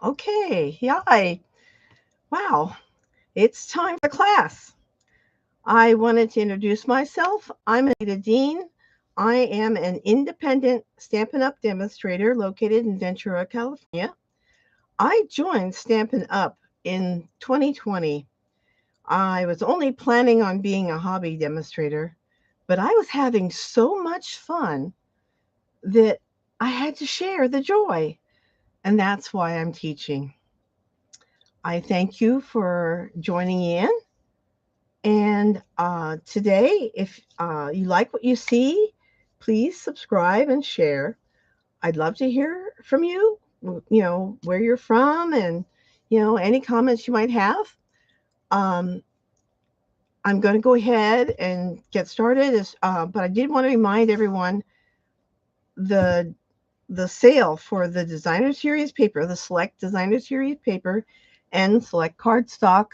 Okay, yeah, wow, it's time for class. I wanted to introduce myself. I'm Anita Dean. I am an independent Stampin' Up! Demonstrator located in Ventura, California. I joined Stampin' Up! In 2020. I was only planning on being a hobby demonstrator, but I was having so much fun that I had to share the joy, and that's why I'm teaching. I thank you for joining in. And today, if you like what you see, please subscribe and share. I'd love to hear from you, where you're from and, any comments you might have. Um, I'm going to go ahead and get started. But I did want to remind everyone the the sale for the designer series paper, the select designer series paper and select cardstock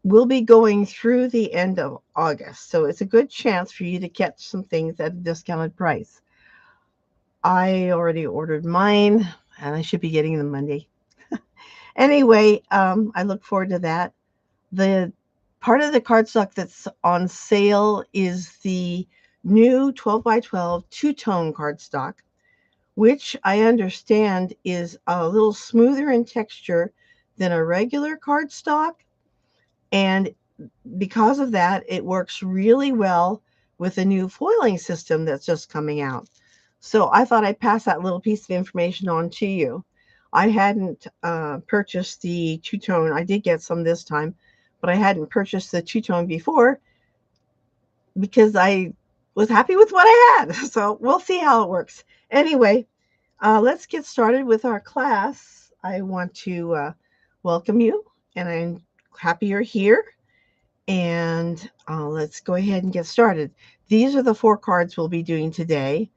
will be going through the end of August. So it's a good chance for you to catch some things at a discounted price. I already ordered mine and I should be getting them Monday. Anyway, I look forward to that. The part of the cardstock that's on sale is the new 12 by 12 two-tone cardstock, which I understand is a little smoother in texture than a regular cardstock. And because of that, it works really well with a new foiling system that's just coming out. So I thought I'd pass that little piece of information on to you. I hadn't purchased the two-tone. I did get some this time, but I hadn't purchased the two-tone before because I was happy with what I had. So we'll see how it works. Anyway, let's get started with our class. I want to welcome you, and I'm happy you're here. And let's go ahead and get started. These are the 4 cards we'll be doing today,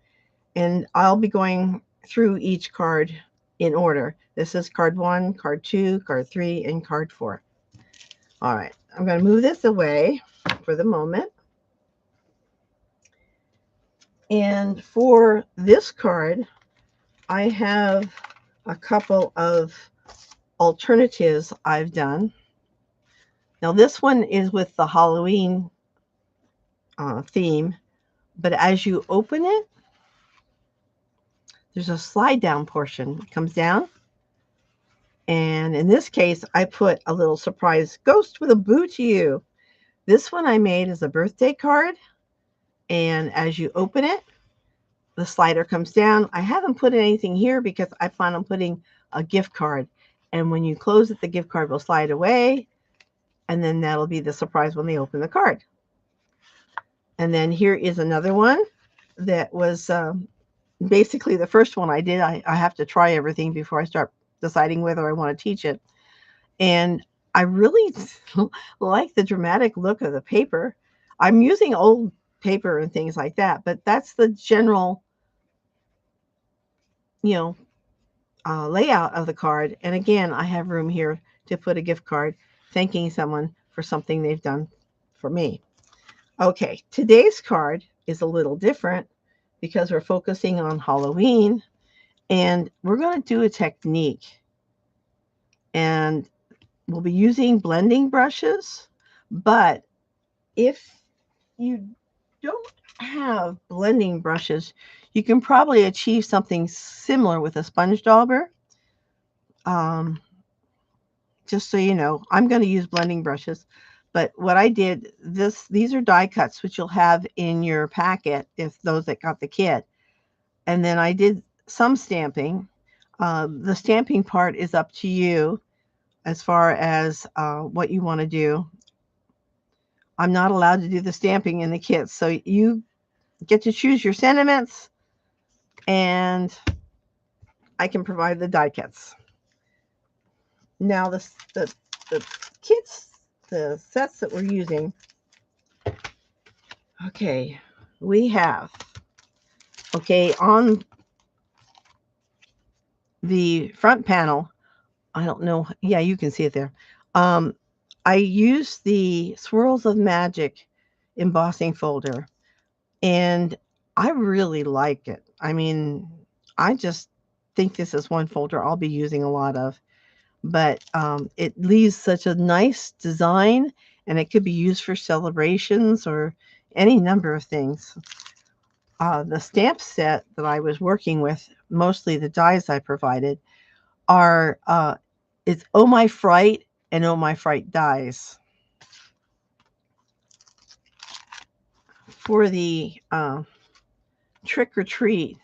and I'll be going through each card in order. This is card 1, card 2, card 3, and card 4. All right, I'm going to move this away for the moment. And for this card, I have a couple of alternatives I've done. Now, this one is with the Halloween theme, but as you open it, there's a slide down portion. It comes down. And in this case, I put a little surprise ghost with a boo to you. This one I made as a birthday card. And as you open it, the slider comes down. I haven't put anything here because I plan on putting a gift card. And when you close it, the gift card will slide away. And then that'll be the surprise when they open the card. And then here is another one that was basically the first one I did. I have to try everything before I start deciding whether I want to teach it. And I really like the dramatic look of the paper. I'm using old paper and things like that, but that's the general, you know, layout of the card. And again, I have room here to put a gift card thanking someone for something they've done for me. Okay, today's card is a little different because we're focusing on Halloween, and we're going to do a technique. And we'll be using blending brushes, but if you don't have blending brushes, you can probably achieve something similar with a sponge dauber. Just so you know, I'm going to use blending brushes, but what I did, these are die cuts, which you'll have in your packet if those that got the kit. And then I did some stamping. The stamping part is up to you as far as what you want to do. I'm not allowed to do the stamping in the kit, so you get to choose your sentiments, and I can provide the die cuts. Now the kits, the sets that we're using, okay, we have, okay, on the front panel, I don't know, yeah, you can see it there. I use the Swirls of Magic embossing folder, and I really like it. I mean, I just think this is one folder I'll be using a lot of. but it leaves such a nice design, and it could be used for celebrations or any number of things. The stamp set that I was working with, mostly the dies I provided, are it's Oh My Fright and Oh My Fright dies. For the trick or treat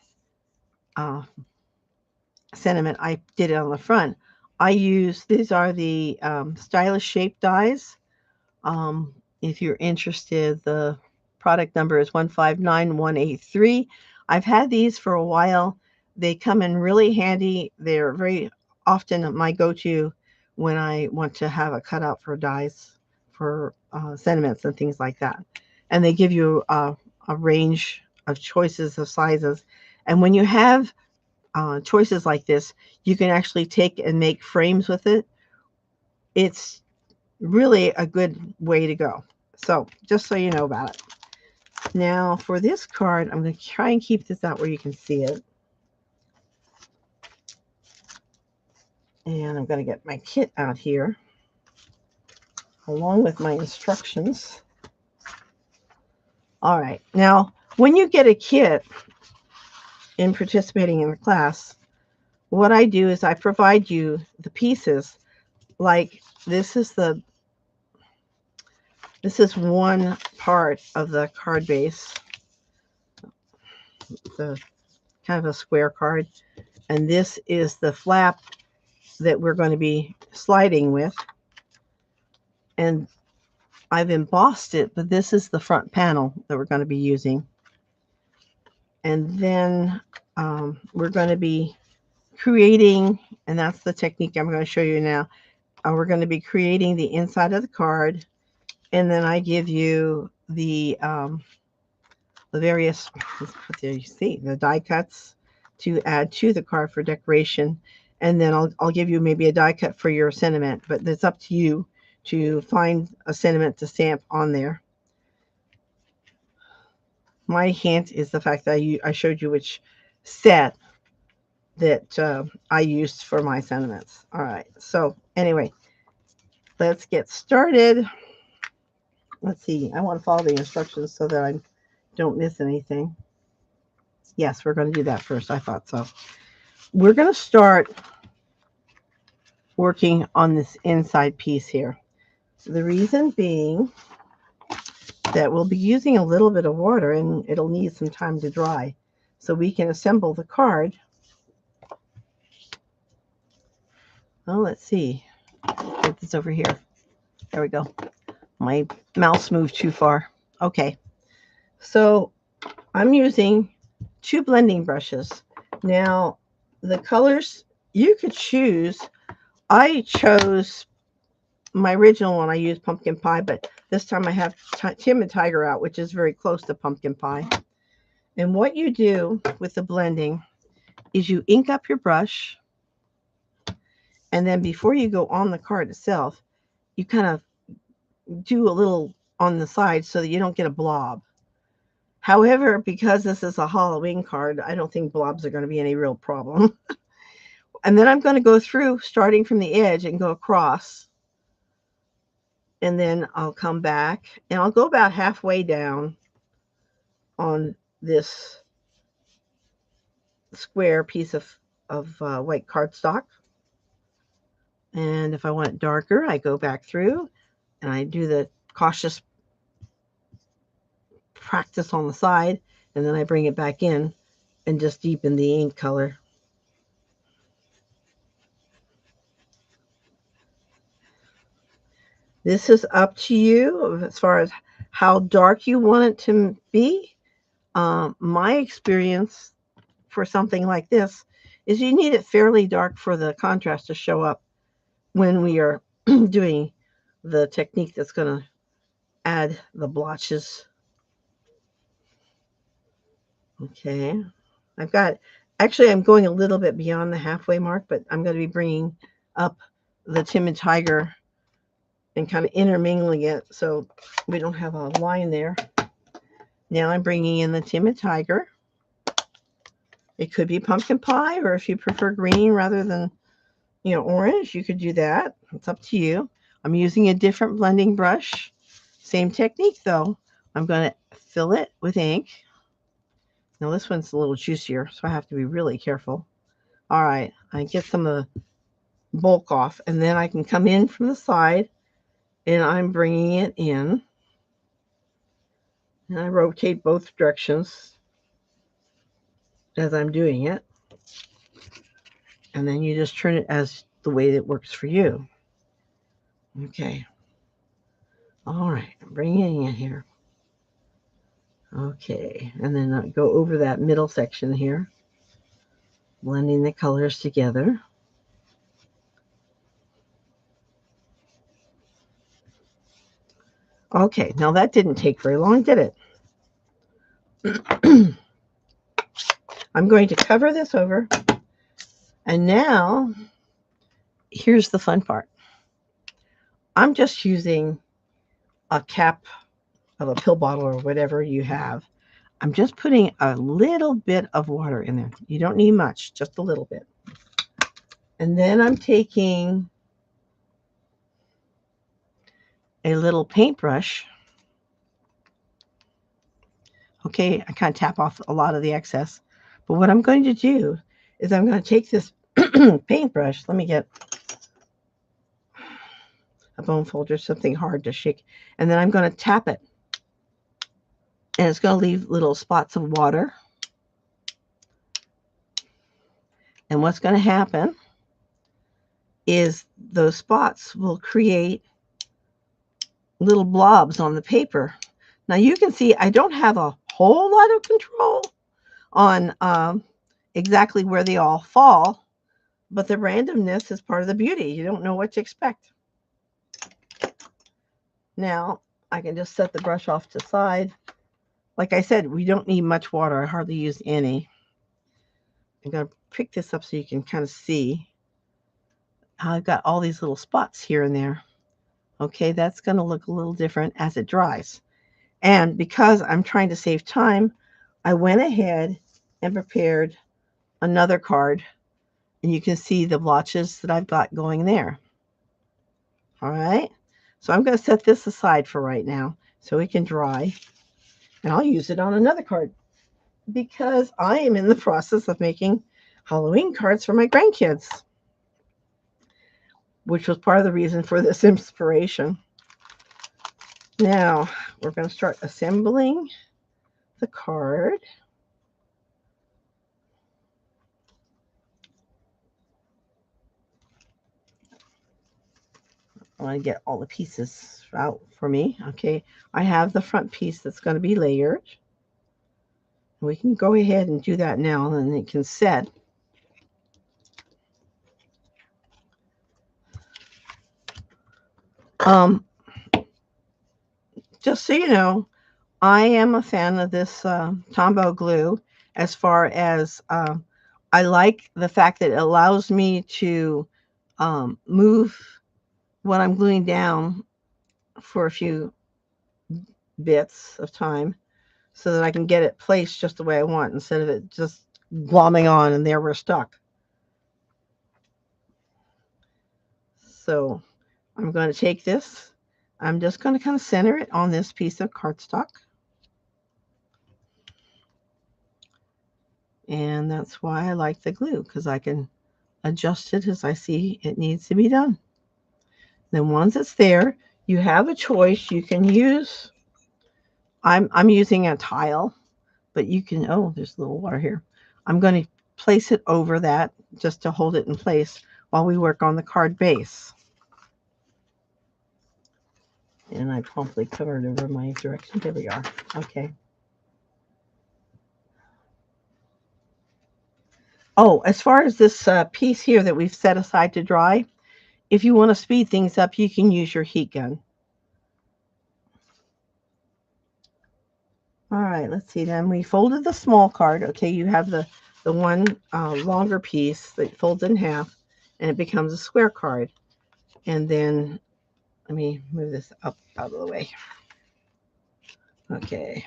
uh, sentiment, I did it on the front. I use, these are the stylish shape dies. If you're interested, the product number is 159183. I've had these for a while. They come in really handy. They're very often my go-to when I want to have a cutout for dies for sentiments and things like that. And they give you a range of choices of sizes. And when you have choices like this, you can actually take and make frames with it. It's really a good way to go. So just so you know about it. Now for this card, I'm going to try and keep this out where you can see it. And I'm going to get my kit out here along with my instructions. All right. Now, when you get a kit in participating in the class, what I do is I provide you the pieces. Like this is one part of the card base. The kind of a square card, and this is the flap that we're going to be sliding with, and I've embossed it, but this is the front panel that we're going to be using. And then we're going to be creating, and that's the technique I'm going to show you now. We're going to be creating the inside of the card, and then I give you the various, there you see, the die cuts to add to the card for decoration. And then I'll give you maybe a die cut for your sentiment, but it's up to you to find a sentiment to stamp on there. My hint is the fact that I showed you which set that I used for my sentiments. All right, so anyway, let's get started. Let's see, I want to follow the instructions so that I don't miss anything. Yes, we're going to do that first. I thought so. We're going to start working on this inside piece here. The reason being that we'll be using a little bit of water and it'll need some time to dry so we can assemble the card. Oh, let's see. Get this over here. There we go. My mouse moved too far. Okay. So I'm using 2 blending brushes. Now, the colors you could choose. I chose my original one. I used pumpkin pie, but this time I have Timid Tiger out, which is very close to pumpkin pie. And what you do with the blending is you ink up your brush, and then before you go on the card itself, you kind of do a little on the side so that you don't get a blob. However, because this is a Halloween card, I don't think blobs are going to be any real problem. And then I'm going to go through starting from the edge and go across. And then I'll come back and I'll go about halfway down on this square piece of white cardstock. And if I want it darker, I go back through and I do the cautious practice on the side, and then I bring it back in and just deepen the ink color. This is up to you as far as how dark you want it to be. My experience for something like this is you need it fairly dark for the contrast to show up when we are doing the technique that's going to add the blotches. Okay, I'm going a little bit beyond the halfway mark, but I'm going to be bringing up the Timid Tiger and kind of intermingling it so we don't have a line there. Now I'm bringing in the Timid Tiger. It could be pumpkin pie, or if you prefer green rather than orange, you could do that. It's up to you. I'm using a different blending brush. Same technique though. I'm going to fill it with ink. Now this one's a little juicier, so I have to be really careful. All right, I get some of the bulk off, and then I can come in from the side, and I'm bringing it in. And I rotate both directions as I'm doing it. And then you just turn it as the way that works for you. Okay. All right, I'm bringing it in here. Okay, and then I go over that middle section here, blending the colors together. Okay, now that didn't take very long, did it? I'm going to cover this over, and now here's the fun part. I'm just using a cap of a pill bottle or whatever you have. I'm just putting a little bit of water in there. You don't need much, just a little bit. And then I'm taking a little paintbrush. Okay, I kind of tap off a lot of the excess. But what I'm going to do is I'm going to take this paintbrush. Let me get a bone folder, something hard to shake. And then I'm going to tap it. And it's going to leave little spots of water. And what's going to happen is those spots will create little blobs on the paper. Now you can see I don't have a whole lot of control on exactly where they all fall, but the randomness is part of the beauty. You don't know what to expect. Now I can just set the brush off to the side. Like I said, we don't need much water. I hardly use any. I'm going to pick this up so you can kind of see how I've got all these little spots here and there. Okay, that's going to look a little different as it dries. And because I'm trying to save time, I went ahead and prepared another card. And you can see the blotches that I've got going there. All right. So I'm going to set this aside for right now so it can dry. And I'll use it on another card because I am in the process of making Halloween cards for my grandkids, which was part of the reason for this inspiration. Now, we're going to start assembling the card. I want to get all the pieces out for me. Okay, I have the front piece that's going to be layered. We can go ahead and do that now, and it can set. Just so you know, I am a fan of this Tombow glue as far as I like the fact that it allows me to move what I'm gluing down for a few bits of time so that I can get it placed just the way I want instead of it just glomming on and there we're stuck. So I'm going to take this. I'm just going to kind of center it on this piece of cardstock. And that's why I like the glue, because I can adjust it as I see it needs to be done. Then once it's there, you have a choice. You can use, I'm using a tile, but you can, oh, there's a little water here. I'm going to place it over that just to hold it in place while we work on the card base. And I promptly covered over my direction. There we are. Okay. Oh, as far as this piece here that we've set aside to dry, if you want to speed things up, you can use your heat gun. All right, let's see. Then we folded the small card. Okay, you have the one longer piece that folds in half, and it becomes a square card. And then let me move this up out of the way. Okay.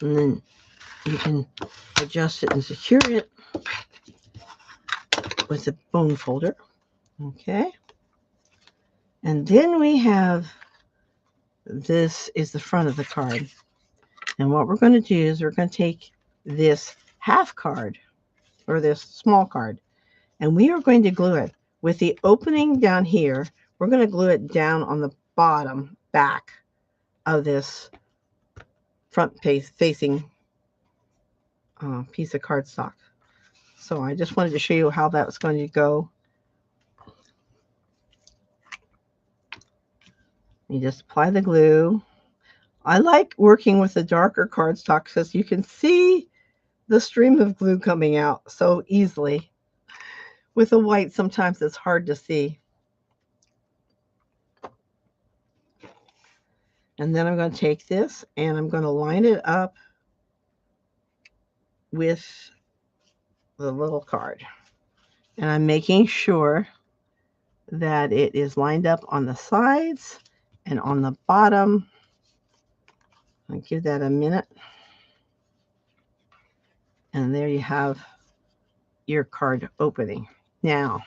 And then you can adjust it and secure it with the bone folder. Okay. And then we have, this is the front of the card. And what we're going to do is we're going to take this half card, or this small card, and we are going to glue it with the opening down here. We're going to glue it down on the bottom back of this front facing piece of cardstock. So I just wanted to show you how that was going to go. You just apply the glue. I like working with the darker cardstock because you can see the stream of glue coming out so easily. With the white, sometimes it's hard to see. And then I'm going to take this and I'm going to line it up with the little card. And I'm making sure that it is lined up on the sides and on the bottom. I'll give that a minute. And there you have your card opening. Now,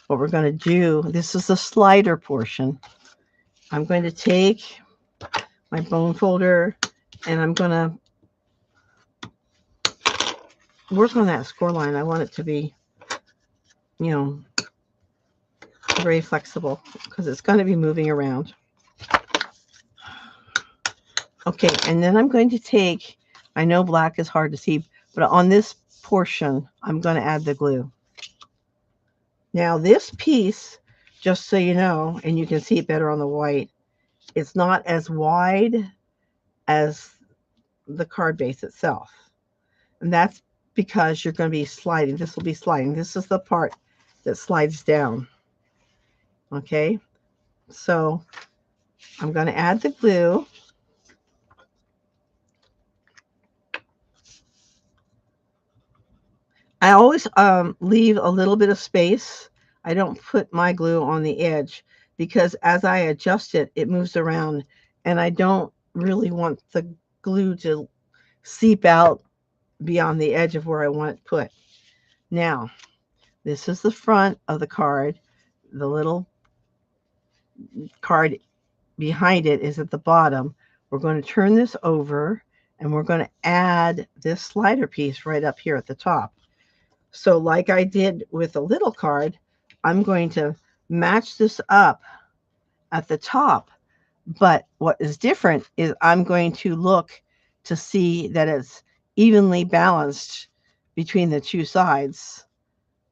what we're going to do, this is the slider portion. I'm going to take my bone folder and I'm going to work on that score line. I want it to be, you know, very flexible because it's going to be moving around. Okay, and then I'm going to take, I know black is hard to see, but on this portion, I'm going to add the glue. Now this piece, just so you know, and you can see it better on the white, it's not as wide as the card base itself. And that's because you're going to be sliding. This will be sliding. This is the part that slides down. Okay, so I'm going to add the glue. I always leave a little bit of space. I don't put my glue on the edge because as I adjust it, it moves around and I don't really want the glue to seep out beyond the edge of where I want it put. Now, this is the front of the card. The little card behind it is at the bottom. We're going to turn this over and we're going to add this slider piece right up here at the top. So like I did with the little card, I'm going to match this up at the top. But what is different is I'm going to look to see that it's evenly balanced between the two sides.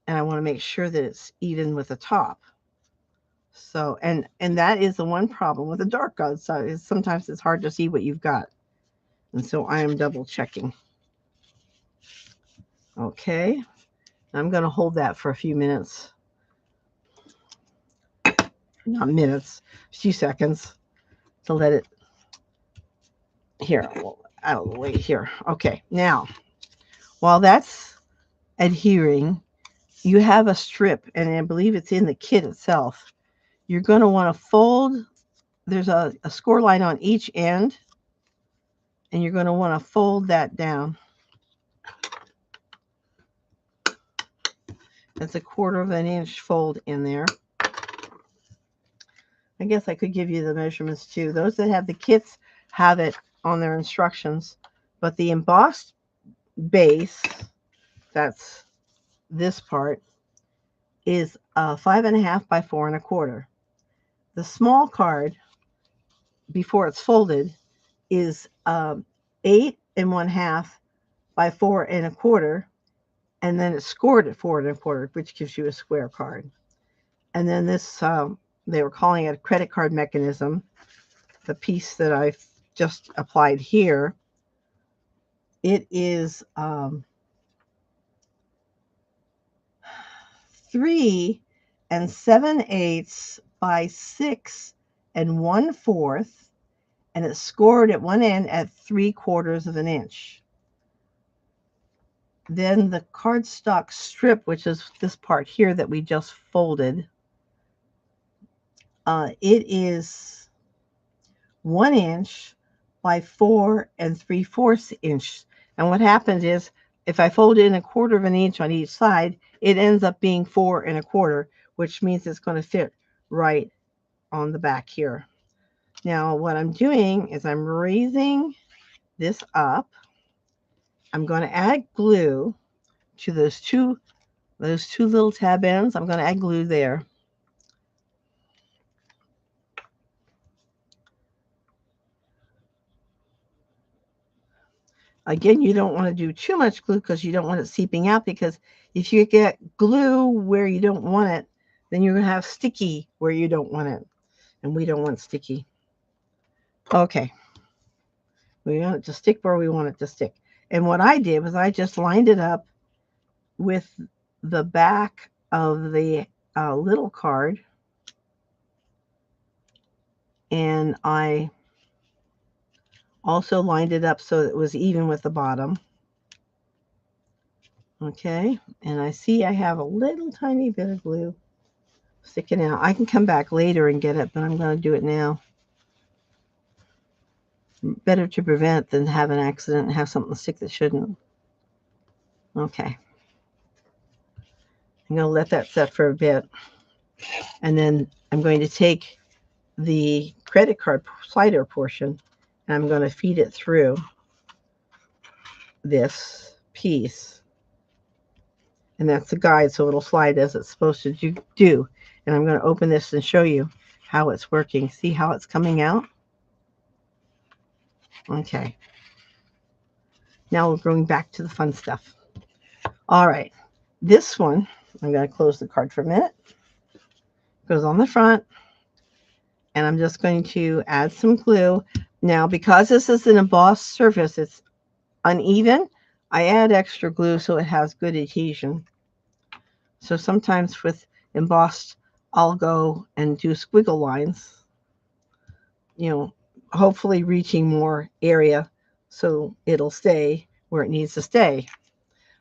And I want to make sure that it's even with the top. So, and that is the one problem with the dark cardstock is sometimes it's hard to see what you've got. And so I am double checking. Okay. I'm going to hold that for a few minutes. Not minutes, a few seconds to let it, here, out of the way here. Okay, now, while that's adhering, you have a strip, and I believe it's in the kit itself. You're going to want to fold, there's a score line on each end, and you're going to want to fold that down. That's a 1/4 of an inch fold in there. I guess I could give you the measurements too. Those that have the kits have it on their instructions, but the embossed base, that's this part, is 5.5 by 4 1/4. The small card, before it's folded, is 8 1/2 by 4 1/4, and then it's scored at 4 1/4, which gives you a square card. And then this, they were calling it a credit card mechanism. The piece that I've just applied here, it is 3 7/8 by 6 1/4, and it's scored at one end at 3/4 of an inch. Then the cardstock strip, which is this part here that we just folded, it is 1 inch by 4 3/4 inch. And what happens is if I fold in 1/4 of an inch on each side, it ends up being 4 1/4, which means it's going to fit right on the back here. Now what I'm doing is I'm raising this up. I'm going to add glue to those two little tab ends. I'm going to add glue there. Again, you don't want to do too much glue because you don't want it seeping out, because if you get glue where you don't want it, then you're going to have sticky where you don't want it. And we don't want sticky. Okay. We want it to stick where we want it to stick. And what I did was I just lined it up with the back of the little card. And I also lined it up so it was even with the bottom. Okay, and I see I have a little tiny bit of glue sticking out. I can come back later and get it, but I'm going to do it now. Better to prevent than have an accident and have something stick that shouldn't. Okay. I'm going to let that set for a bit. And then I'm going to take the credit card slider portion and I'm going to feed it through this piece. And that's the guide, so it'll slide as it's supposed to do. And I'm going to open this and show you how it's working. See how it's coming out? Okay. Now we're going back to the fun stuff. All right. This one, I'm going to close the card for a minute. Goes on the front. And I'm just going to add some glue. Now, because this is an embossed surface, it's uneven. I add extra glue so it has good adhesion. So sometimes with embossed, I'll go and do squiggle lines, you know, hopefully reaching more area so it'll stay where it needs to stay.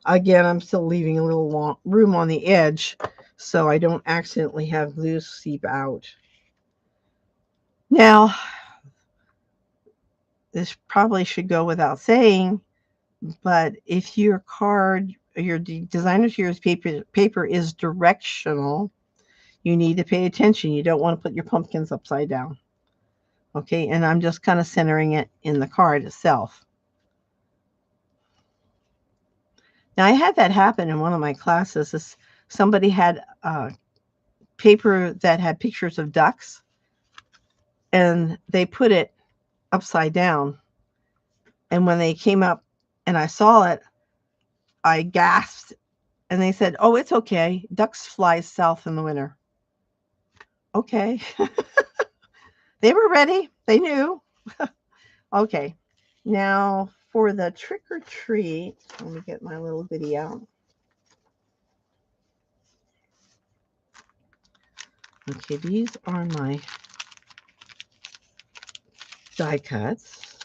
Again, I'm still leaving a little room on the edge so I don't accidentally have glue seep out. Now, this probably should go without saying, but if your card, your designer series paper is directional, you need to pay attention. You don't want to put your pumpkins upside down. Okay, and I'm just kind of centering it in the card itself. Now, I had that happen in one of my classes. Somebody had paper that had pictures of ducks, and they put it upside down. And when they came up and I saw it, I gasped. And they said, "Oh, it's okay. Ducks fly south in the winter." Okay. They were ready. They knew. Okay. Now for the trick or treat, let me get my little bitty out. Okay, these are my die cuts.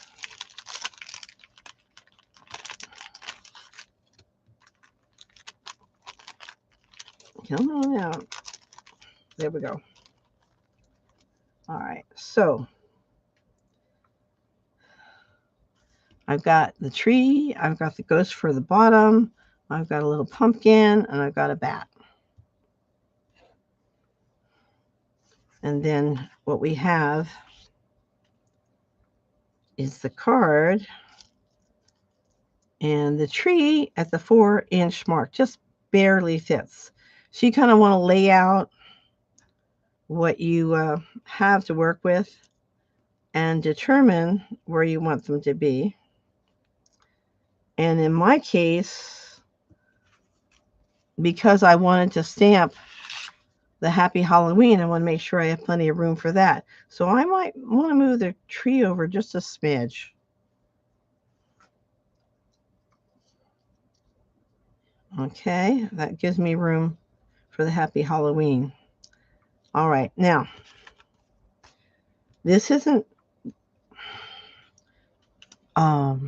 Come on out. There we go. All right, so I've got the tree, I've got the ghost for the bottom, I've got a little pumpkin, and I've got a bat. And then what we have is the card and the tree at the 4-inch mark, just barely fits. So you kind of want to lay out what you have to work with and determine where you want them to be. And in my case, because I wanted to stamp the Happy Halloween, I want to make sure I have plenty of room for that. So I might want to move the tree over just a smidge. Okay, that gives me room for the Happy Halloween. All right, now, this isn't, how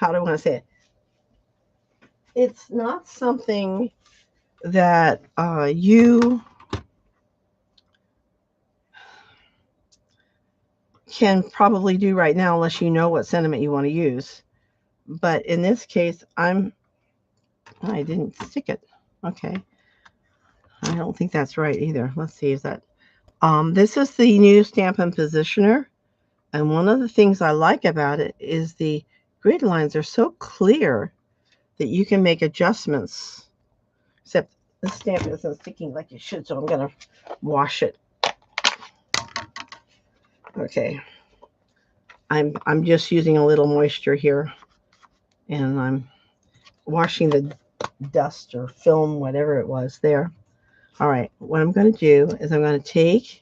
do I want to say it? It's not something that you can probably do right now unless you know what sentiment you want to use. But in this case, I didn't stick it. Okay. I don't think that's right either. Let's see, is that this is the new Stampin' Positioner, and one of the things I like about it is the grid lines are so clear that you can make adjustments. Except the stamp isn't sticking like it should, so I'm gonna wash it. Okay, I'm just using a little moisture here, and I'm washing the dust or film, whatever it was there. All right, what I'm going to do is I'm going to take,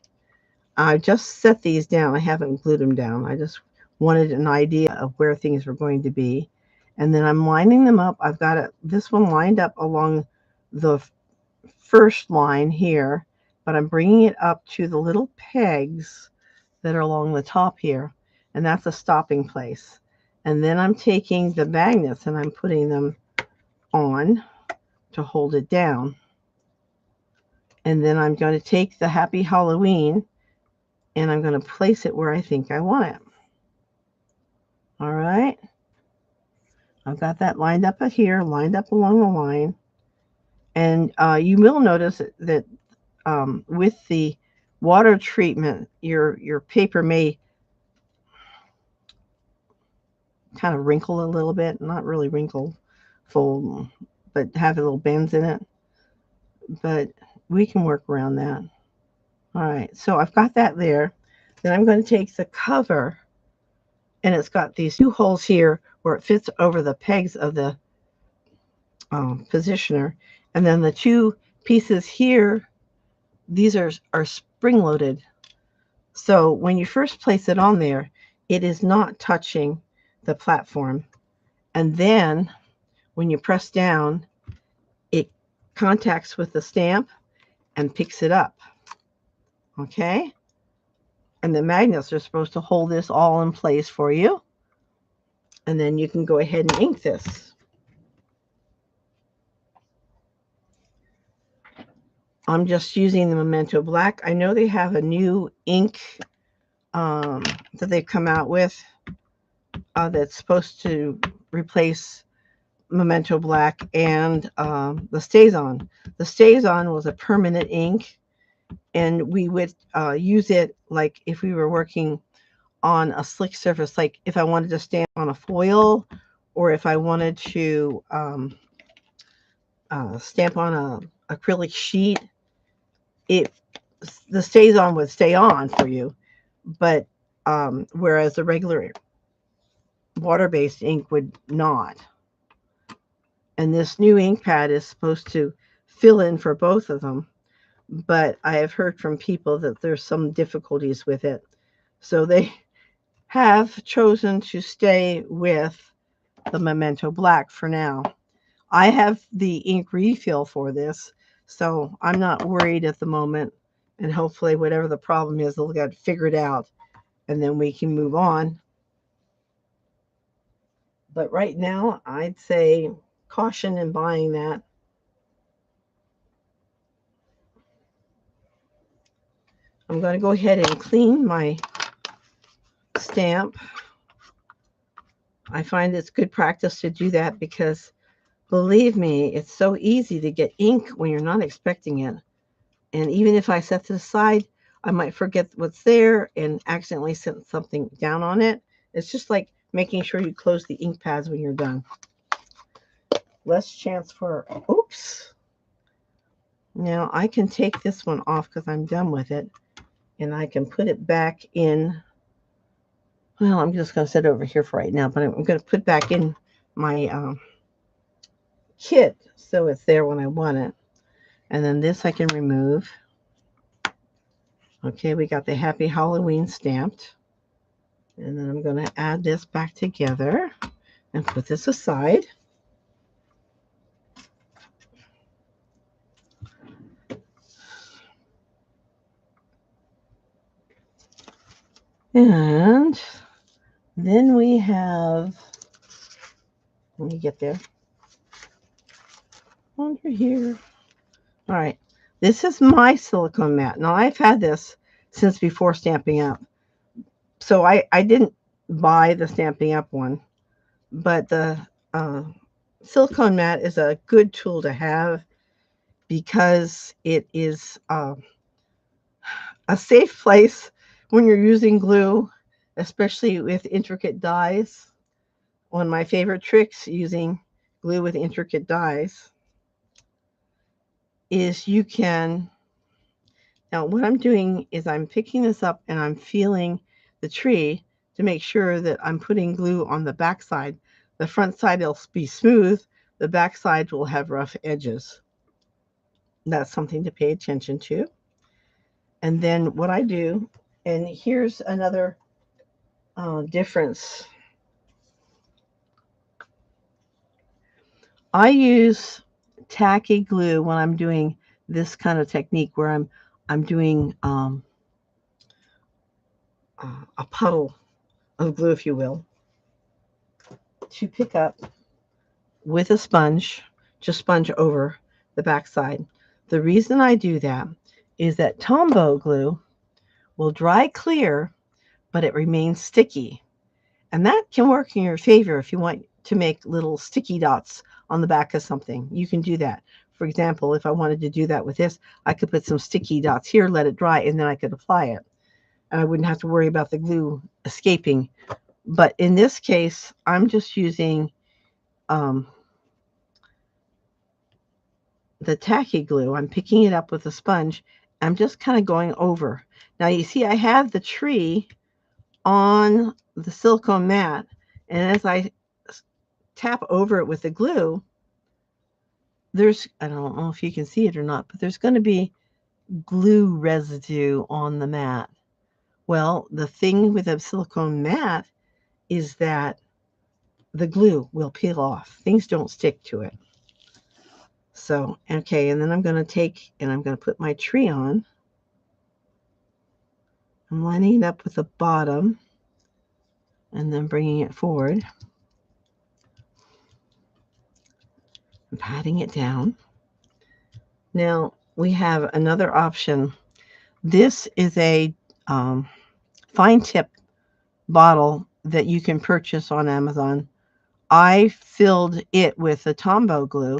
I just set these down. I haven't glued them down. I just wanted an idea of where things were going to be. And then I'm lining them up. I've got this one lined up along the first line here, but I'm bringing it up to the little pegs that are along the top here. And that's a stopping place. And then I'm taking the magnets and I'm putting them on to hold it down. And then I'm going to take the Happy Halloween and I'm going to place it where I think I want it. All right. I've got that lined up here, lined up along the line. And you will notice that with the water treatment, your paper may kind of wrinkle a little bit. Not really wrinkle, fold, but have little bends in it. But we can work around that. All right, so I've got that there. Then I'm going to take the cover, and it's got these two holes here where it fits over the pegs of the positioner. And then the two pieces here, these are spring-loaded. So when you first place it on there, it is not touching the platform. And then when you press down, it contacts with the stamp and picks it up. Okay? And the magnets are supposed to hold this all in place for you. And then you can go ahead and ink this. I'm just using the Memento Black. I know they have a new ink that they've come out with that's supposed to replace Memento Black and the StazOn. The StazOn was a permanent ink, and we would use it like if we were working on a slick surface, like if I wanted to stamp on a foil or if I wanted to stamp on a acrylic sheet. The StazOn would stay on for you, but whereas the regular water-based ink would not. And this new ink pad is supposed to fill in for both of them, but I have heard from people that there's some difficulties with it. So they have chosen to stay with the Memento Black for now. I have the ink refill for this, so I'm not worried at the moment. And hopefully whatever the problem is, they'll get it figured out, and then we can move on. But right now, I'd say caution in buying that. I'm going to go ahead and clean my stamp. I find it's good practice to do that because, believe me, it's so easy to get ink when you're not expecting it. And even if I set it aside, I might forget what's there and accidentally set something down on it. It's just like making sure you close the ink pads when you're done. Less chance for, oops. Now I can take this one off because I'm done with it. And I can put it back in. Well, I'm just going to set it over here for right now, but I'm going to put back in my kit so it's there when I want it. And then this I can remove. Okay, we got the Happy Halloween stamped. And then I'm going to add this back together and put this aside. And then we have, let me get there, under here. All right, this is my silicone mat. Now I've had this since before Stampin' Up, So I didn't buy the Stampin' Up one, but the uh, silicone mat is a good tool to have because it is a safe place when you're using glue, especially with intricate dies. One of my favorite tricks using glue with intricate dies is you can, now what I'm doing is I'm picking this up and I'm feeling the tree to make sure that I'm putting glue on the back side. The front side will be smooth, the back side will have rough edges. That's something to pay attention to. And then what I do, and here's another difference. I use tacky glue when I'm doing this kind of technique where I'm doing a puddle of glue, if you will, to pick up with a sponge, just sponge over the backside. The reason I do that is that Tombow glue will dry clear, but it remains sticky. And that can work in your favor if you want to make little sticky dots on the back of something. You can do that. For example, if I wanted to do that with this, I could put some sticky dots here, let it dry, and then I could apply it. And I wouldn't have to worry about the glue escaping. But in this case, I'm just using the tacky glue. I'm picking it up with a sponge. I'm just kind of going over. Now you see I have the tree on the silicone mat, and as I tap over it with the glue, there's, I don't know if you can see it or not, but there's going to be glue residue on the mat. Well, the thing with a silicone mat is that the glue will peel off. Things don't stick to it. So, okay, and then I'm going to take and I'm going to put my tree on. I'm lining it up with the bottom and then bringing it forward and patting it down. Now we have another option. This is a fine tip bottle that you can purchase on Amazon. I filled it with the Tombow glue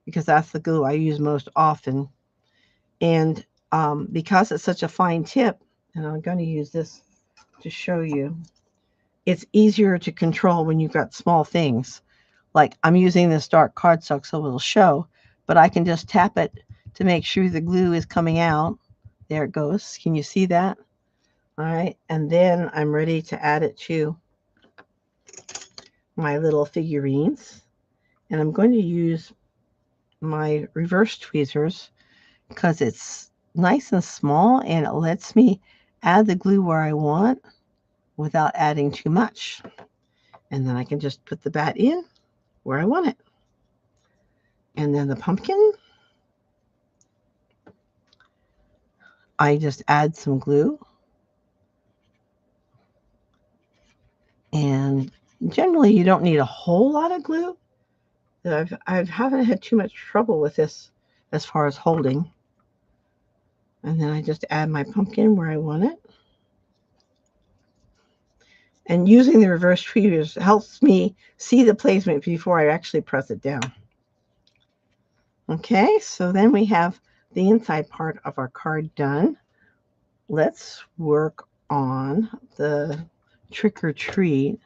because that's the glue I use most often. And because it's such a fine tip, and I'm going to use this to show you, it's easier to control when you've got small things. Like I'm using this dark cardstock so it'll show, but I can just tap it to make sure the glue is coming out. There it goes. Can you see that? All right. And then I'm ready to add it to my little figurines. And I'm going to use my reverse tweezers because it's nice and small and it lets me add the glue where I want without adding too much. And then I can just put the bat in where I want it. And then the pumpkin, I just add some glue. And generally you don't need a whole lot of glue. I haven't had too much trouble with this as far as holding. And then I just add my pumpkin where I want it. And using the reverse tweezers helps me see the placement before I actually press it down. Okay, so then we have the inside part of our card done. Let's work on the trick or treat.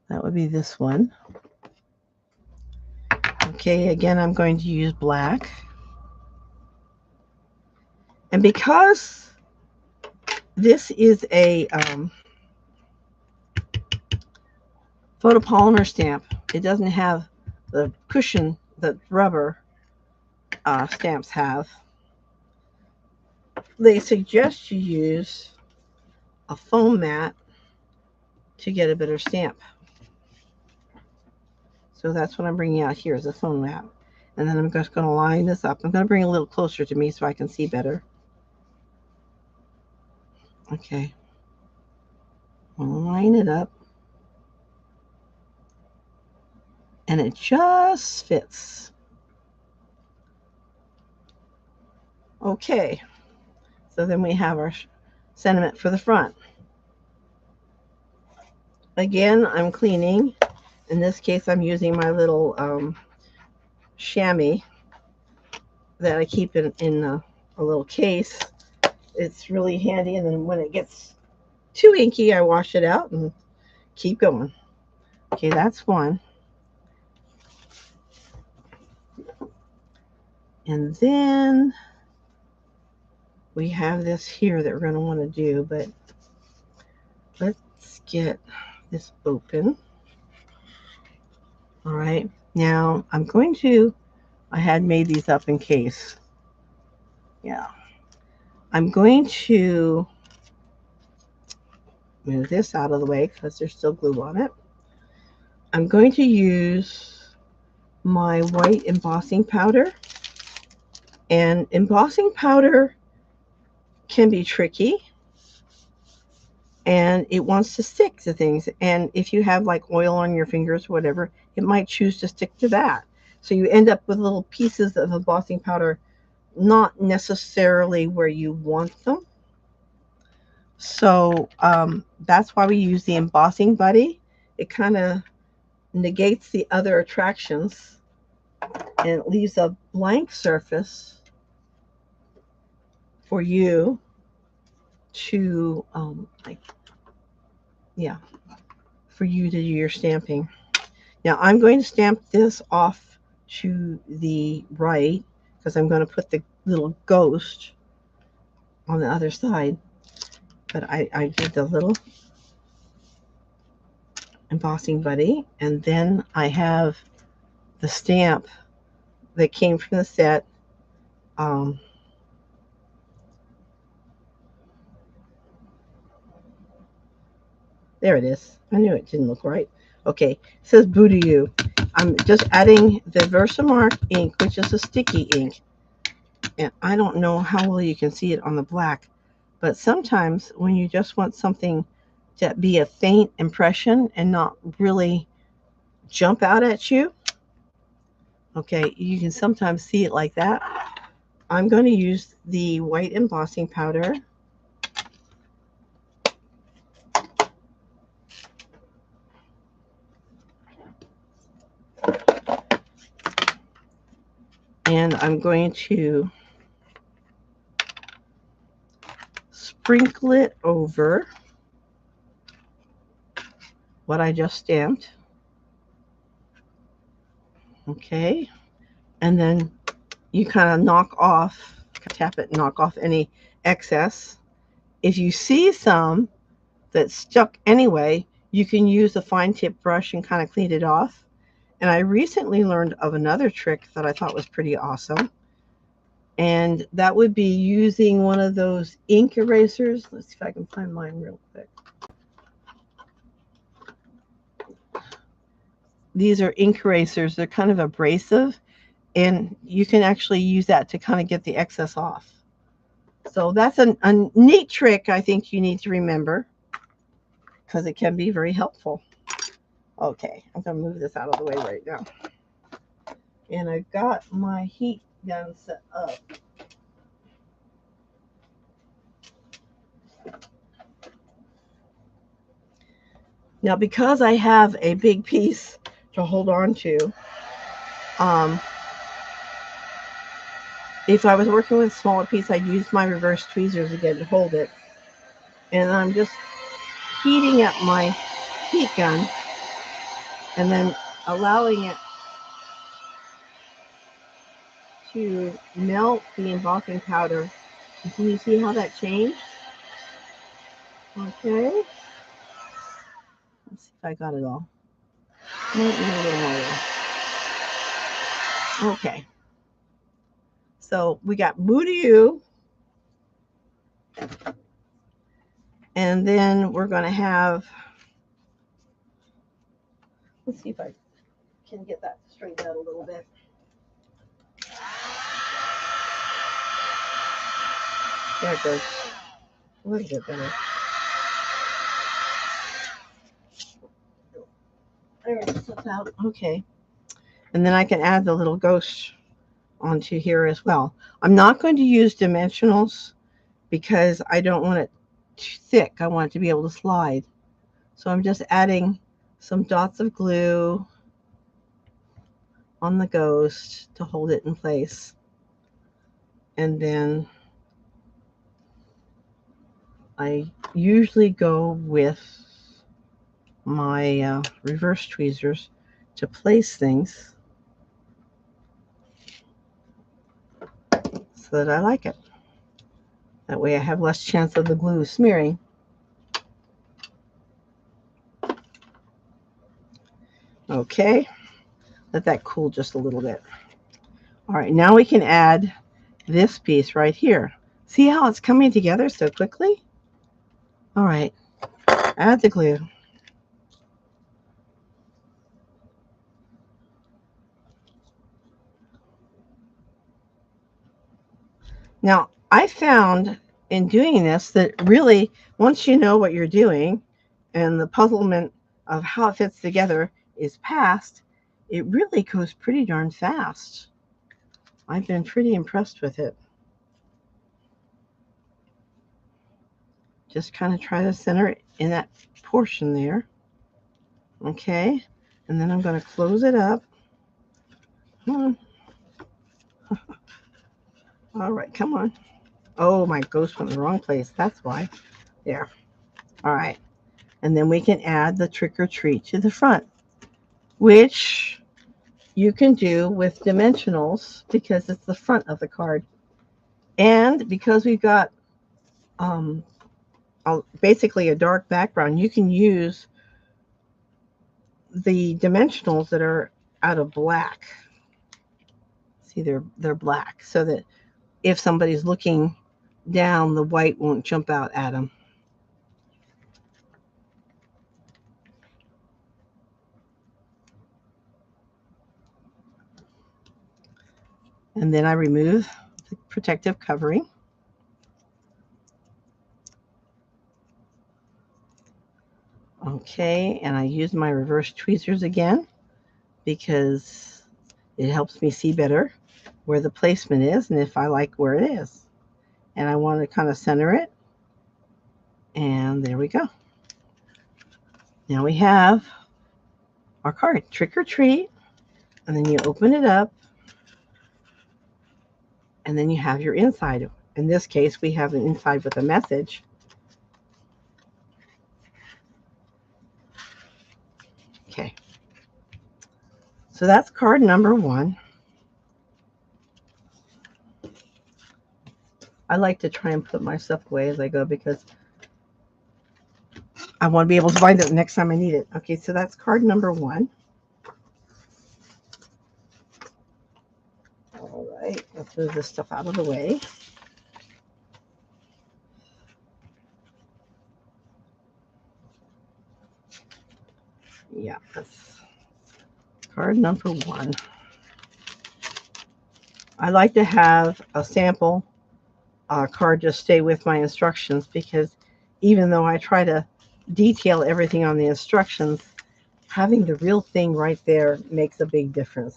That would be this one. Okay, again, I'm going to use black. And because this is a photopolymer stamp, it doesn't have the cushion that rubber stamps have. They suggest you use a foam mat to get a better stamp. So that's what I'm bringing out here is a foam mat. And then I'm just going to line this up. I'm going to bring it a little closer to me so I can see better. Okay. I'll line it up. And it just fits. Okay. So then we have our sentiment for the front. Again, I'm cleaning. In this case, I'm using my little chamois that I keep in a little case. It's really handy, and then when it gets too inky, I wash it out and keep going. Okay, that's one. And then we have this here that we're going to want to do, but let's get this open. All right, now I had made these up in case. Yeah. I'm going to move this out of the way because there's still glue on it. I'm going to use my white embossing powder. And embossing powder can be tricky, and it wants to stick to things. And if you have like oil on your fingers or whatever, it might choose to stick to that. So you end up with little pieces of embossing powder not necessarily where you want them. So that's why we use the embossing buddy. It kind of negates the other attractions and it leaves a blank surface for you to for you to do your stamping. Now I'm going to stamp this off to the right because I'm going to put the little ghost on the other side. But I did the little embossing buddy, and then I have the stamp that came from the set. There it is. I knew it didn't look right. Okay, it says Boo to You. I'm just adding the Versamark ink, which is a sticky ink. And I don't know how well you can see it on the black, but sometimes when you just want something to be a faint impression and not really jump out at you, okay, you can sometimes see it like that. I'm going to use the white embossing powder. And I'm going to sprinkle it over what I just stamped. Okay. And then you kind of tap it, knock off any excess. If you see some that's stuck anyway, you can use a fine tip brush and kind of clean it off. And I recently learned of another trick that I thought was pretty awesome. And that would be using one of those ink erasers. Let's see if I can find mine real quick. These are ink erasers. They're kind of abrasive, and you can actually use that to kind of get the excess off. So that's a neat trick I think you need to remember because it can be very helpful. Okay, I'm going to move this out of the way right now. And I've got my heat gun set up. Now, because I have a big piece to hold on to, if I was working with a smaller piece, I'd use my reverse tweezers again to hold it. And I'm just heating up my heat gun and then allowing it to melt the embossing powder. Can you see how that changed? Okay. Let's see if I got it all. Might need a little more. Okay. So we got Boo to You. And then we're going to have, let's see if I can get that straightened out a little bit. There it goes. A little bit better. There it slips out. Okay. And then I can add the little ghost onto here as well. I'm not going to use dimensionals because I don't want it too thick. I want it to be able to slide. So I'm just adding some dots of glue on the ghost to hold it in place. And then I usually go with my reverse tweezers to place things so that I like it. That way I have less chance of the glue smearing. Okay, let that cool just a little bit. All right, now we can add this piece right here. See how it's coming together so quickly? All right, add the glue. Now, I found in doing this that really, once you know what you're doing and the puzzlement of how it fits together is past, it really goes pretty darn fast. I've been pretty impressed with it. Just kind of try to center it in that portion there. Okay, and then I'm going to close it up. Come on. All right, come on. Oh, my ghost went in the wrong place. That's why. There. All right. And then we can add the trick or treat to the front, which you can do with dimensionals because it's the front of the card. And because we've got basically a dark background, you can use the dimensionals that are out of black. See, they're black, so that if somebody's looking down, the white won't jump out at them. And then I remove the protective covering. Okay, and I use my reverse tweezers again because it helps me see better where the placement is and if I like where it is. And I want to kind of center it. And there we go. Now we have our card, Trick or Treat. And then you open it up. And then you have your inside. In this case, we have an inside with a message. Okay. So that's card number 1. I like to try and put my stuff away as I go because I want to be able to find it the next time I need it. Okay, so that's card number 1. All right, let's move this stuff out of the way. Yeah, that's card number 1. I like to have a sample card just stay with my instructions because even though I try to detail everything on the instructions, having the real thing right there makes a big difference.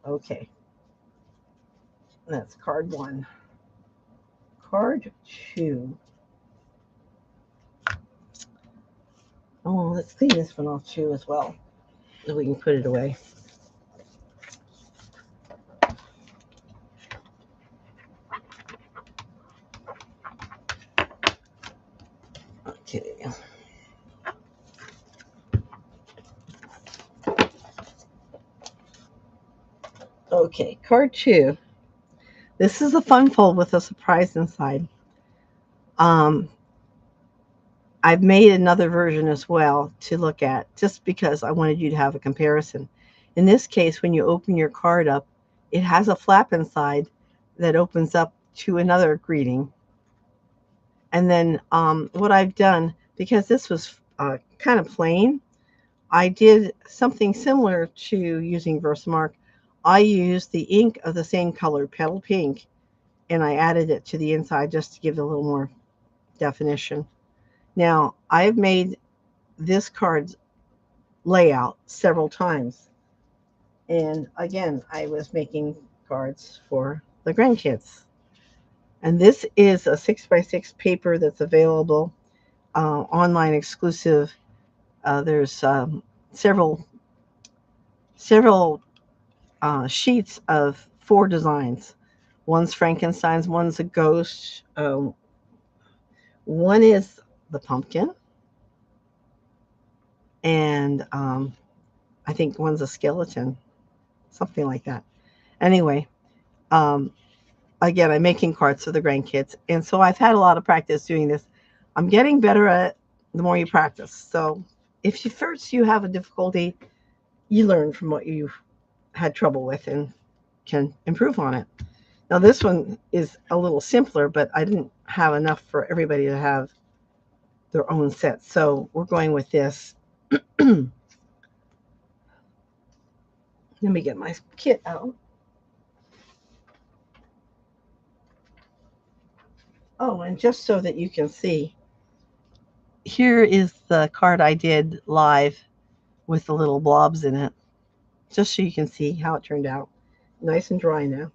Okay, that's card 1. Card 2. Oh, let's clean this one off too as well, so we can put it away. Okay. Okay, card 2. This is a fun fold with a surprise inside. I've made another version as well to look at just because I wanted you to have a comparison. In this case, when you open your card up, it has a flap inside that opens up to another greeting. And then what I've done, because this was kind of plain, I did something similar to using Versamark. I used the ink of the same color, Petal Pink, and I added it to the inside just to give it a little more definition. Now, I've made this card's layout several times. And again, I was making cards for the grandkids. And this is a 6x6 paper that's available online exclusive. There's several sheets of 4 designs. One's Frankenstein's, one's a ghost, one is the pumpkin, and I think one's a skeleton, something like that. Anyway, um, again, I'm making cards for the grandkids, and so I've had a lot of practice doing this. I'm getting better at it the more you practice. So if you first you have a difficulty, you learn from what you had trouble with and can improve on it. Now this one is a little simpler, but I didn't have enough for everybody to have their own set. So we're going with this. Let me get my kit out. Oh, and just so that you can see, here is the card I did live with the little blobs in it, just so you can see how it turned out. Nice and dry now.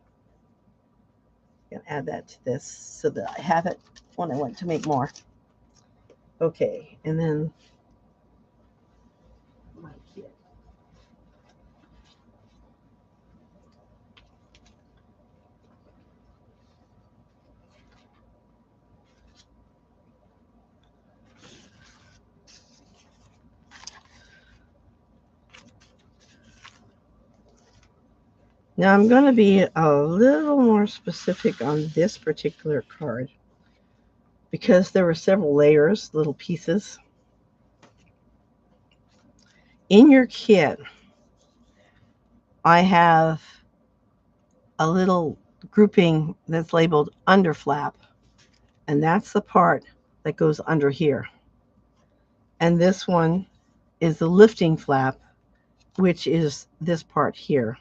I'm going to add that to this so that I have it when I want to make more. Okay, and then my kit. Now I'm going to be a little more specific on this particular card because there were several layers, little pieces. In your kit, I have a little grouping that's labeled under flap, and that's the part that goes under here. And this one is the lifting flap, which is this part here,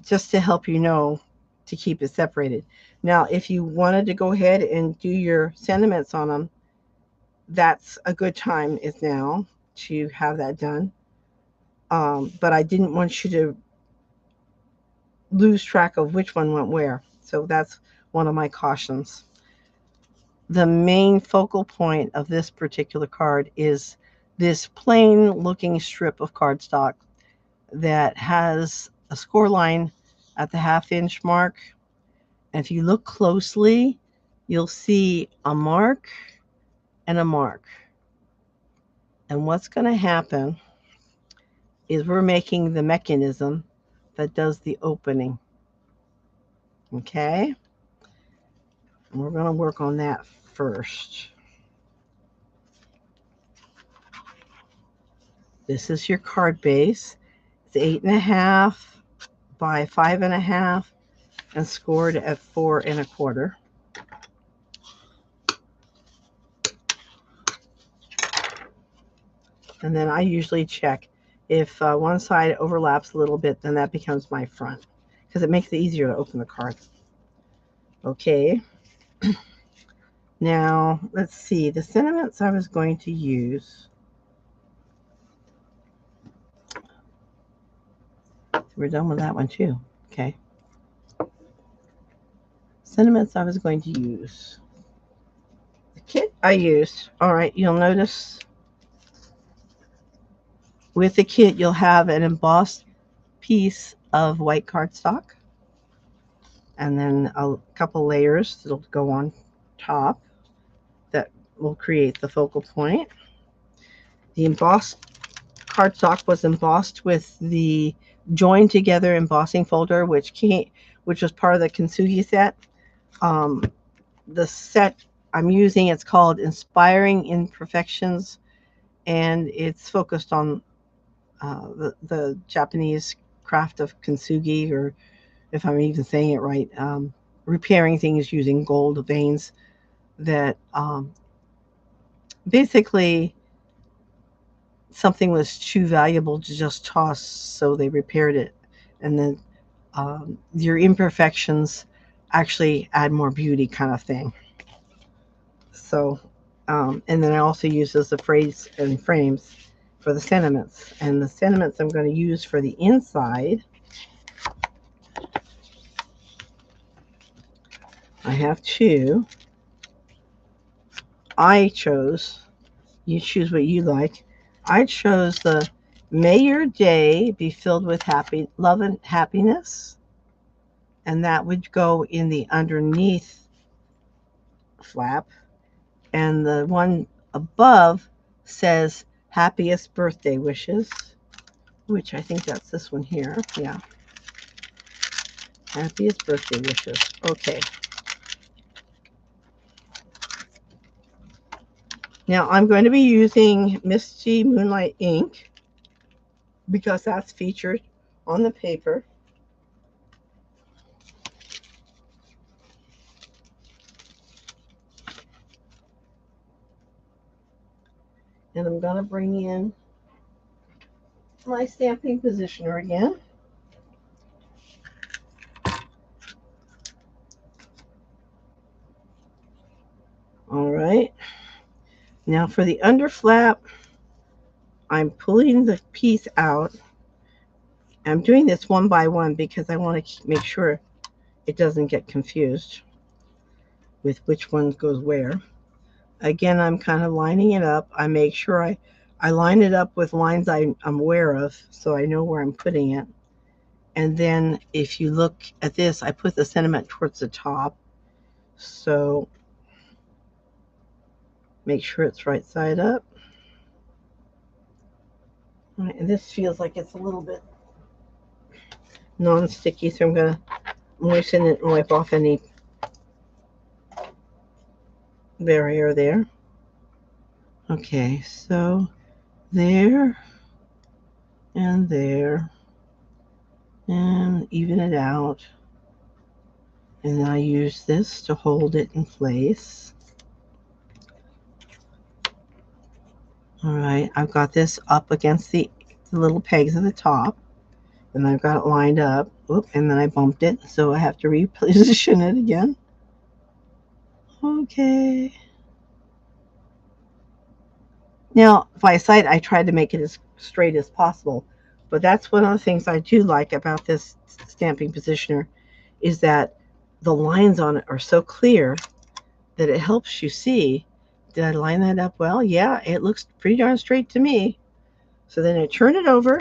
just to help you know to keep it separated. Now, if you wanted to go ahead and do your sentiments on them, that's a good time is now to have that done. But I didn't want you to lose track of which one went where. So that's one of my cautions. The main focal point of this particular card is this plain looking strip of cardstock that has a score line at the half-inch mark. And if you look closely, you'll see a mark and a mark. And what's going to happen is we're making the mechanism that does the opening. Okay? And we're going to work on that first. This is your card base. It's 8.5 by 5.5 and scored at 4 1/4. And then I usually check if one side overlaps a little bit, then that becomes my front because it makes it easier to open the card. Okay. Now, let's see. The sentiments I was going to use. We're done with that one too. Okay. Sentiments I was going to use. The kit I used. All right. You'll notice with the kit, you'll have an embossed piece of white cardstock and then a couple layers that'll go on top that will create the focal point. The embossed cardstock was embossed with the joined together embossing folder, which was part of the Kintsugi set. The set I'm using, it's called Inspiring Imperfections, and it's focused on the Japanese craft of kintsugi, or if I'm even saying it right, repairing things using gold veins that basically something was too valuable to just toss, so they repaired it. And then your imperfections actually add more beauty, kind of thing. So, and then I also use those phrase and frames for the sentiments. And the sentiments I'm going to use for the inside, I have two. I chose, you choose what you like. I chose the May Your Day Be Filled with Happy Love and Happiness, and that would go in the underneath flap. And the one above says Happiest Birthday Wishes, which I think that's this one here. Yeah. Happiest Birthday Wishes. Okay. Now I'm going to be using Misty Moonlight ink because that's featured on the paper. And I'm going to bring in my stamping positioner again. All right. Now for the under flap, I'm pulling the piece out. I'm doing this one by one because I want to make sure it doesn't get confused with which one goes where. Again, I'm kind of lining it up. I make sure I line it up with lines I'm aware of so I know where I'm putting it. And then if you look at this, I put the sentiment towards the top. So make sure it's right side up. All right, and this feels like it's a little bit non-sticky, so I'm going to moisten it and wipe off any barrier there. Okay, so there and there, and even it out. And then I use this to hold it in place. All right, I've got this up against the little pegs at the top, and I've got it lined up. Oop, and then I bumped it, so I have to reposition it again. Okay. Now, by sight, I tried to make it as straight as possible, but that's one of the things I do like about this stamping positioner is that the lines on it are so clear that it helps you see, did I line that up well? Yeah, it looks pretty darn straight to me. So then I turn it over.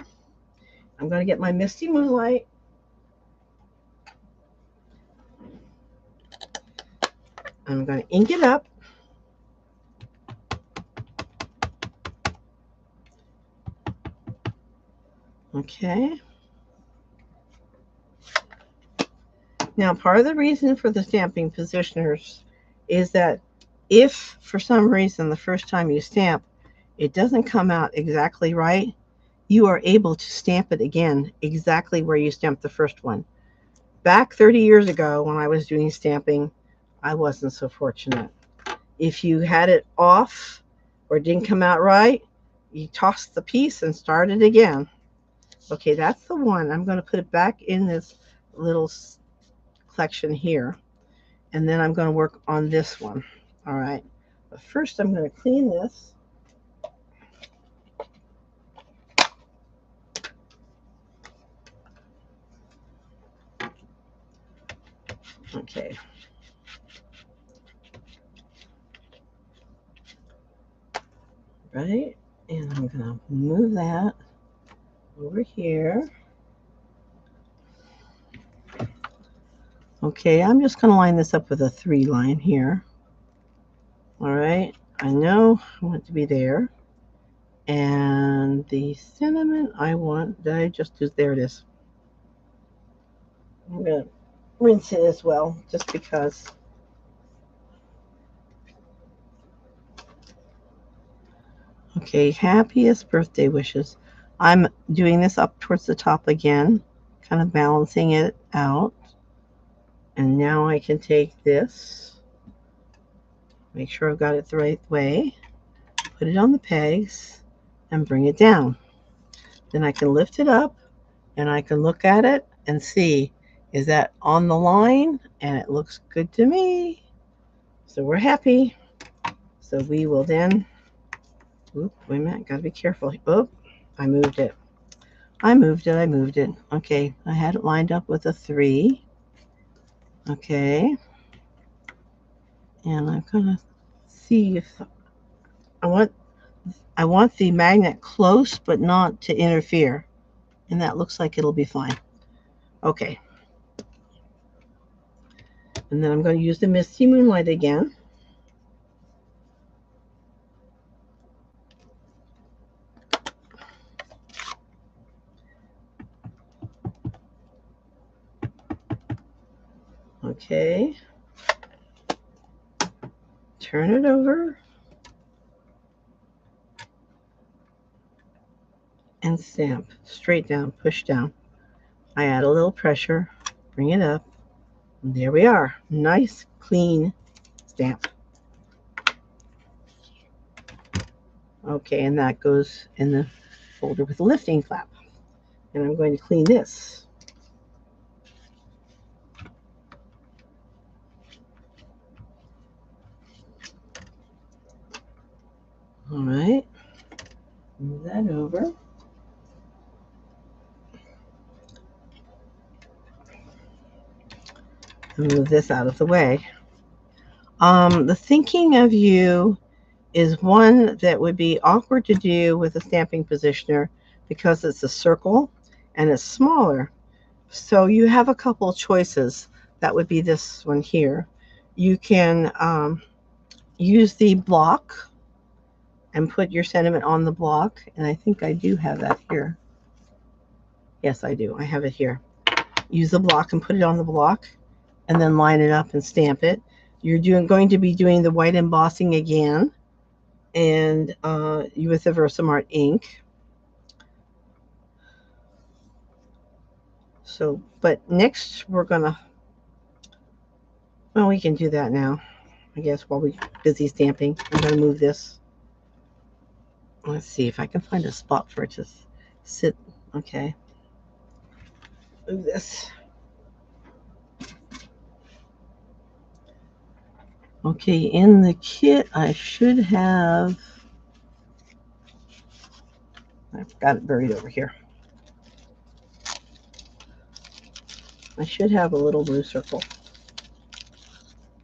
I'm going to get my Misty Moonlight. I'm going to ink it up. Okay. Now, part of the reason for the stamping positioners is that if for some reason the first time you stamp, it doesn't come out exactly right, you are able to stamp it again exactly where you stamped the first one. Back 30 years ago when I was doing stamping, I wasn't so fortunate. If you had it off or it didn't come out right, you tossed the piece and start it again. Okay, that's the one. I'm going to put it back in this little collection here, and then I'm going to work on this one. All right, but first I'm going to clean this. Okay. Right, and I'm going to move that over here. Okay, I'm just going to line this up with a 3 line here. All right, I know I want it to be there. And the cinnamon I want, did I just do, there it is. I'm going to rinse it as well, just because. Okay, happiest birthday wishes. I'm doing this up towards the top again, kind of balancing it out. And now I can take this, make sure I've got it the right way, put it on the pegs, and bring it down. Then I can lift it up, and I can look at it and see, is that on the line? And it looks good to me. So we're happy. So we will then, wait a minute, gotta be careful. Oh, I moved it. I moved it. Okay, I had it lined up with a 3. Okay. And I'm gonna see if I want the magnet close but not to interfere. And that looks like it'll be fine. Okay. And then I'm going to use the Misty Moonlight again. Okay. Turn it over. And stamp. Straight down, push down. I add a little pressure, bring it up. And there we are. Nice, clean stamp. Okay, and that goes in the folder with the lifting flap. And I'm going to clean this. All right. Move that over. And move this out of the way. The thinking of you is one that would be awkward to do with a stamping positioner because it's a circle and it's smaller. So you have a couple choices. That would be this one here. You can use the block and put your sentiment on the block. And I think I do have that here. Yes, I do. I have it here. Use the block and put it on the block and then line it up and stamp it. You're going to be doing the white embossing again and with the Versamart ink. So, but next we're gonna, well, we can do that now, I guess, while we're busy stamping. I'm gonna move this. Let's see if I can find a spot for it to sit. Okay. Move this. Okay, in the kit I should have, I've got it buried over here. I should have a little blue circle.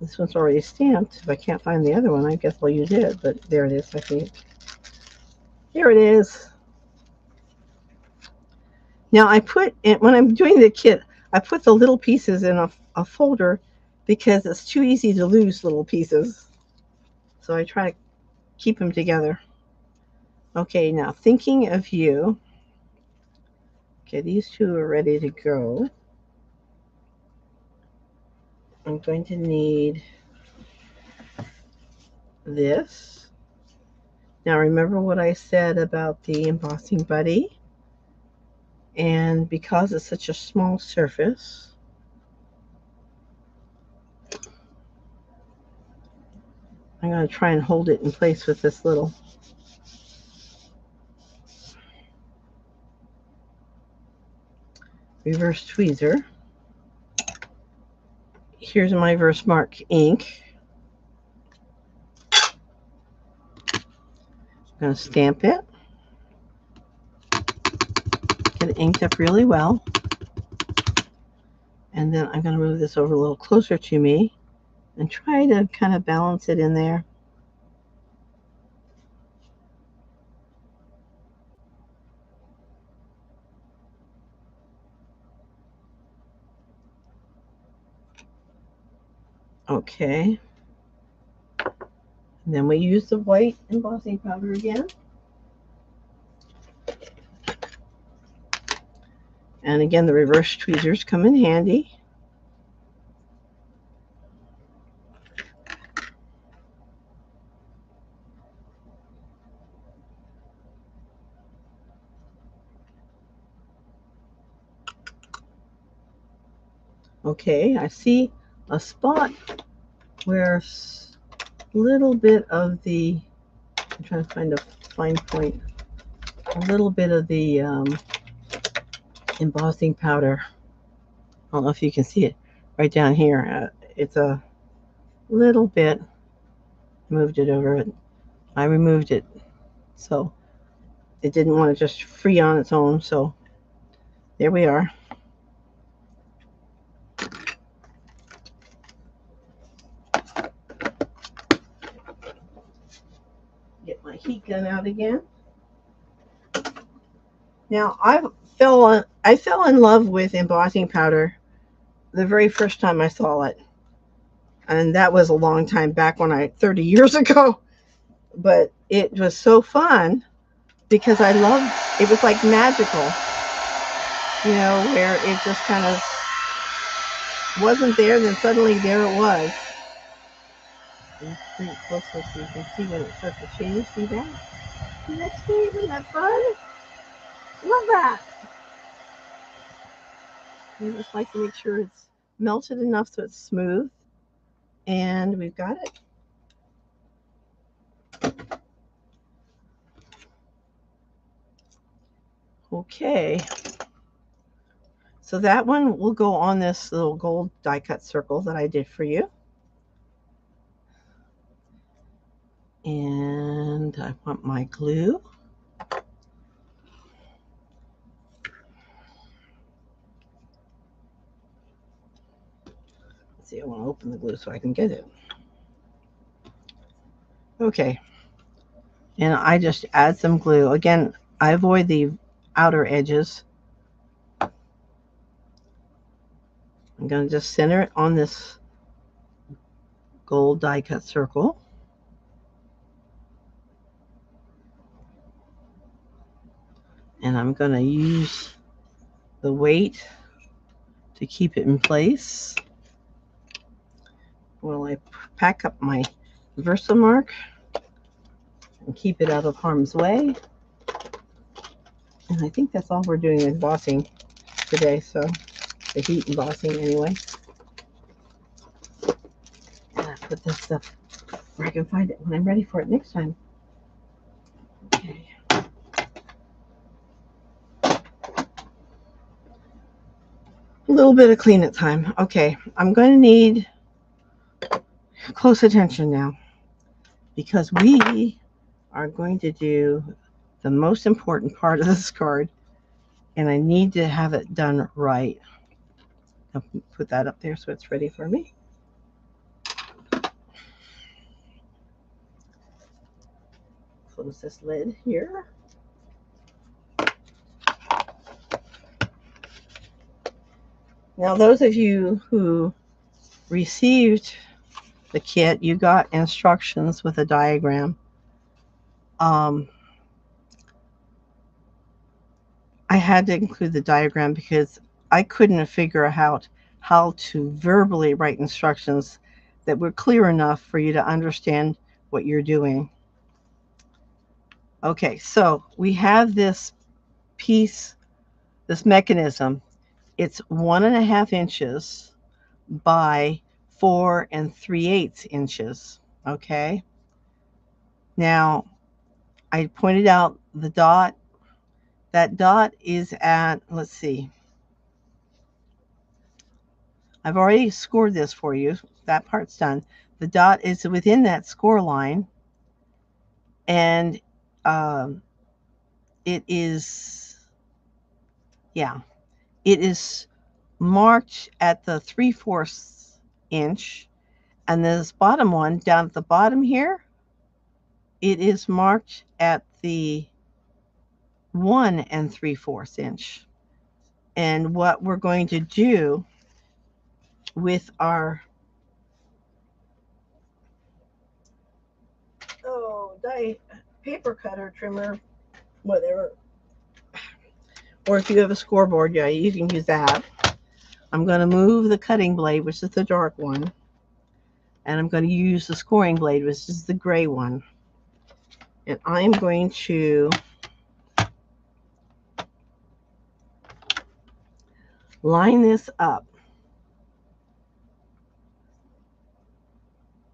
This one's already stamped. If I can't find the other one, I guess I'll use it, but there it is, I think. Here it is. Now I put it, when I'm doing the kit, I put the little pieces in a folder because it's too easy to lose little pieces. So I try to keep them together. Okay, now thinking of you. Okay, these two are ready to go. I'm going to need this. Now remember what I said about the embossing buddy? And because it's such a small surface, I'm going to try and hold it in place with this little reverse tweezer. Here's my Versamart ink. I'm going to stamp it. Get it inked up really well. And then I'm going to move this over a little closer to me and try to kind of balance it in there. Okay. And then we use the white embossing powder again. And again, the reverse tweezers come in handy. Okay, I see a spot where a little bit of the, I'm trying to find a fine point, a little bit of the embossing powder. I don't know if you can see it right down here. It's a little bit, moved it over. I removed it, so it didn't want to just free on its own. So there we are. heat gun out again. Now I fell in love with embossing powder the very first time I saw it. And that was a long time back 30 years ago. But it was so fun because I loved it. Was like magical, where it just kind of wasn't there, then suddenly there it was. Bring it closer so you can see when it starts to change. See that? See that change? Isn't that fun? Love that. I just like to make sure it's melted enough so it's smooth. And we've got it. Okay. So that one will go on this little gold die cut circle that I did for you. And I want my glue. Let's see, I want to open the glue so I can get it. Okay. And I just add some glue. Again, I avoid the outer edges. I'm going to just center it on this gold die cut circle. And I'm going to use the weight to keep it in place while I pack up my Versamark and keep it out of harm's way. And I think that's all we're doing embossing today, so the heat embossing anyway. And I put this stuff where I can find it when I'm ready for it next time. Okay. A little bit of cleanup time. Okay, I'm going to need close attention now because we are going to do the most important part of this card, and I need to have it done right. I'll put that up there so it's ready for me. Close this lid here. Now, those of you who received the kit, you got instructions with a diagram. I had to include the diagram because I couldn't figure out how to verbally write instructions that were clear enough for you to understand what you're doing. Okay, so we have this piece, this mechanism. It's 1.5 inches by 4 3/8 inches. Okay. Now, I pointed out the dot. That dot is at, let's see. I've already scored this for you. That part's done. The dot is within that score line. And it is marked at the 3/4 inch. And this bottom one down at the bottom here, it is marked at the 1 3/4 inch. And what we're going to do with our paper cutter, trimmer, whatever, or if you have a scoreboard, yeah, you can use that. I'm going to move the cutting blade, which is the dark one, and I'm going to use the scoring blade, which is the gray one. And I'm going to line this up.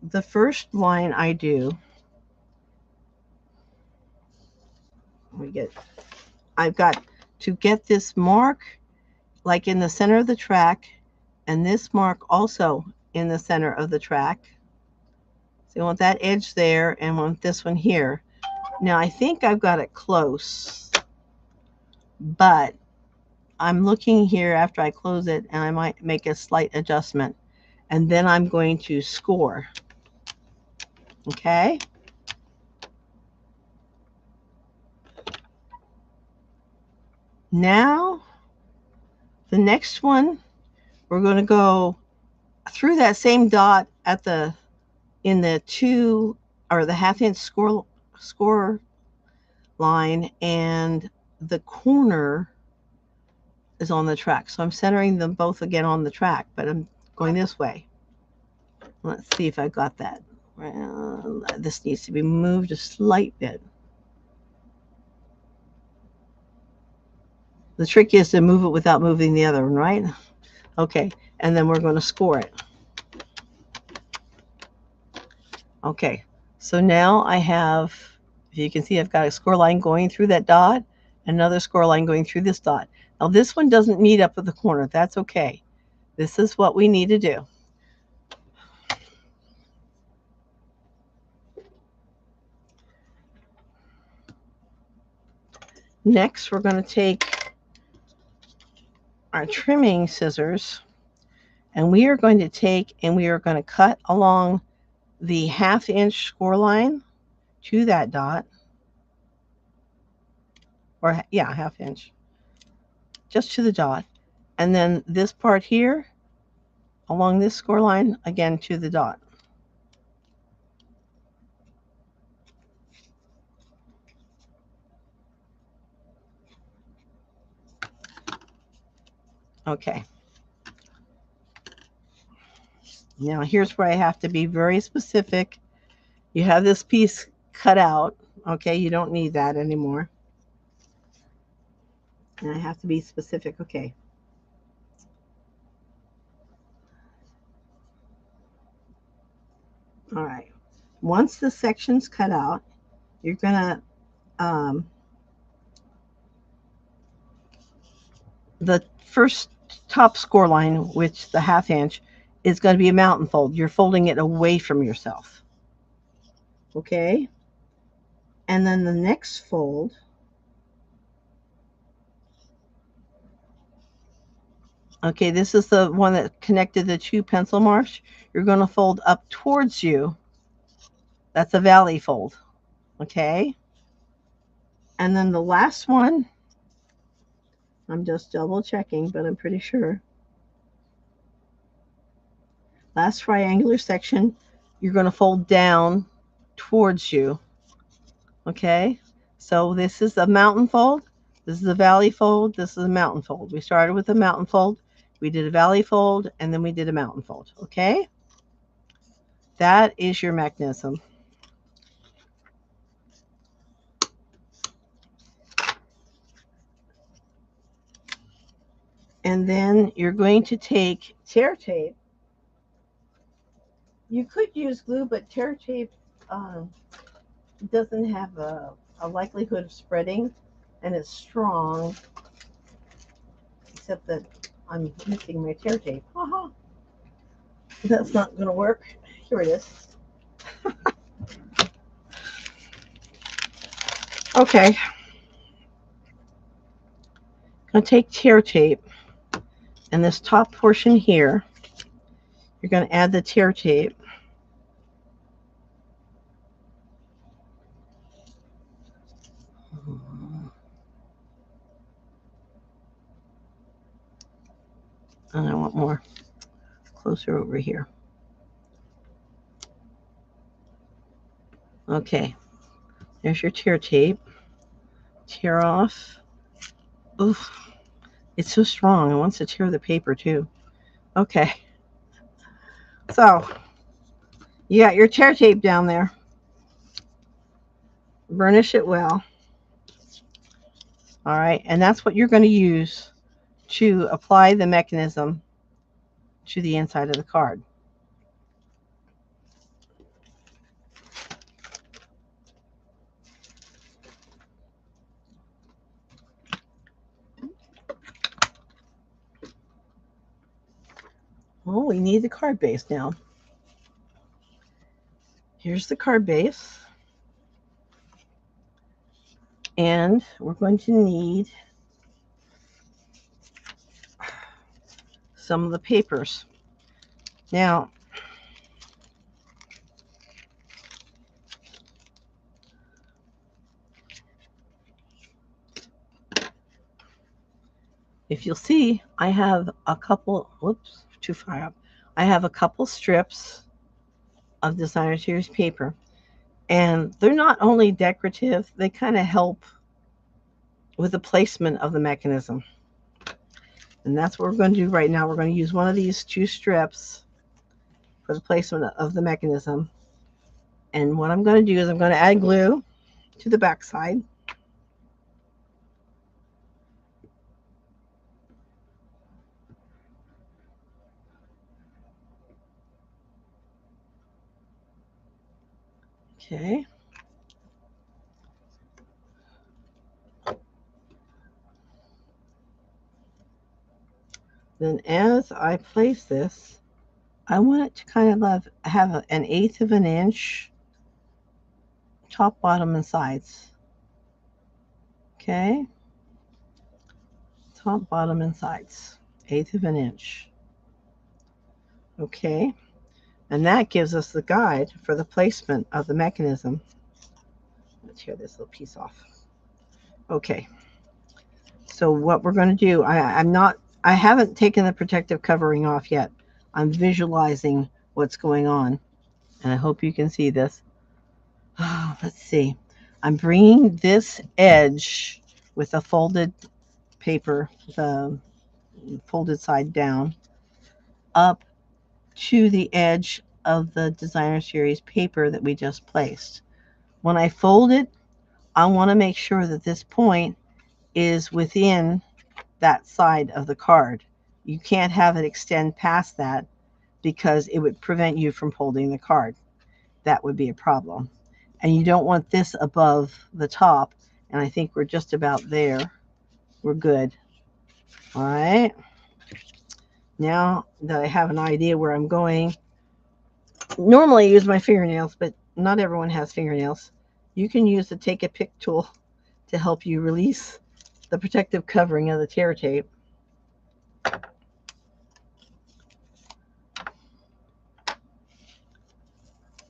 The first line I do, I've got to get this mark like in the center of the track, and this mark also in the center of the track. So you want that edge there and want this one here. Now I think I've got it close, but I'm looking here after I close it, and I might make a slight adjustment, and then I'm going to score. Okay. Now, the next one, we're going to go through that same dot at the in the 2 or the half-inch score line, and the corner is on the track. So I'm centering them both again on the track, but I'm going this way. Let's see if I got that. Well, this needs to be moved a slight bit. The trick is to move it without moving the other one, right? Okay, and then we're going to score it. Okay, so now I have, if you can see, I've got a score line going through that dot, another score line going through this dot. Now this one doesn't meet up with the corner. That's okay. This is what we need to do. Next, we're going to take our trimming scissors, and we are going to take and we are going to cut along the half-inch score line to that dot, or yeah, half-inch, just to the dot, and then this part here along this score line again to the dot. Okay. Now here's where I have to be very specific. You have this piece cut out. Okay, you don't need that anymore. And I have to be specific. Okay. All right. Once the section's cut out, you're gonna the first top score line, which the half-inch, is going to be a mountain fold. You're folding it away from yourself. Okay? And then the next fold, okay, this is the one that connected the 2 pencil marks. You're going to fold up towards you. That's a valley fold. Okay? And then the last one, I'm just double checking, but I'm pretty sure. Last triangular section, you're going to fold down towards you. Okay? So this is a mountain fold. This is a valley fold. This is a mountain fold. We started with a mountain fold. We did a valley fold, and then we did a mountain fold. Okay? That is your mechanism. And then you're going to take tear tape. You could use glue, but tear tape doesn't have a likelihood of spreading, and it's strong, except that I'm missing my tear tape. Haha. That's not going to work. Here it is. Okay. I'm going to take tear tape, and this top portion here, you're going to add the tear tape. And I want more closer over here. Okay. There's your tear tape. Tear off. Oof. It's so strong. It wants to tear the paper too. Okay. So, you got your tear tape down there. Burnish it well. All right. And that's what you're going to use to apply the mechanism to the inside of the card. Oh, we need the card base now. Here's the card base. And we're going to need some of the papers. Now, if you'll see, I have a couple, whoops, too far up. I have a couple strips of designer series paper, and they're not only decorative, they kind of help with the placement of the mechanism. And that's what we're going to do right now. We're going to use one of these two strips for the placement of the mechanism. And what I'm going to do is I'm going to add glue to the back side. Okay. Then as I place this, I want it to kind of have an 1/8 of an inch top, bottom, and sides. Okay. Top, bottom, and sides. 1/8 of an inch. Okay. And that gives us the guide for the placement of the mechanism. Let's tear this little piece off. Okay. So what we're going to do, I haven't taken the protective covering off yet. I'm visualizing what's going on, and I hope you can see this. Let's see. I'm bringing this edge with a folded paper, the folded side down, up to the edge of the designer series paper that we just placed. When I fold it, I want to make sure that this point is within that side of the card. You can't have it extend past that because it would prevent you from holding the card. That would be a problem. And you don't want this above the top. And I think we're just about there. We're good. All right. Now that I have an idea where I'm going, normally I use my fingernails, but not everyone has fingernails. You can use the Take a Pick tool to help you release the protective covering of the tear tape.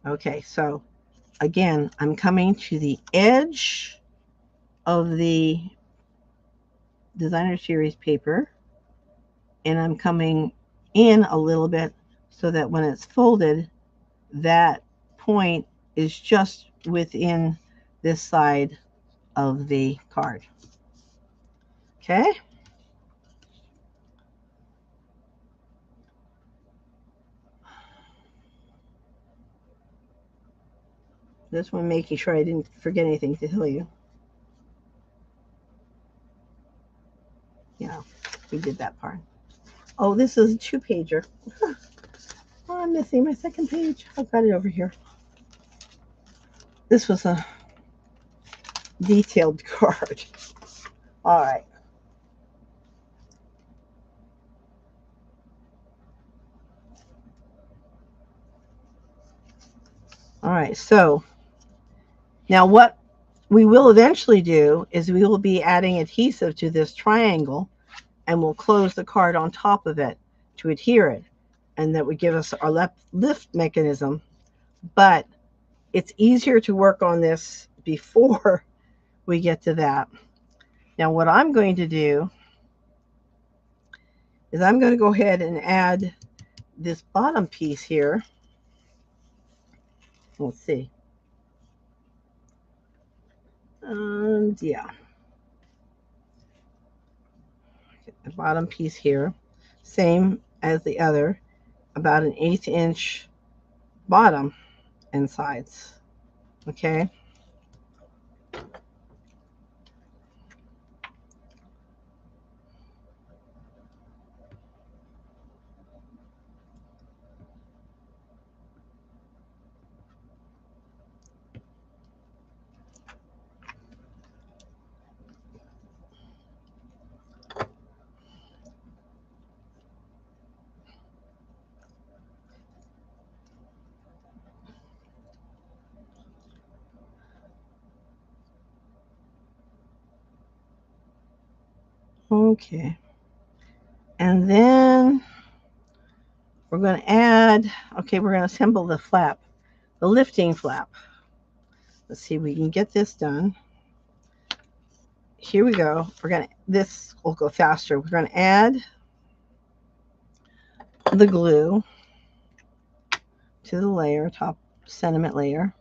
Okay, so again, I'm coming to the edge of the designer series paper, and I'm coming in a little bit so that when it's folded, that point is just within this side of the card. Okay. This one making sure I didn't forget anything to tell you. Yeah, we did that part. Oh, this is a 2-pager. Oh, I'm missing my second page. I've got it over here. This was a detailed card. All right. All right, so now what we will eventually do is we will be adding adhesive to this triangle, and we'll close the card on top of it to adhere it, and that would give us our lift mechanism. But it's easier to work on this before we get to that. Now what I'm going to do is I'm going to go ahead and add this bottom piece here. Let's see. Yeah. The bottom piece here, same as the other, about an 1/8 inch bottom and sides. Okay. Okay. And then we're going to add, okay, we're going to assemble the flap, the lifting flap. Let's see if we can get this done. here we go. This will go faster. We're going to add the glue to the layer, top sentiment layer.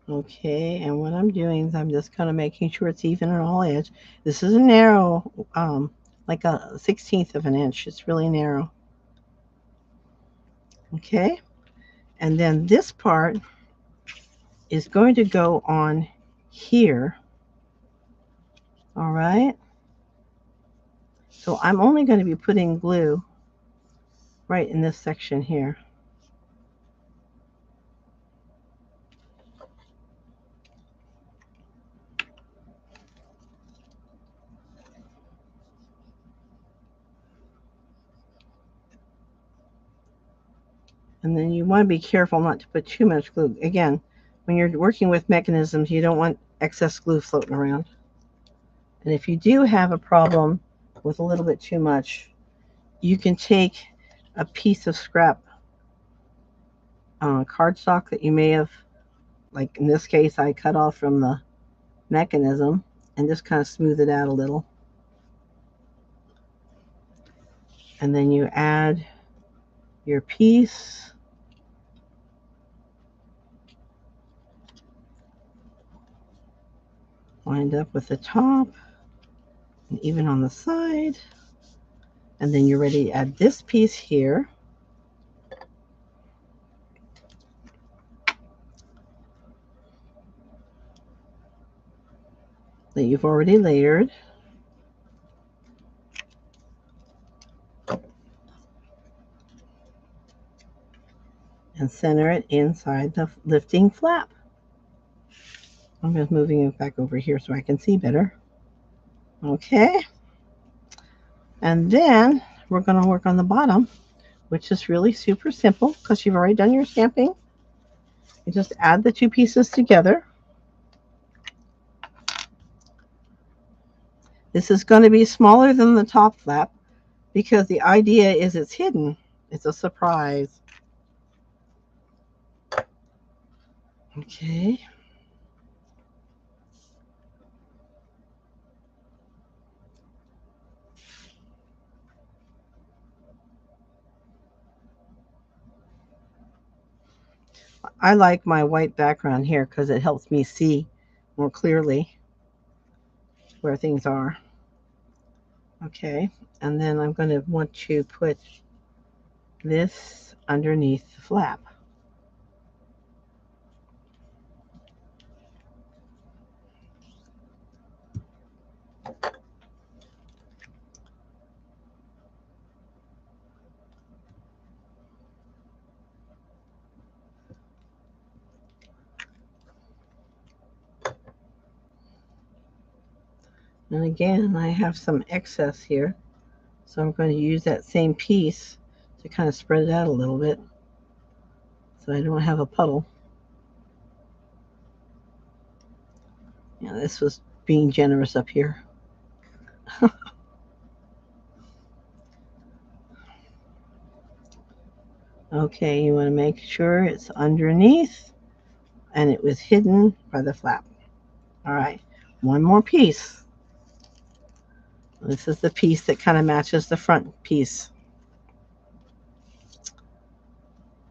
Okay, and what I'm doing is I'm just kind of making sure it's even on all edge. This is a narrow, like a 1/16 of an inch. It's really narrow. Okay, and then this part is going to go on here. All right, so I'm only going to be putting glue right in this section here. And then you want to be careful not to put too much glue. Again, when you're working with mechanisms, you don't want excess glue floating around. And if you do have a problem with a little bit too much, you can take a piece of scrap cardstock that you may have, like in this case, I cut off from the mechanism and just kind of smooth it out a little. And then you add your piece. Wind up with the top and even on the side. And then you're ready to add this piece here. That you've already layered. And center it inside the lifting flap. I'm just moving it back over here so I can see better. Okay. And then we're going to work on the bottom, which is really super simple because you've already done your stamping. You just add the two pieces together. This is going to be smaller than the top flap because the idea is it's hidden. It's a surprise. Okay. I like my white background here because it helps me see more clearly where things are. Okay, and then I'm going to want to put this underneath the flap. And again, I have some excess here, so I'm going to use that same piece to kind of spread it out a little bit so I don't have a puddle. Yeah, this was being generous up here. Okay, you want to make sure it's underneath and it was hidden by the flap. All right, one more piece. This is the piece that kind of matches the front piece.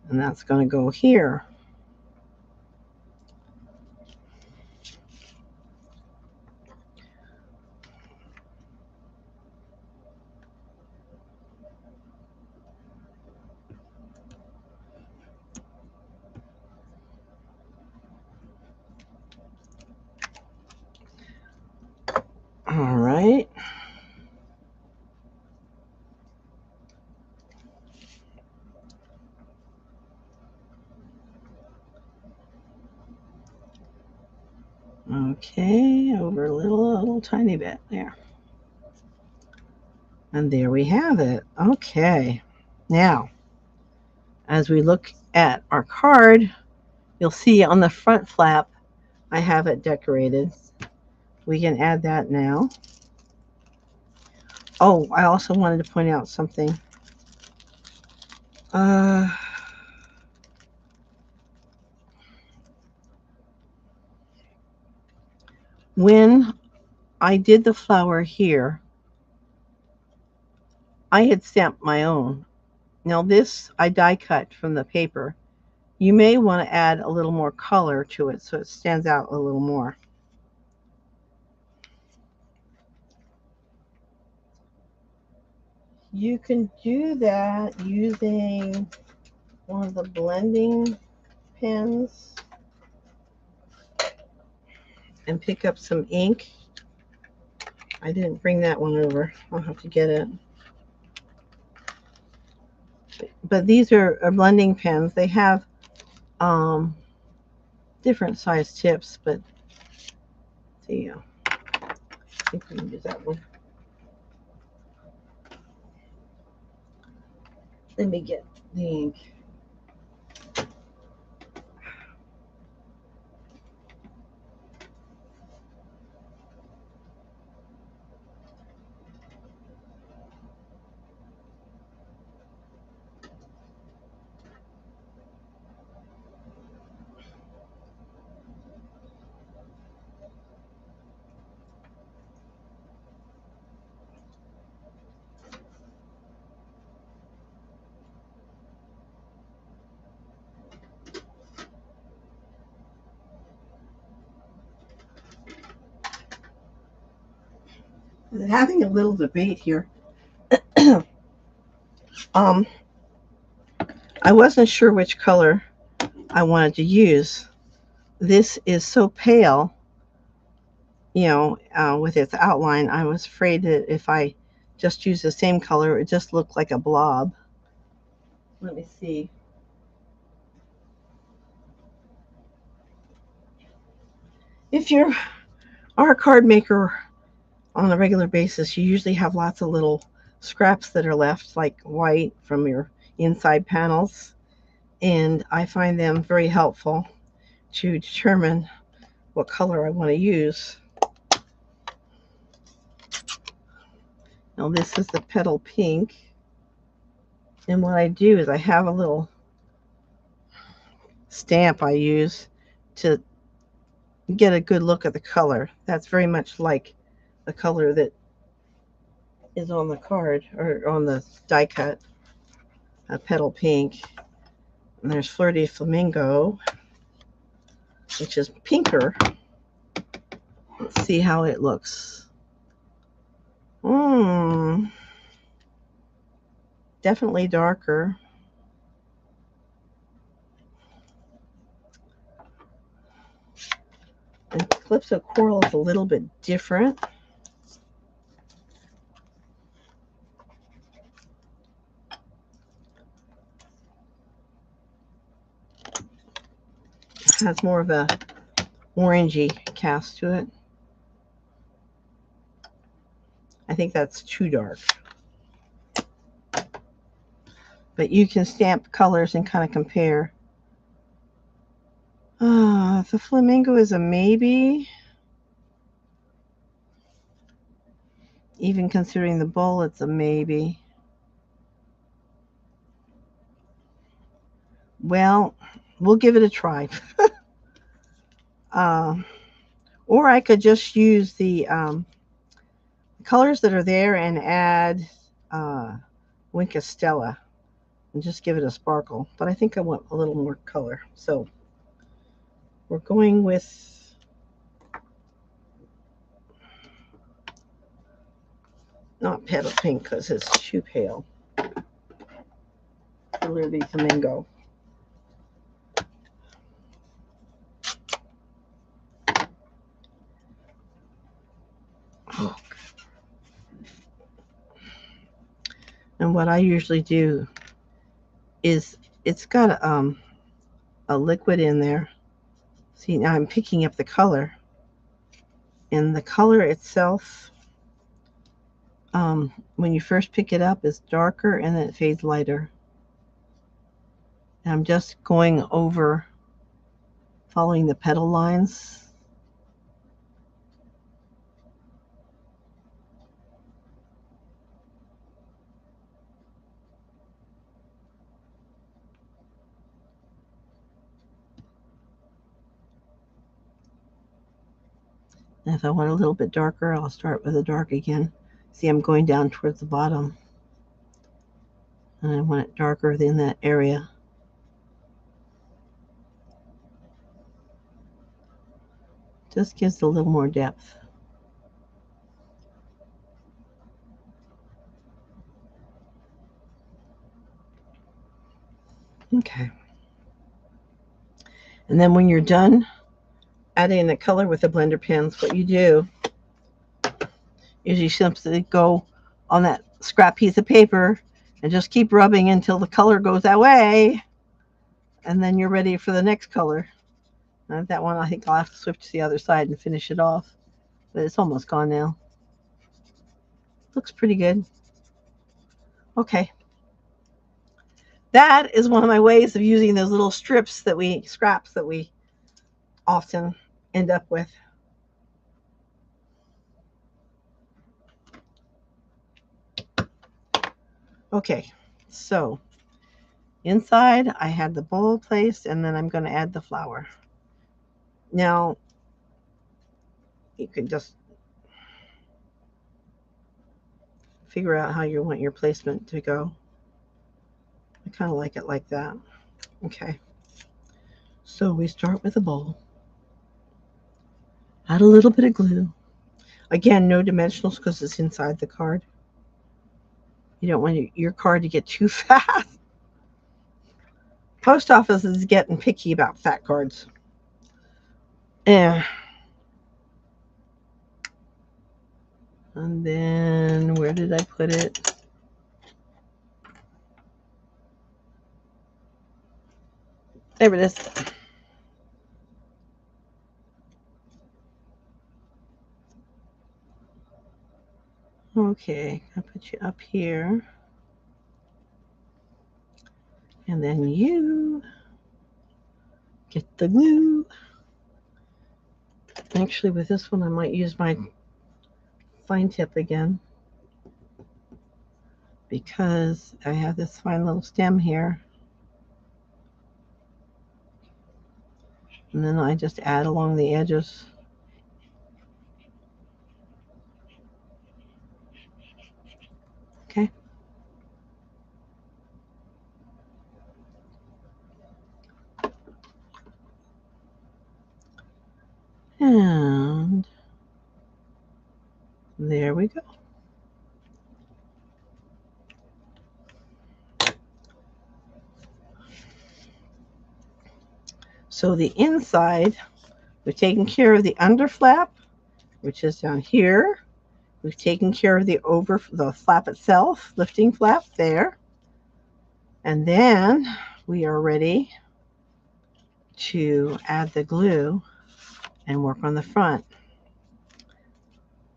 And that's going to go here. All right. Okay, over a little tiny bit there. And there we have it. Okay. Now, as we look at our card, You'll see on the front flap, I have it decorated. We can add that now. Oh, I also wanted to point out something. When I did the flower here, I had stamped my own. Now this I die cut from the paper. You may want to add a little more color to it so it stands out a little more. You can do that using one of the blending pens and pick up some ink. I didn't bring that one over. I'll have to get it. But these are blending pens. They have different size tips, but see, I think we can use that one. Let me get the ink. Having a little debate here. I wasn't sure which color I wanted to use. This is so pale, with its outline. I was afraid that if I just use the same color, it just looked like a blob. Let me see. If you are a card maker on a regular basis, you usually have lots of little scraps that are left, like white from your inside panels. And I find them very helpful to determine what color I want to use. Now this is the petal pink. And what I do is I have a little stamp I use to get a good look at the color. That's very much like the color that is on the card or on the die cut. A petal pink. And there's Fleur de Flamingo, which is pinker. Let's see how it looks. Definitely darker. And Calypso Coral is a little bit different. It has more of a orangey cast to it. I think that's too dark. But you can stamp colors and kind of compare. The flamingo is a maybe. Even considering the bowl, it's a maybe. Well, we'll give it a try. Or I could just use the colors that are there and add Wink Stella and just give it a sparkle. But I think I want a little more color. So we're going with not petal pink because it's too pale. Fleur de Flamingo. Oh. And what I usually do is it's got a liquid in there. See, now I'm picking up the color. And the color itself, when you first pick it up, is darker and then it fades lighter. And I'm just going over following the petal lines. And if I want a little bit darker, I'll start with a dark again. See, I'm going down towards the bottom. And I want it darker in that area. Just gives a little more depth. Okay. And then when you're done adding the color with the blender pens, what you do is you simply go on that scrap piece of paper and just keep rubbing until the color goes away, and then you're ready for the next color. That one, I think I'll have to switch to the other side and finish it off, but it's almost gone now. Looks pretty good. Okay. That is one of my ways of using those little scraps that we often end up with. Okay, so inside I had the bowl placed, and then I'm going to add the flower. Now, you can just figure out how you want your placement to go. I kind of like it like that. Okay, so we start with a bowl. Add a little bit of glue. Again, no dimensionals because it's inside the card. You don't want your card to get too fat. Post office is getting picky about fat cards. Yeah. And then where did I put it? There it is. Okay, I'll put you up here. And then you get the glue. Actually, with this one, I might use my fine tip again, because I have this fine little stem here. And then I just add along the edges. Okay. And there we go. So the inside, we've taken care of the under flap, which is down here. We've taken care of the flap itself, lifting flap there. And then we are ready to add the glue and work on the front.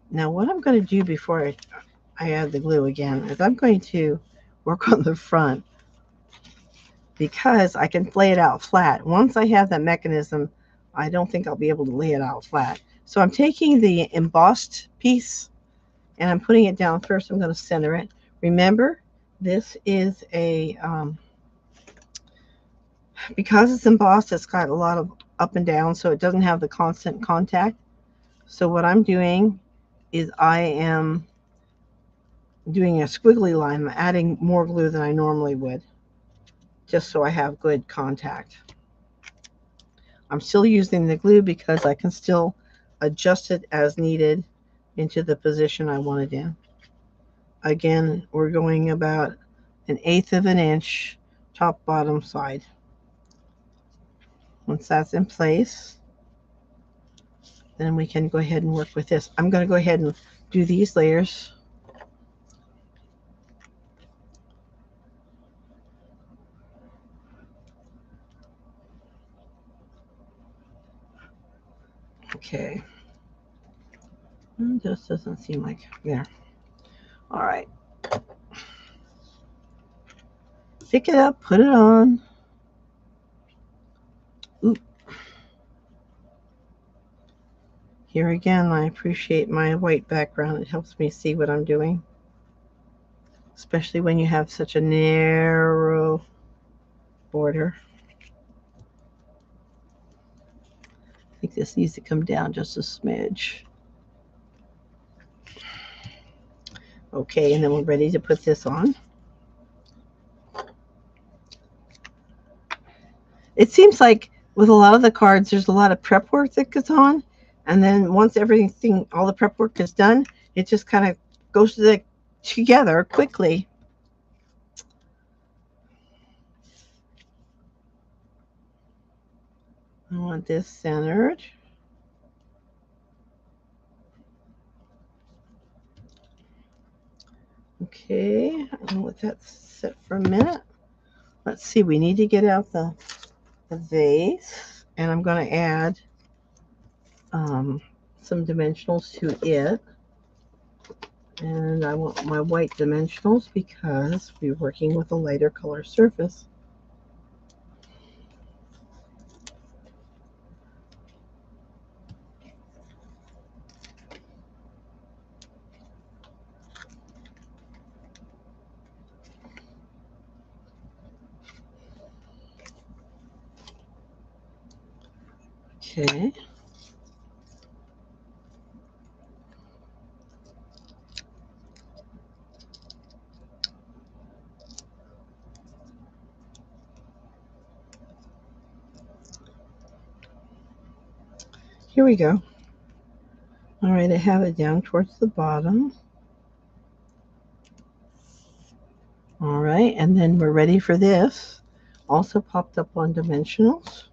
Now what I'm going to do before I add the glue again is I'm going to work on the front, because I can lay it out flat. Once I have that mechanism, I don't think I'll be able to lay it out flat. So I'm taking the embossed piece and I'm putting it down first. I'm going to center it. Remember, this is a, because it's embossed, it's got a lot of up and down, so it doesn't have the constant contact. So what I'm doing is I am doing a squiggly line. I'm adding more glue than I normally would, just so I have good contact. I'm still using the glue because I can still adjust it as needed into the position I want it in. Again, we're going about 1/8 of an inch top bottom side. Once that's in place, then we can go ahead and work with this. I'm going to go ahead and do these layers. Okay. It just doesn't seem like there. All right. Pick it up, put it on. Oop. Here again, I appreciate my white background. It helps me see what I'm doing, especially when you have such a narrow border. I think this needs to come down just a smidge. Okay, and then we're ready to put this on. It seems like with a lot of the cards, there's a lot of prep work that goes on. And then once everything, all the prep work is done, it just kind of goes together quickly. I want this centered. Okay, I'll let that sit for a minute. Let's see, we need to get out the vase, and I'm going to add some dimensionals to it. And I want my white dimensionals because we're working with a lighter color surface. Okay. Here we go. All right, I have it down towards the bottom. All right, and then we're ready for this. Also popped up on dimensionals.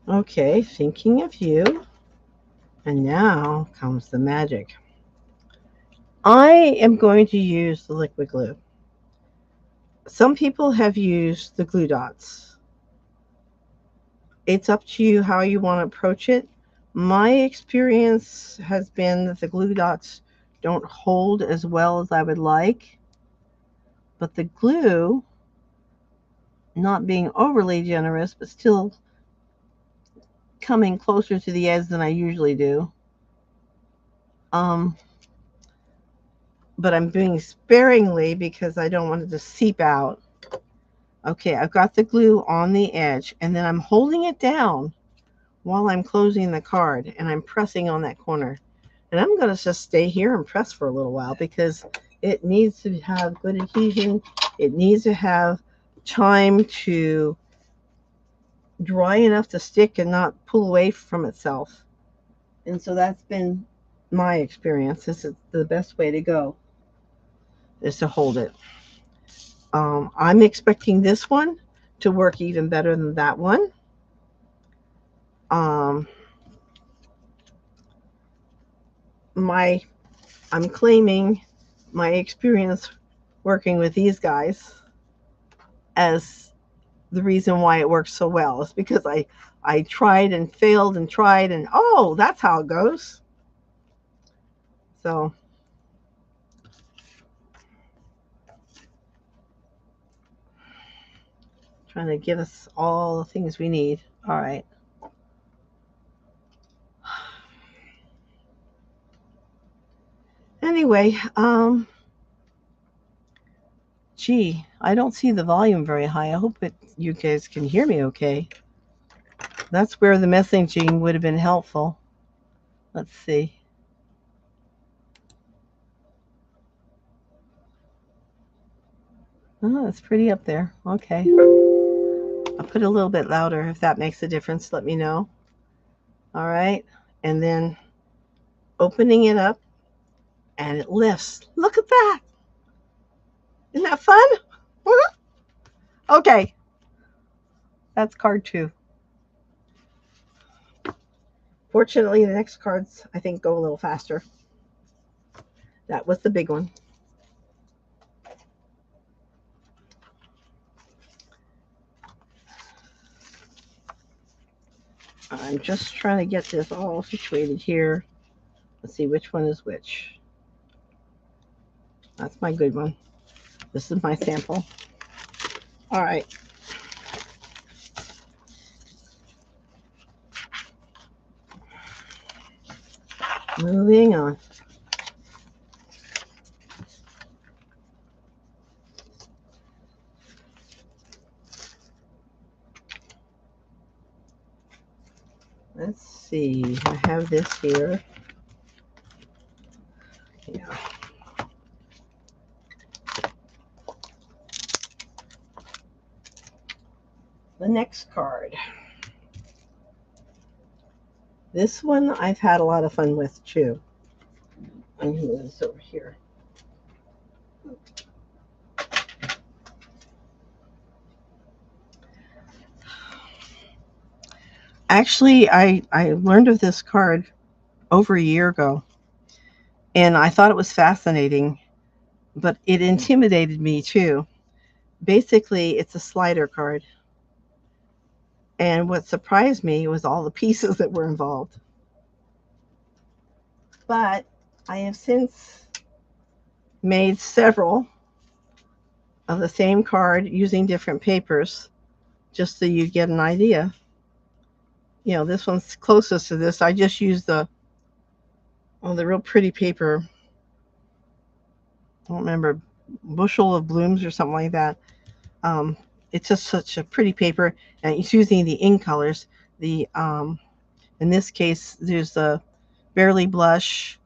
Okay, thinking of you. And now comes the magic. I am going to use the liquid glue. Some people have used the glue dots. It's up to you how you want to approach it. My experience has been that the glue dots don't hold as well as I would like, but the glue, not being overly generous, but still coming closer to the edge than I usually do. But I'm doing sparingly because I don't want it to seep out. Okay, I've got the glue on the edge, and then I'm holding it down while I'm closing the card, and I'm pressing on that corner. And I'm going to just stay here and press for a little while because it needs to have good adhesion. It needs to have time to dry enough to stick and not pull away from itself. And so that's been my experience. This is the best way to go, is to hold it. I'm expecting this one to work even better than that one. I'm claiming my experience working with these guys as the reason why it works so well. It's because I tried and failed and tried, and oh, that's how it goes. So trying to give us all the things we need. All right. Anyway, gee, I don't see the volume very high. I hope you guys can hear me okay. That's where the messaging would have been helpful. Let's see. Oh, it's pretty up there. Okay. I'll put it a little bit louder if that makes a difference. Let me know. All right. And then opening it up, and it lifts. Look at that. Isn't that fun? Okay. That's card 2. Fortunately, the next cards, I think, go a little faster. That was the big one. I'm just trying to get this all situated here. Let's see which one is which. That's my good one. This is my sample. All right. Moving on. Let's see. I have this here. Yeah. The next card. This one I've had a lot of fun with too. I'm going to move this over here. Actually, I learned of this card over a year ago, and I thought it was fascinating, but it intimidated me too. Basically, it's a slider card, and what surprised me was all the pieces that were involved. But I have since made several of the same card using different papers, just so you get an idea. This one's closest to this. I just used the real pretty paper. I don't remember, bushel of blooms or something like that. It's just such a pretty paper, and it's using the ink colors. In this case, there's the Barely Blush,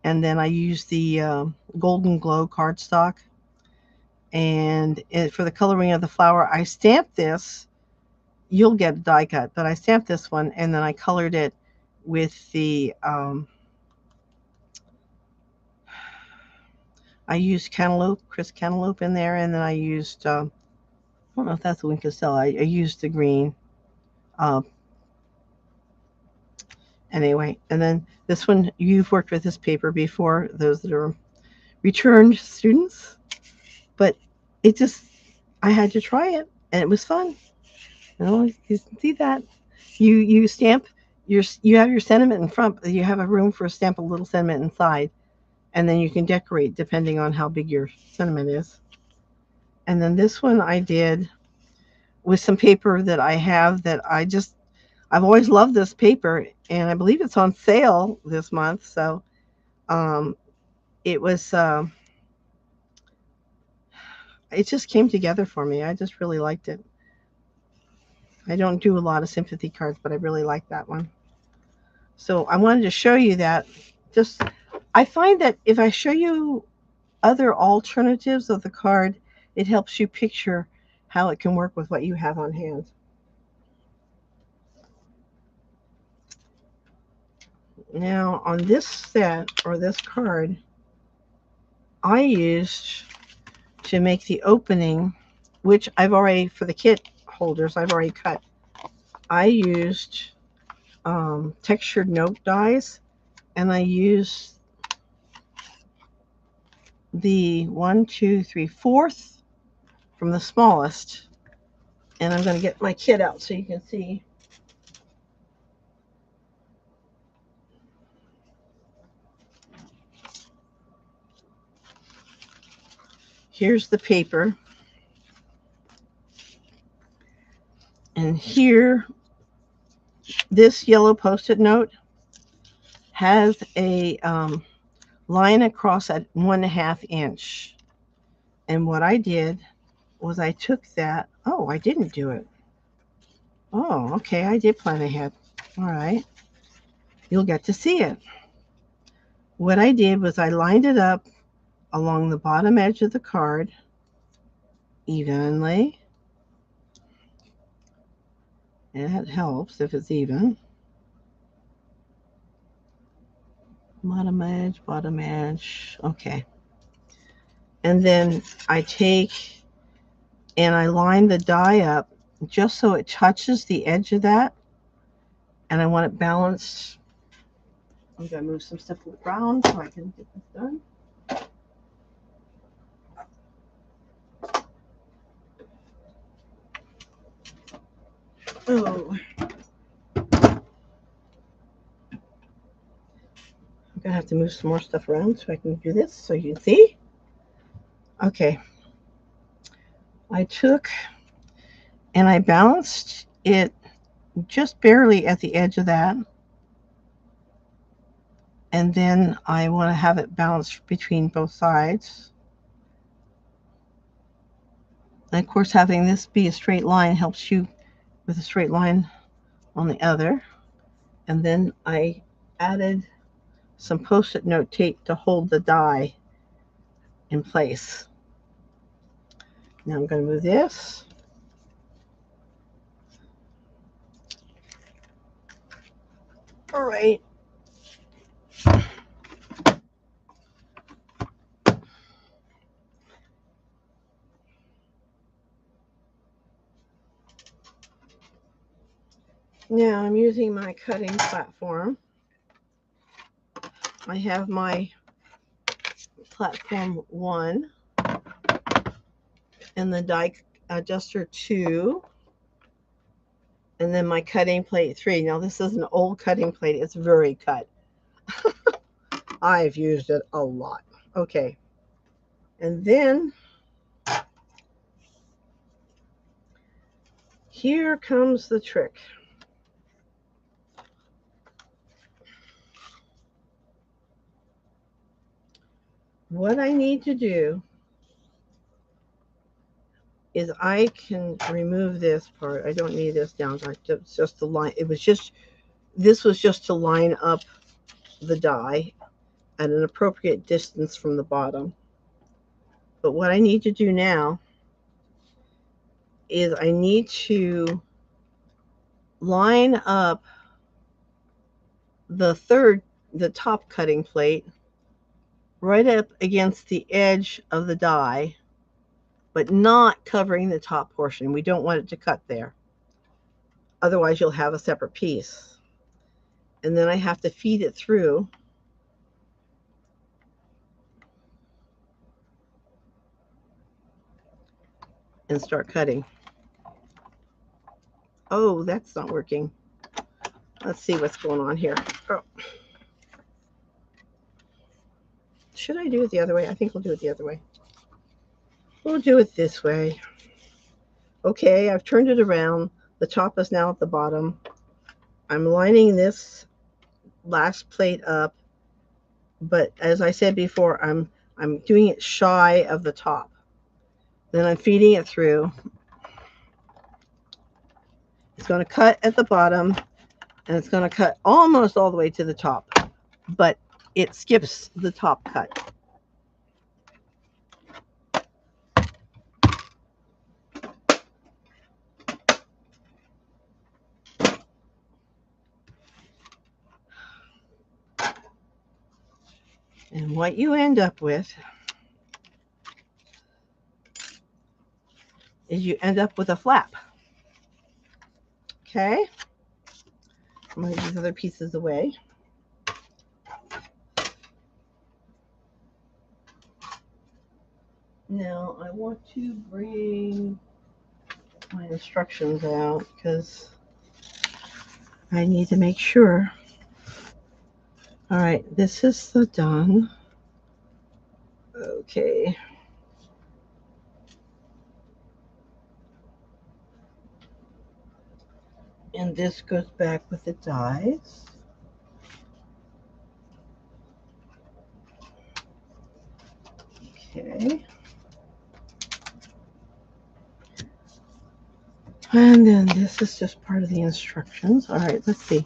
and then I use the Golden Glow cardstock. And for the coloring of the flower, I stamped this. You'll get a die cut, but I stamped this one, and then I colored it with the I used crisp cantaloupe in there, and then I used I don't know if that's Wink Castell. I used the green. Uh, anyway, and then this one, you've worked with this paper before, those that are returned students, but it just, I had to try it, and it was fun. You see that? You stamp you have your sentiment in front, but you have a room for a stamp a little sentiment inside, and then you can decorate depending on how big your sentiment is. And then this one I did with some paper that I have that I've always loved this paper, and I believe it's on sale this month. So um, it was it just came together for me. I just really liked it. I don't do a lot of sympathy cards, but I really like that one. So I wanted to show you that. Just I find that if I show you other alternatives of the card, it helps you picture how it can work with what you have on hand. Now, on this set or this card, I used to make the opening, which I've already, for the kit holders, I've already cut. I used textured note dies, and I used the 1, 2, 3, 4th from the smallest. And I'm going to get my kit out so you can see. Here's the paper. And here, this yellow Post-it note has a line across at 1/2 inch. And what I did was I took that. Oh, I didn't do it. Oh, okay, I did plan ahead. All right. You'll get to see it. What I did was I lined it up along the bottom edge of the card evenly. It helps if it's even. Bottom edge, bottom edge. Okay. And then I take and I line the die up just so it touches the edge of that. And I want it balanced. I'm going to move some stuff around so I can get this done. going to have to move some more stuff around so I can do this so you can see. Okay. I took and I balanced it just barely at the edge of that. And then I want to have it balanced between both sides. And of course, having this be a straight line helps you with a straight line on the other. And then I added some post-it note tape to hold the die in place. Now I'm going to move this. All right. Now I'm using my cutting platform. I have my platform 1 and the die adjuster 2, and then my cutting plate 3. Now this is an old cutting plate. It's very cut. I've used it a lot. Okay. And then here comes the trick. What I need to do is I can remove this part. I don't need this down. It's just the line. This was just to line up the die at an appropriate distance from the bottom. But what I need to do now is I need to line up the top cutting plate right up against the edge of the die, but not covering the top portion. We don't want it to cut there. Otherwise, you'll have a separate piece. And then I have to feed it through. And start cutting. Oh, that's not working. Let's see what's going on here. Oh. Should I do it the other way? I think we'll do it the other way. We'll do it this way. Okay, I've turned it around. The top is now at the bottom. I'm lining this last plate up, but as I said before, I'm doing it shy of the top. Then I'm feeding it through. It's going to cut at the bottom, and it's going to cut almost all the way to the top, but it skips the top cut. And what you end up with is you end up with a flap. Okay? I'm going to move these other pieces away. Now I want to bring my instructions out because I need to make sure. All right, this is the done. Okay. And this goes back with the dies. Okay. And then this is just part of the instructions. All right, let's see.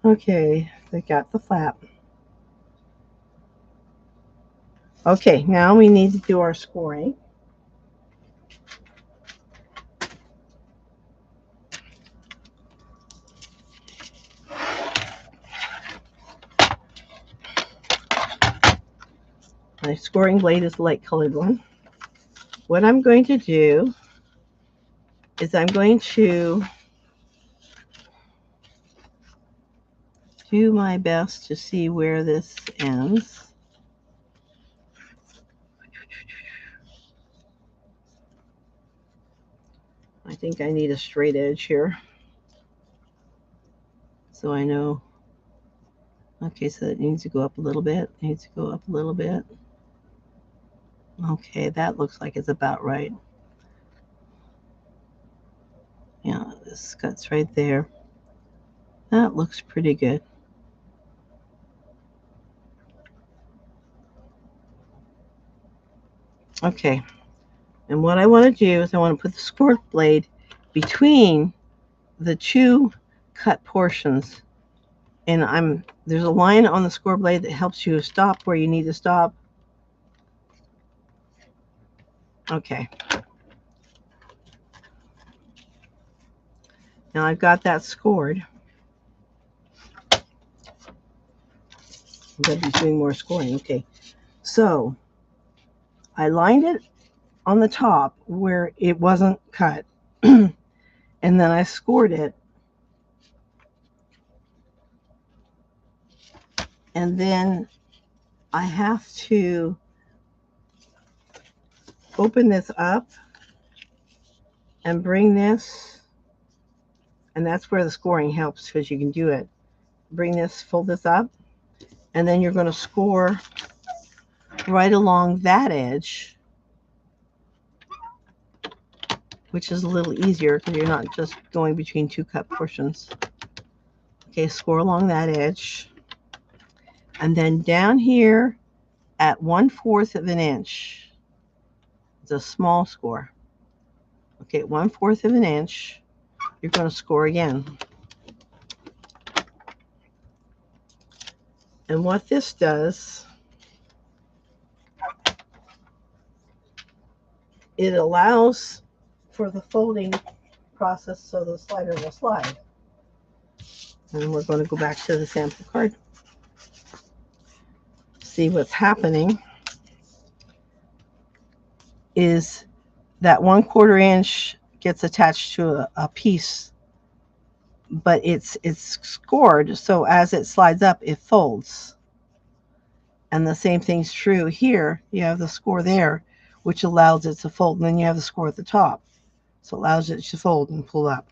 Okay, they got the flap. Okay, now we need to do our scoring. My scoring blade is the light colored one. What I'm going to do is I'm going to do my best to see where this ends. I think I need a straight edge here so I know Okay, so it needs to go up a little bit. It needs to go up a little bit. Okay, that looks like it's about right. Yeah, this cuts right there. That looks pretty good. Okay, and what I want to do is I want to put the score blade between the two cut portions. And there's a line on the score blade that helps you stop where you need to stop. Okay. Now I've got that scored. I'm going to be doing more scoring. Okay. So I lined it on the top where it wasn't cut. And then I scored it. And then I have to open this up and bring this, and that's where the scoring helps because you can do it. Bring this, fold this up, and then you're going to score right along that edge, which is a little easier because you're not just going between two cut portions. Okay, score along that edge. And then down here at 1/4 of an inch, it's a small score. Okay, 1/4 of an inch, you're going to score again. And what this does, it allows for the folding process so the slider will slide. And we're going to go back to the sample card. See what's happening is that 1/4 inch gets attached to a piece, but it's scored, so as it slides up, it folds. And the same thing's true here. You have the score there, which allows it to fold, and then you have the score at the top, so it allows it to fold and pull up.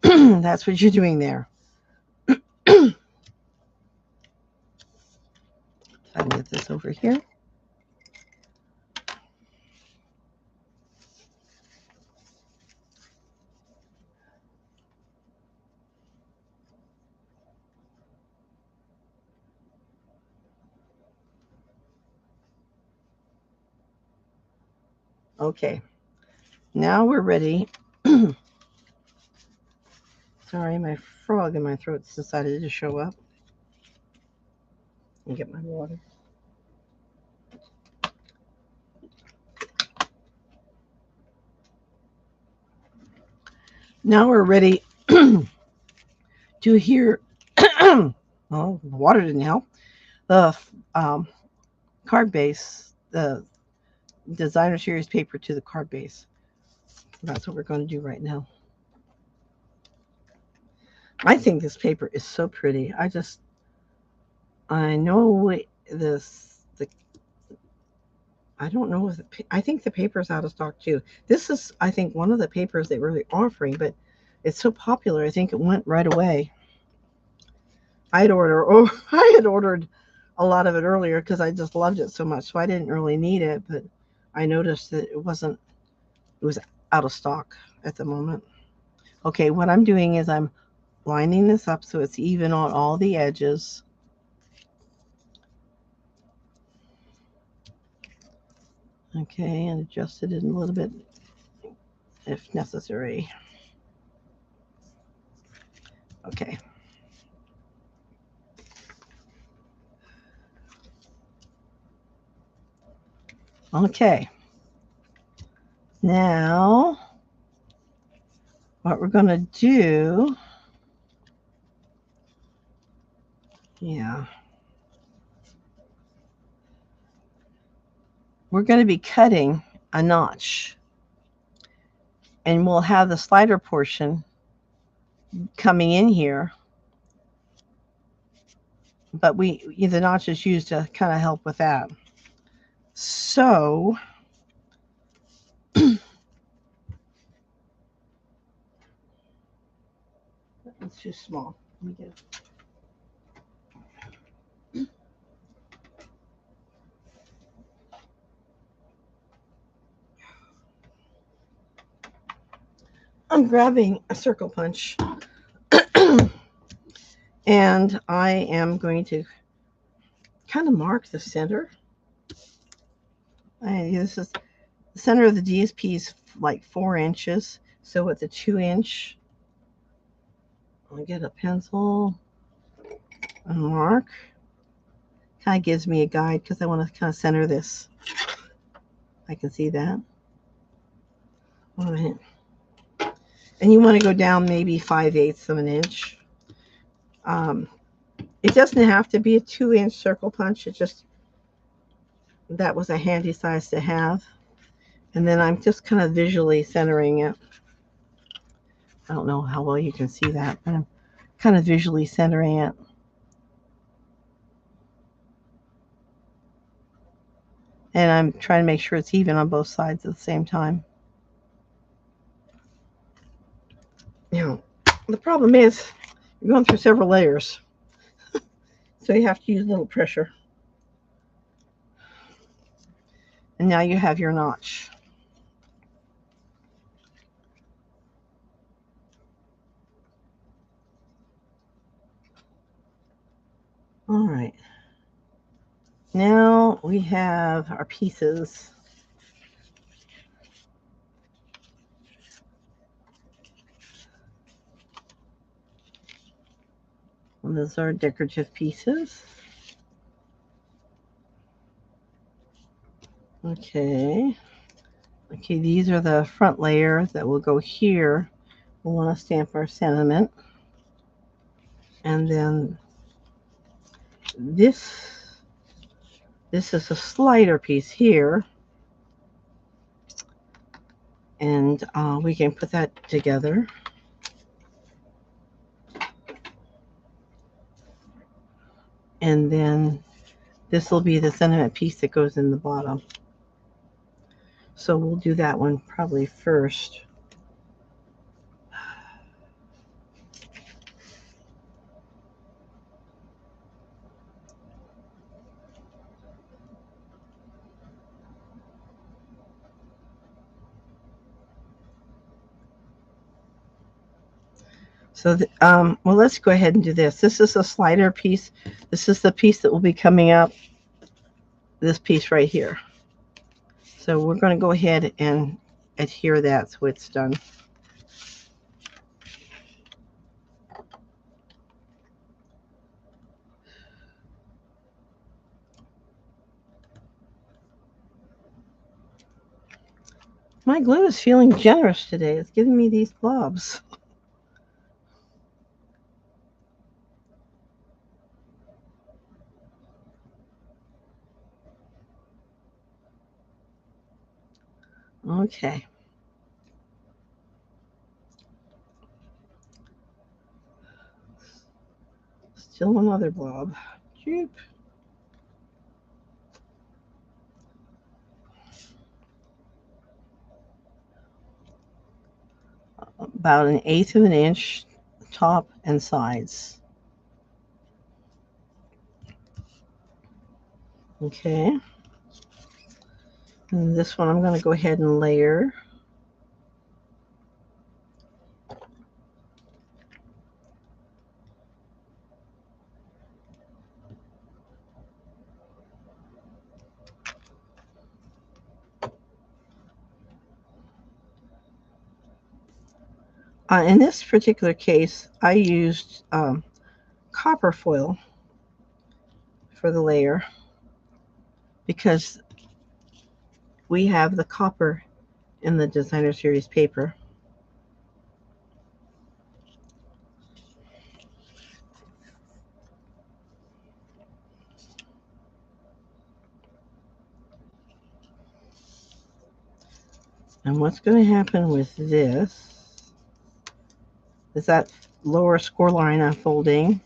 That's what you're doing there. I can get this over here. Okay, now we're ready. Sorry, my frog in my throat's decided to show up. Let me get my water. Now we're ready to hear. Well, the water didn't help. The card base, the designer series paper to the card base. That's what we're going to do right now. I think this paper is so pretty. I know this. I don't know if I think the paper's out of stock too. This is, I think, one of the papers they were offering, but it's so popular. I think it went right away. I had ordered a lot of it earlier because I just loved it so much. So I didn't really need it, but I noticed that it was out of stock at the moment. Okay, what I'm doing is I'm lining this up so it's even on all the edges. Okay, and adjust it in a little bit if necessary. Okay. Okay. Now, what we're going to do, we're going to be cutting a notch. And we'll have the slider portion coming in here. But the notch is used to kind of help with that. So, it's too small. Let me get it. grabbing a circle punch and I am going to kind of mark the center. This is the center of the DSP is like 4 inches. So with the 2-inch, I'll get a pencil and mark. Kind of gives me a guide because I want to kind of center this. I can see that. All right. And you want to go down maybe 5/8 of an inch. It doesn't have to be a 2-inch circle punch. It just, that was a handy size to have. And then I'm just kind of visually centering it. I don't know how well you can see that, but I'm kind of visually centering it. And I'm trying to make sure it's even on both sides at the same time. Now, the problem is you're going through several layers. So you have to use a little pressure. And now you have your notch. All right. Now we have our pieces. And those are decorative pieces. Okay. Okay, these are the front layer that will go here. We'll want to stamp our sentiment. And then this is a slider piece here. And we can put that together. And then this will be the sentiment piece that goes in the bottom. So we'll do that one probably first. So, well, let's go ahead and do this. This is a slider piece. This is the piece that will be coming up, this piece right here. So we're going to go ahead and adhere that so it's done. My glue is feeling generous today. It's giving me these blobs. Okay. Still another blob. Joop. About 1/8 of an inch top and sides. Okay. And this one I'm going to go ahead and layer. In this particular case, I used copper foil for the layer because we have the copper in the designer series paper. And what's going to happen with this is that lower score line unfolding.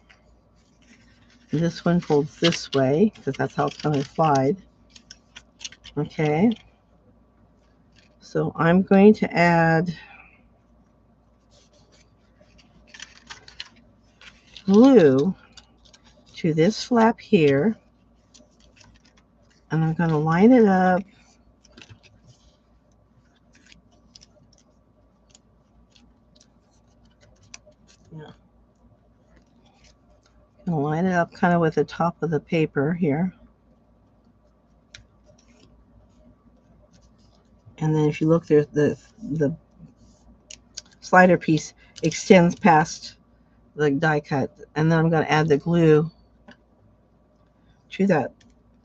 This one folds this way because that's how it's going to slide. Okay. So I'm going to add glue to this flap here. And I'm going to line it up Yeah. I'll line it up kind of with the top of the paper here. And then if you look, there's the slider piece extends past the die cut. And then I'm going to add the glue to that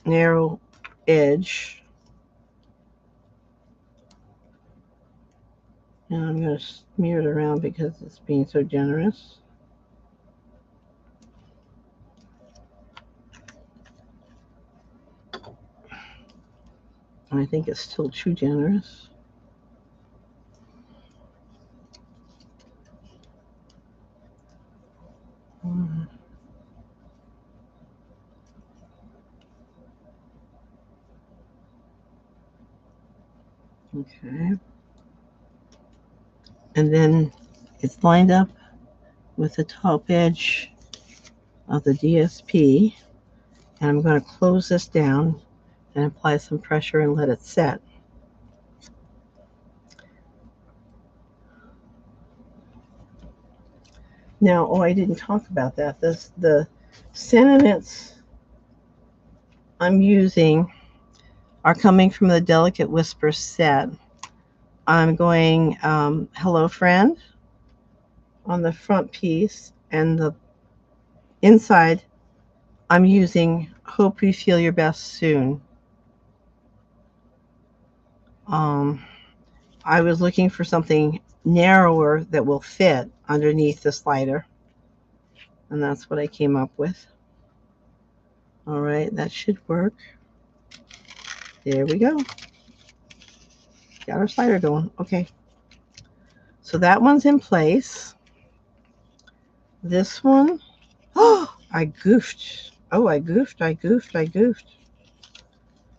narrow edge. And I'm going to smear it around because it's being so generous. I think it's still too generous. Okay. And then it's lined up with the top edge of the DSP. And I'm going to close this down and apply some pressure and let it set. Now, oh, I didn't talk about that. The sentiments I'm using are coming from the Delicate Whisper set. I'm going Hello Friend on the front piece, and the inside I'm using Hope You Feel Your Best Soon. I was looking for something narrower that will fit underneath the slider, and that's what I came up with. All right, that should work. There we go. Got our slider going. Okay. So that one's in place. This one, oh, I goofed. Oh, I goofed.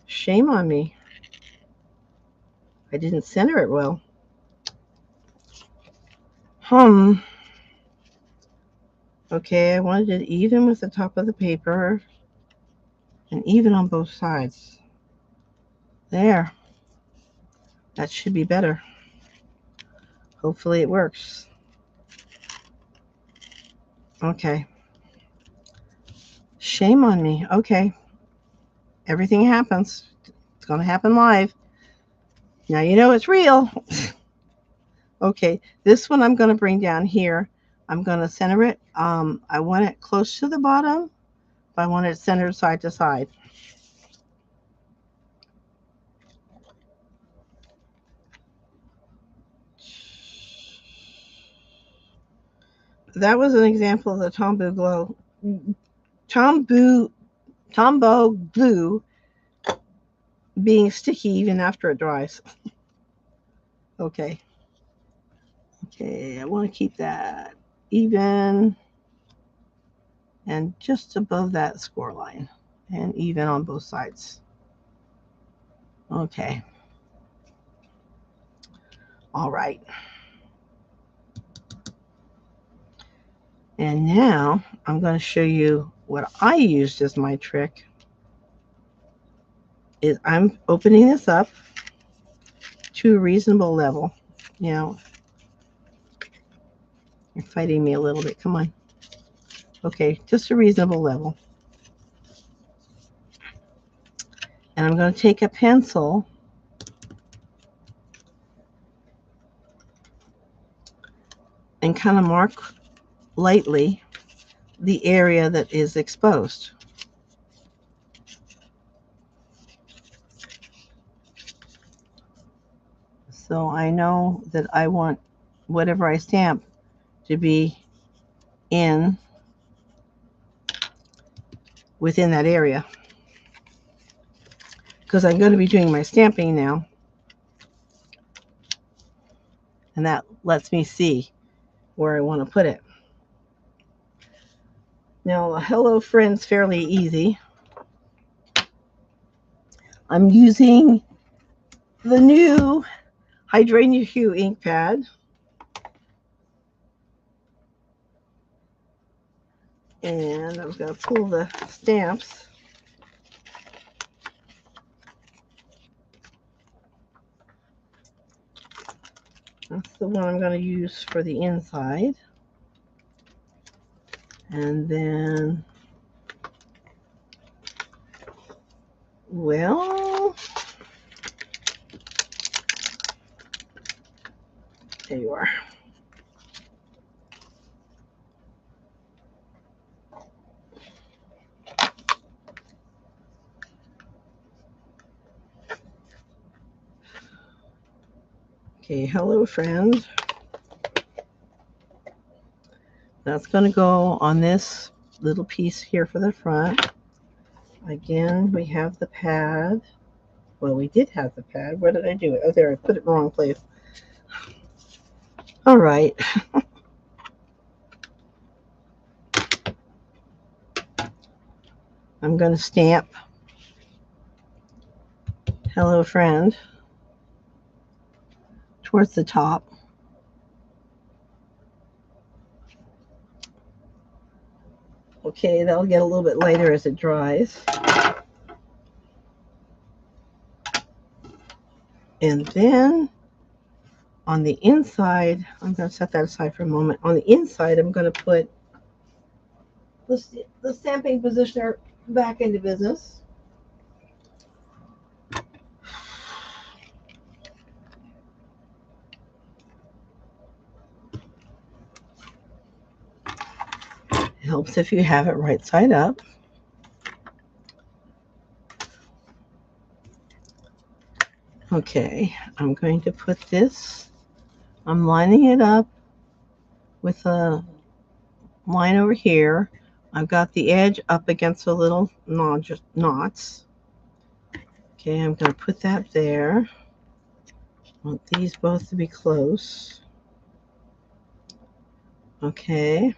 Shame on me. I didn't center it well. Okay, I wanted it even with the top of the paper and even on both sides. There. That should be better. Hopefully it works. Okay. Shame on me. Okay. Everything happens. It's going to happen live. Now you know it's real. Okay, this one I'm going to bring down here. I'm going to center it. I want it close to the bottom, but I want it centered side to side. That was an example of the Tombow glue being sticky even after it dries. Okay. Okay, I want to keep that even and just above that score line and even on both sides. Okay. All right. And now I'm going to show you what I used as my trick. Is I'm opening this up to a reasonable level. You know, you're fighting me a little bit. Come on. Okay, just a reasonable level. And I'm going to take a pencil and kind of mark lightly the area that is exposed. So I know that I want whatever I stamp to be within that area, because I'm going to be doing my stamping now, and that lets me see where I want to put it. Now, Hello Friend's fairly easy. I'm using the new Hydrangea Hue ink pad. And I'm going to pull the stamps. That's the one I'm going to use for the inside. And then, well, there you are. Okay, hello friend. That's going to go on this little piece here for the front. Again, we have the pad. Well, we did have the pad. Where did I do it? Oh, there, I put it in the wrong place. All right. I'm going to stamp hello friend towards the top. Okay, that'll get a little bit lighter as it dries. And then on the inside, I'm going to set that aside for a moment. On the inside, I'm going to put the stamping positioner back into business. It helps if you have it right side up. Okay, I'm going to put this, I'm lining it up with a line over here. I've got the edge up against the little knots. Okay, I'm going to put that there. I want these both to be close. Okay,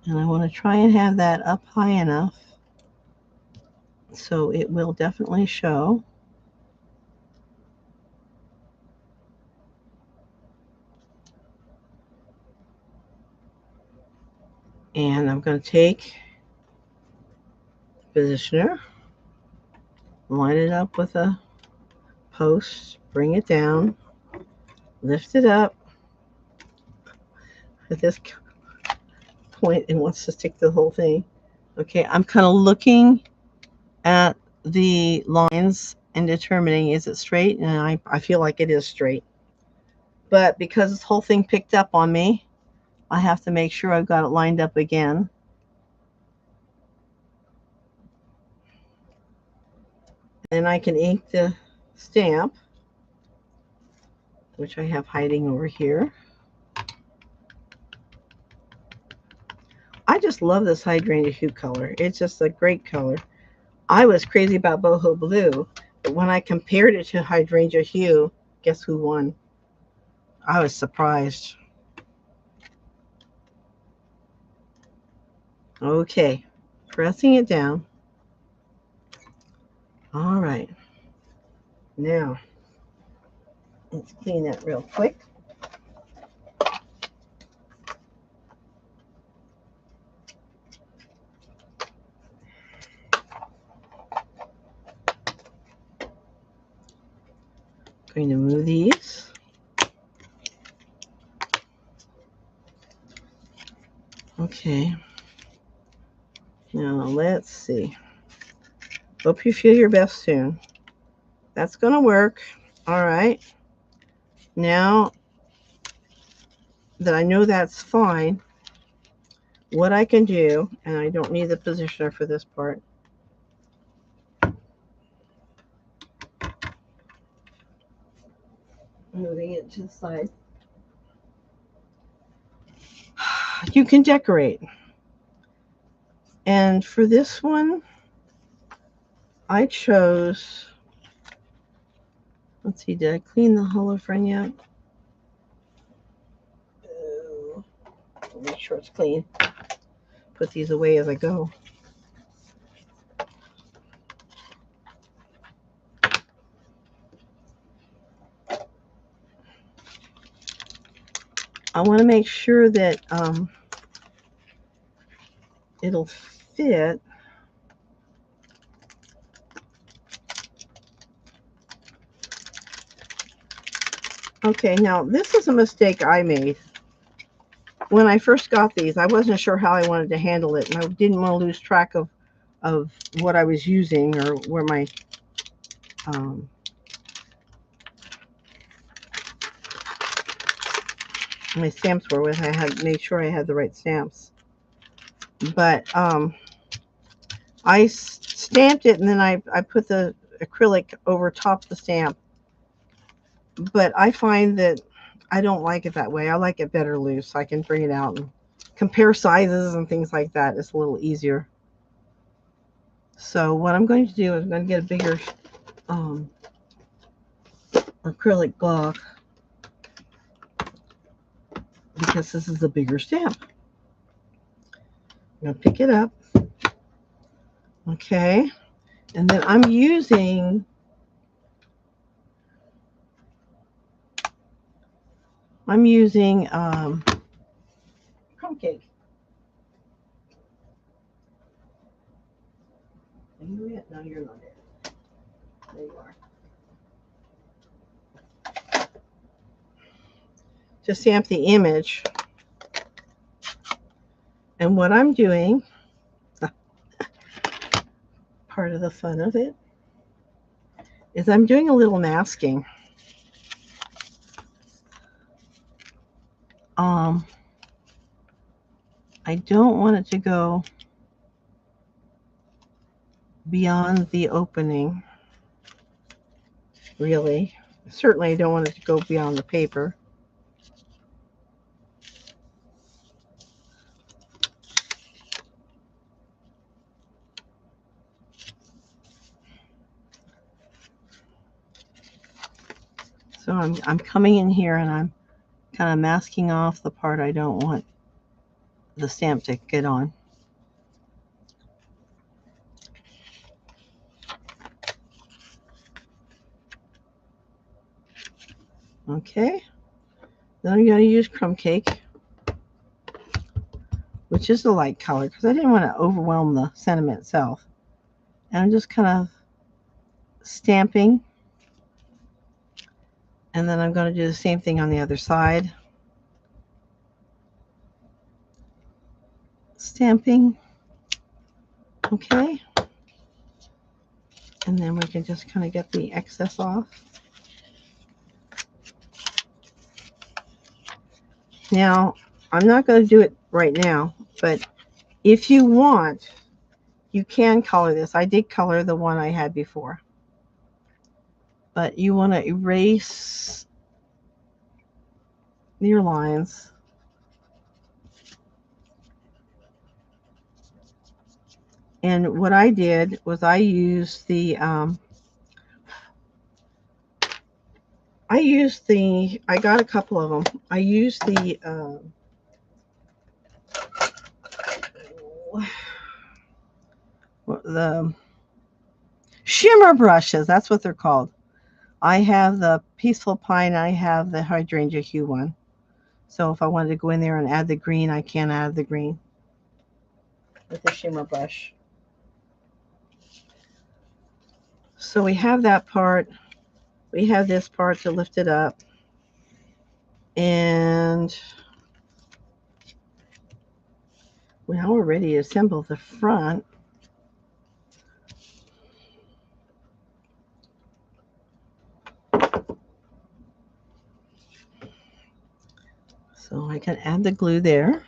and I want to try and have that up high enough so it will definitely show. And I'm going to take the positioner, line it up with a post, bring it down, lift it up at this point and wants to stick to the whole thing. Okay, I'm kind of looking at the lines and determining, is it straight? And I feel like it is straight. But because this whole thing picked up on me, I have to make sure I've got it lined up again. And I can ink the stamp, which I have hiding over here. I just love this hydrangea hue color. It's just a great color. I was crazy about boho blue, but when I compared it to hydrangea hue, guess who won? I was surprised. Okay, pressing it down. All right, now let's clean that real quick. Going to move these. Okay, now let's see. Hope you feel your best soon. That's going to work. All right. Now that I know that's fine, what I can do, and I don't need the positioner for this part. Moving it to the side. You can decorate. And for this one, I chose, let's see, did I clean the hollow friend yet? Make sure it's clean. Put these away as I go. I want to make sure that it'll fit. Okay, now this is a mistake I made. when I first got these, I wasn't sure how I wanted to handle it, and I didn't want to lose track of what I was using or where um, my stamps were with. I had made sure I had the right stamps. But I stamped it, and then I put the acrylic over top the stamp. But I find that I don't like it that way. I like it better loose. I can bring it out and compare sizes and things like that. It's a little easier. So what I'm going to do is I'm going to get a bigger acrylic block, because this is a bigger stamp. I'm going to pick it up. Okay. And then I'm using crumb cake. Are you it? No, you're not it. There you are. To stamp the image. And what I'm doing, part of the fun of it, is I'm doing a little masking. I don't want it to go beyond the opening, really. Certainly I don't want it to go beyond the paper. So I'm coming in here and I'm kind of masking off the part I don't want the stamp to get on. Okay. Then I'm going to use crumb cake, which is the light color, because I didn't want to overwhelm the sentiment itself. And I'm just kind of stamping. And then I'm going to do the same thing on the other side. Stamping. Okay. And then we can just kind of get the excess off. Now, I'm not going to do it right now, but if you want, you can color this. I did color the one I had before. But you want to erase your lines. And what I did was I used the I got a couple of them. I used the shimmer brushes. That's what they're called. I have the Peaceful Pine. I have the Hydrangea Hue one. So if I wanted to go in there and add the green, I can add the green with the shimmer brush. So we have that part. We have this part to lift it up. And now we're ready to assemble the front. So I can add the glue there.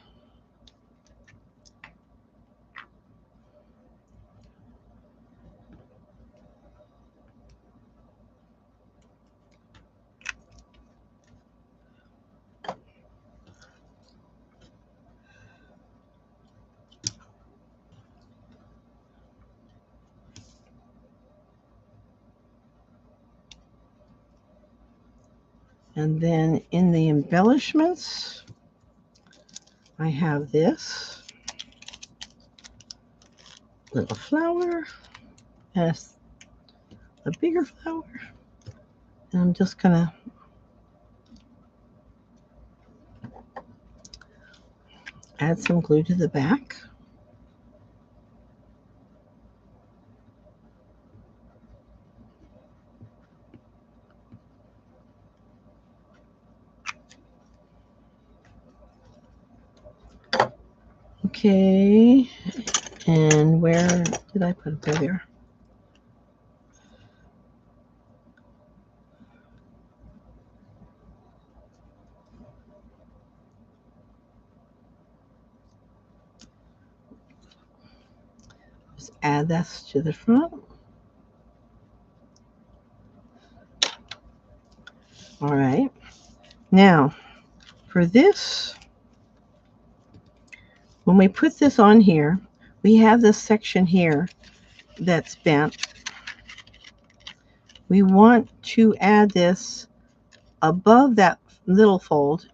And then in the embellishments, I have this little flower and a bigger flower. And I'm just going to add some glue to the back. Okay, and where did I put it there? Just add this to the front. All right, now for this, when we put this on here, we have this section here that's bent. We want to add this above that little fold,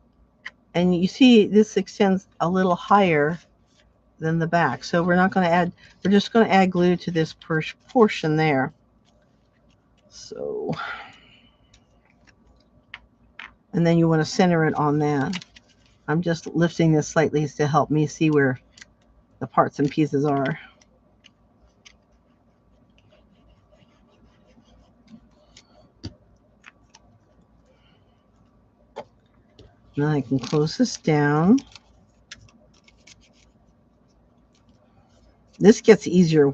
and you see this extends a little higher than the back. So we're not going to add, we're just going to add glue to this portion there. So, and then you want to center it on that. I'm just lifting this slightly to help me see where the parts and pieces are. Now I can close this down. This gets easier.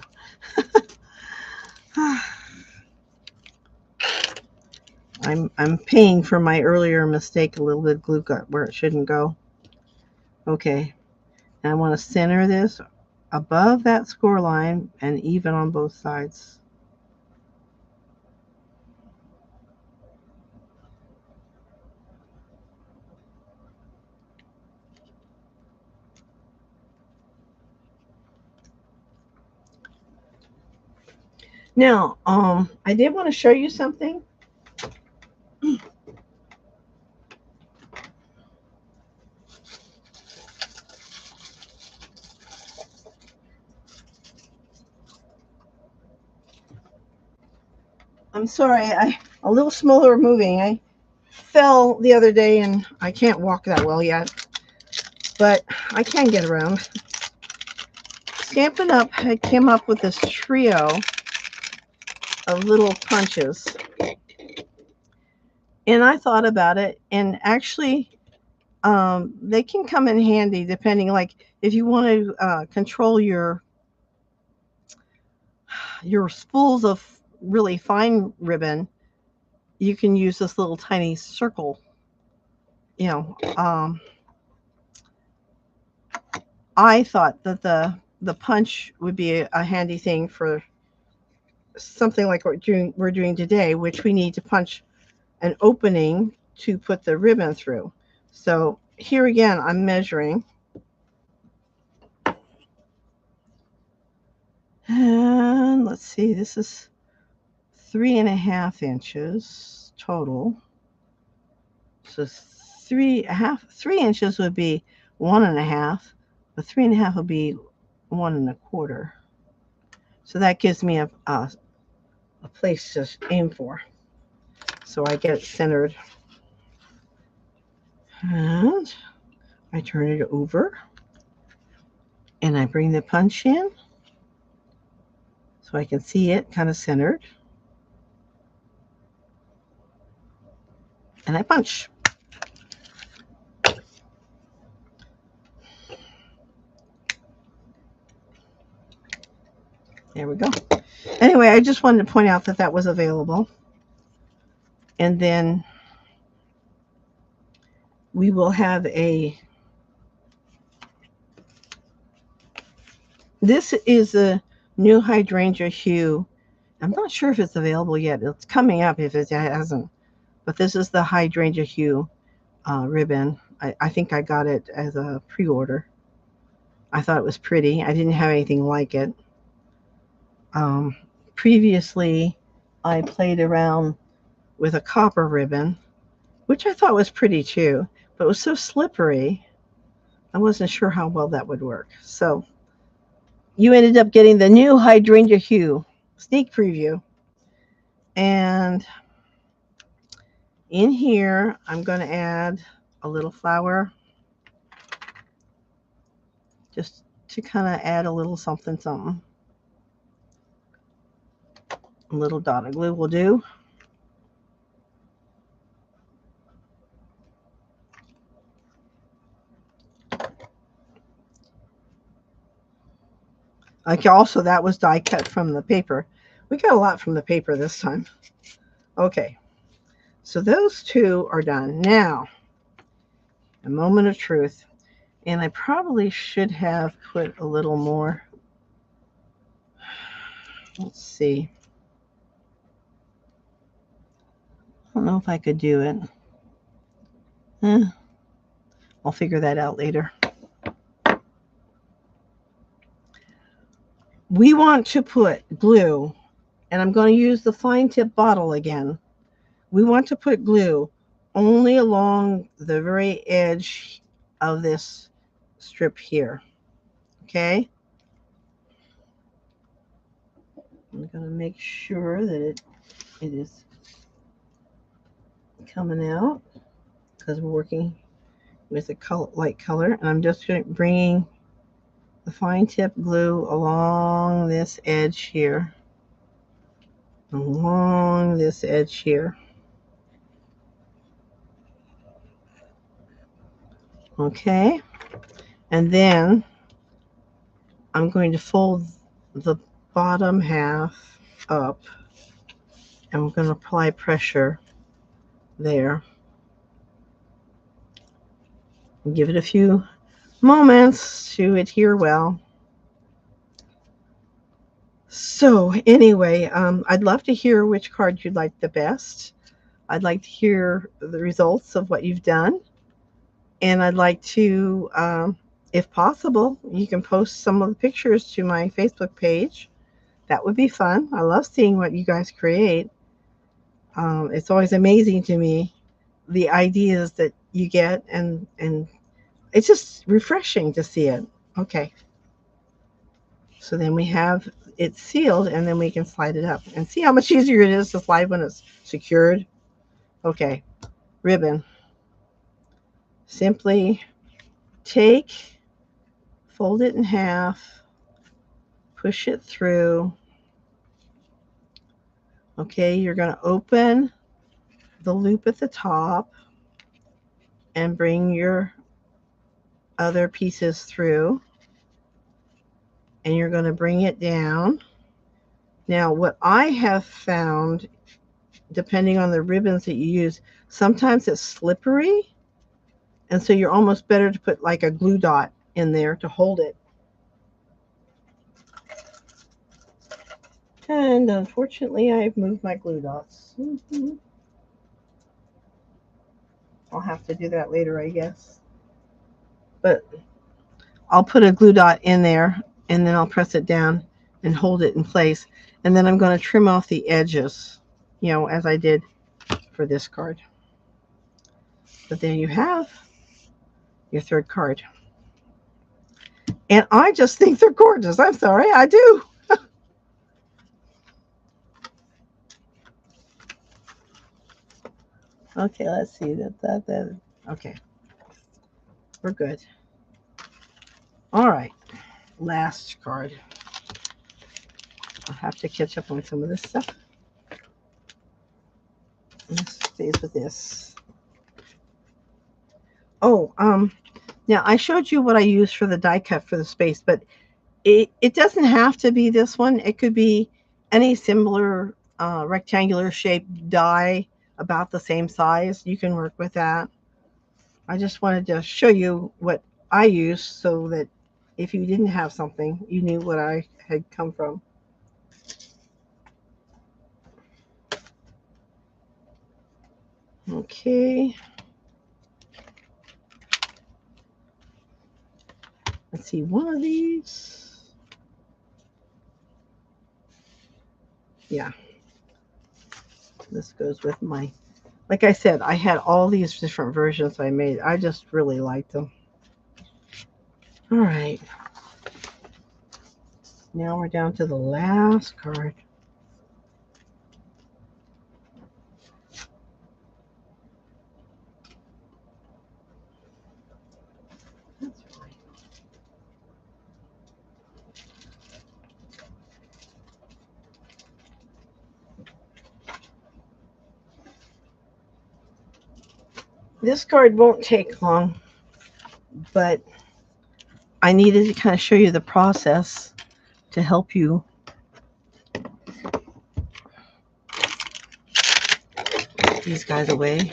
I'm paying for my earlier mistake. A little bit of glue got where it shouldn't go. Okay, and I want to center this above that score line and even on both sides. Now, I did want to show you something. I'm sorry, a little smaller moving. I fell the other day and I can't walk that well yet, but I can get around. Stampin' Up! I came up with this trio of little punches. And I thought about it, and actually, they can come in handy depending, like if you want to control your spools of really fine ribbon, you can use this little tiny circle. You know, I thought that the punch would be a handy thing for something like what we're doing today, which we need to punch an opening to put the ribbon through. So here again, I'm measuring. And let's see, this is 3.5 inches total. So 3 inches would be 1.5, but 3.5 would be 1.25. So that gives me a place to aim for. So I get it centered. And I turn it over. And I bring the punch in so I can see it kind of centered. And I punch. There we go. Anyway, I just wanted to point out that that was available. And then we will have this is a new hydrangea hue. I'm not sure if it's available yet. It's coming up if it hasn't. But this is the hydrangea hue ribbon. I think I got it as a pre-order. I thought it was pretty. I didn't have anything like it. Previously, I played around with a copper ribbon, which I thought was pretty too, but it was so slippery, I wasn't sure how well that would work. So you ended up getting the new hydrangea hue sneak preview. And in here, I'm going to add a little flower just to kind of add a little something, something. A little dot of glue will do. Like also that was die cut from the paper. We got a lot from the paper this time. Okay, so those two are done. Now, a moment of truth. And I probably should have put a little more. Let's see. I don't know if I could do it. Eh, I'll figure that out later. We want to put glue, and I'm going to use the fine tip bottle again. We want to put glue only along the very edge of this strip here. Okay? I'm going to make sure that it is coming out because we're working with a light color. And I'm just bringing the fine tip glue along this edge here. Along this edge here. Okay? And then I'm going to fold the bottom half up and we're going to apply pressure there. And give it a few moments to adhere well. So anyway, I'd love to hear which card you like the best. I'd like to hear the results of what you've done. And I'd like to, if possible, you can post some of the pictures to my Facebook page. That would be fun. I love seeing what you guys create. It's always amazing to me the ideas that you get, and it's just refreshing to see it. Okay. So then we have it sealed, and then we can slide it up and see how much easier it is to slide when it's secured. Okay. Ribbon. Simply take, fold it in half, push it through. Okay, you're going to open the loop at the top and bring your other pieces through, and you're going to bring it down. Now, what I have found, depending on the ribbons that you use, sometimes it's slippery, and so you're almost better to put like a glue dot in there to hold it. And unfortunately, I've moved my glue dots. I'll have to do that later, I guess. But I'll put a glue dot in there, and then I'll press it down and hold it in place. And then I'm going to trim off the edges, as I did for this card. But there you have your third card. And I just think they're gorgeous. I'm sorry, I do. Okay, let's see. Okay, we're good. All right, last card. I'll have to catch up on some of this stuff. This stays with this. Oh, now I showed you what I used for the die cut for the space, but it doesn't have to be this one. It could be any similar rectangular shaped die about the same size. You can work with that. I just wanted to show you what I used so that if you didn't have something, you knew what I had come from. Okay. Let's see, one of these. Yeah. This goes with my, like I said, I had all these different versions I made. I just really liked them. All right. Now we're down to the last card. That's right. This card won't take long, but I needed to kind of show you the process to help you. Put these guys away.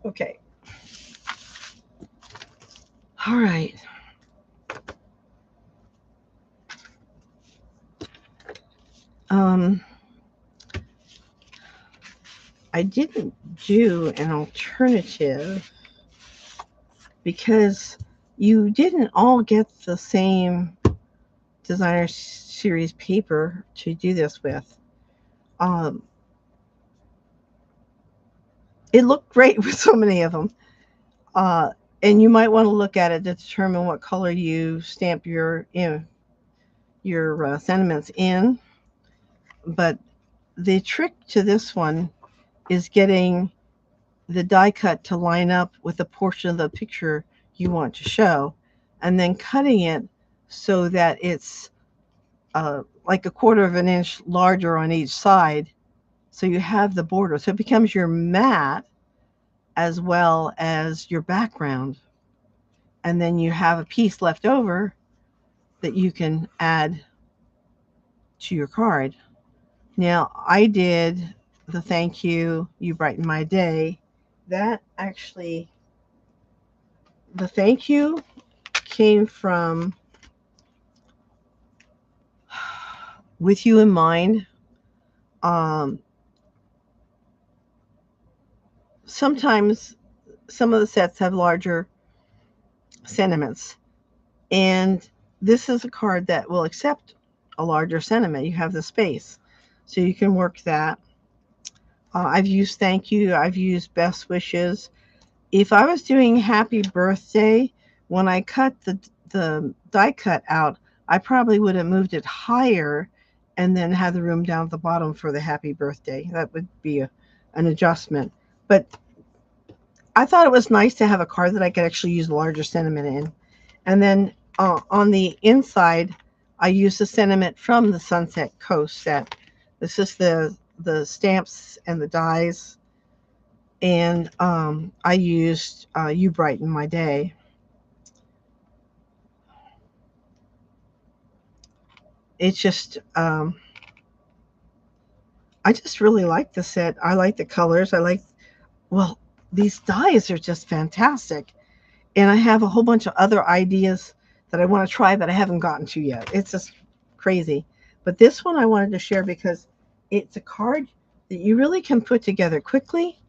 Okay. All right. I didn't do an alternative because you didn't all get the same designer series paper to do this with. It looked great with so many of them. And you might want to look at it to determine what color you stamp your sentiments in. But the trick to this one is getting the die cut to line up with the portion of the picture you want to show, and then cutting it so that it's like a quarter of an inch larger on each side, so you have the border. So it becomes your mat as well as your background. And then you have a piece left over that you can add to your card. Now, I did the thank you, you brighten my day. That actually, the thank you came from with you in mind. Sometimes some of the sets have larger sentiments, and this is a card that will accept a larger sentiment. You have the space, so you can work that. I've used thank you, I've used best wishes. If I was doing happy birthday, when I cut the die cut out, I probably would have moved it higher and then had the room down at the bottom for the happy birthday. That would be an adjustment. But I thought it was nice to have a card that I could actually use a larger sentiment in. And then on the inside, I used the sentiment from the Sunset Coast set. This is the stamps and the dies. And I used You Brighten My Day. It's just, I just really like the set. I like the colors. Well, these dies are just fantastic. And I have a whole bunch of other ideas that I want to try that I haven't gotten to yet. It's just crazy. But this one I wanted to share because it's a card that you really can put together quickly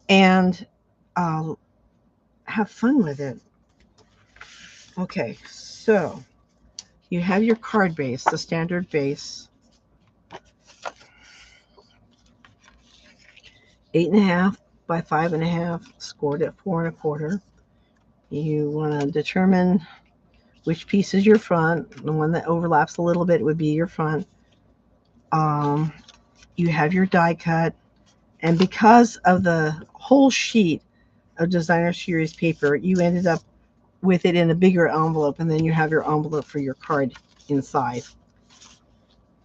and have fun with it. Okay, so you have your card base, the standard base, 8.5 by 5.5, scored at 4.25. You want to determine which piece is your front. The one that overlaps a little bit would be your front. You have your die cut, and because of the whole sheet of designer series paper, you ended up with it in a bigger envelope, and then you have your envelope for your card inside.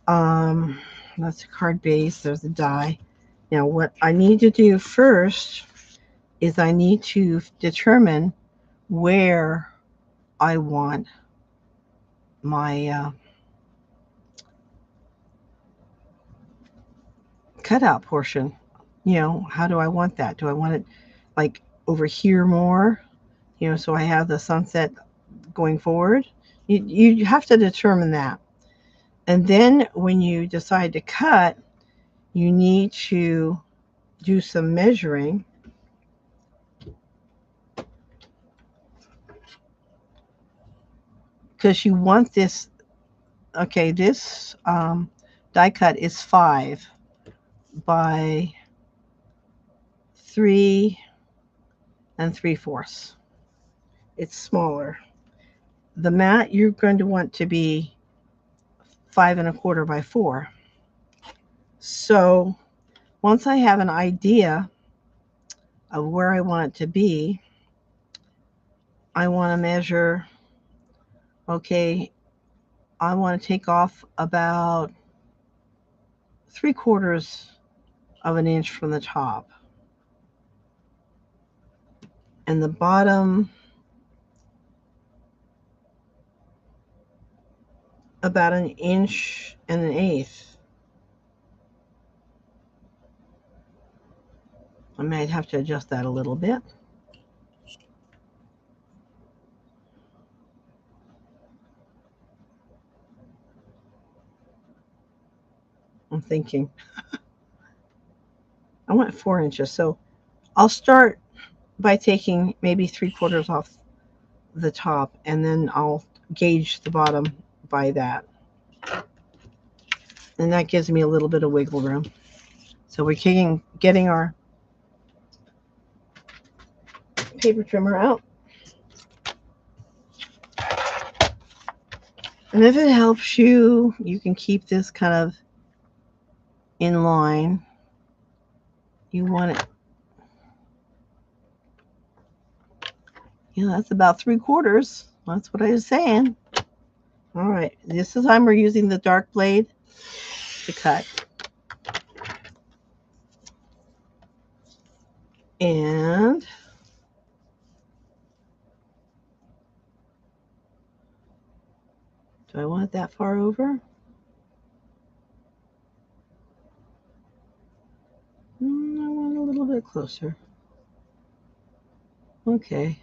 That's a card base. There's a die. Now, what I need to do first is I need to determine where I want my cutout portion. How do I want that? Do I want it like over here more? So I have the sunset going forward. You have to determine that. And then when you decide to cut, you need to do some measuring. Because you want this, okay, this die cut is 5 by 3 3/4. It's smaller. The mat you're going to want to be 5.25 by 4. So once I have an idea of where I want it to be, I want to measure, okay, I want to take off about 3/4 of an inch from the top. And the bottom about 1.125 inches. I might have to adjust that a little bit. I'm thinking. I want 4 inches, so I'll start by taking maybe 3/4 off the top, and then I'll gauge the bottom by that. And that gives me a little bit of wiggle room. So we're getting our paper trimmer out. And if it helps you, you can keep this kind of in line. You want it. Yeah, that's about 3/4. That's what I was saying. All right, this time we're using the dark blade to cut. And do I want it that far over? I want it a little bit closer. Okay.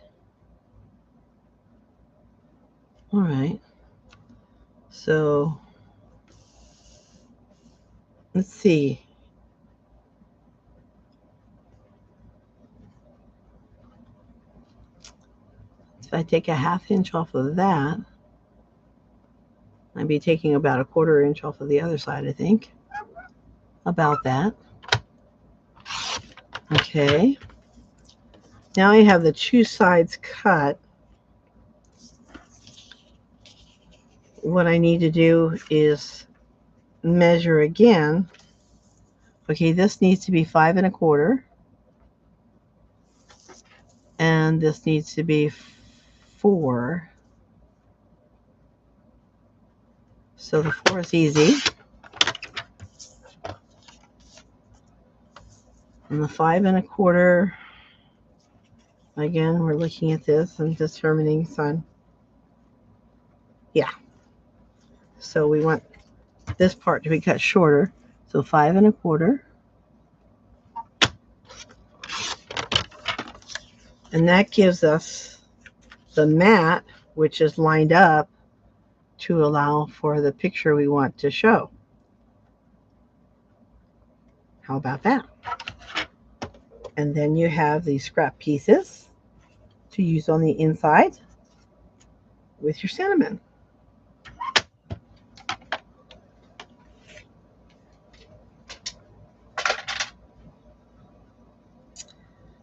All right. So let's see. If I take a 1/2 inch off of that, I'd be taking about 1/4 inch off of the other side, I think. About that. Okay. Now I have the two sides cut. What I need to do is measure again. Okay, this needs to be 5 1/4. And this needs to be 4. So the 4 is easy. And the 5 1/4, again, we're looking at this and determining some. Yeah. So we want this part to be cut shorter. So 5 1/4. And that gives us the mat, which is lined up to allow for the picture we want to show. How about that? And then you have these scrap pieces to use on the inside with your cinnamon.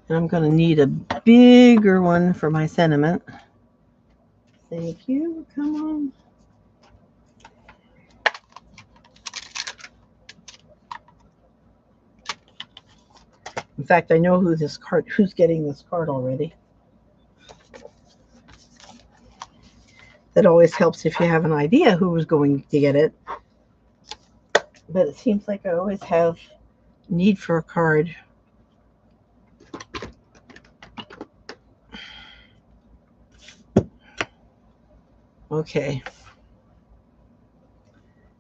And I'm going to need a bigger one for my cinnamon. Thank you. Come on. In fact, I know who's getting this card already. That always helps if you have an idea who was going to get it. But it seems like I always have need for a card. Okay.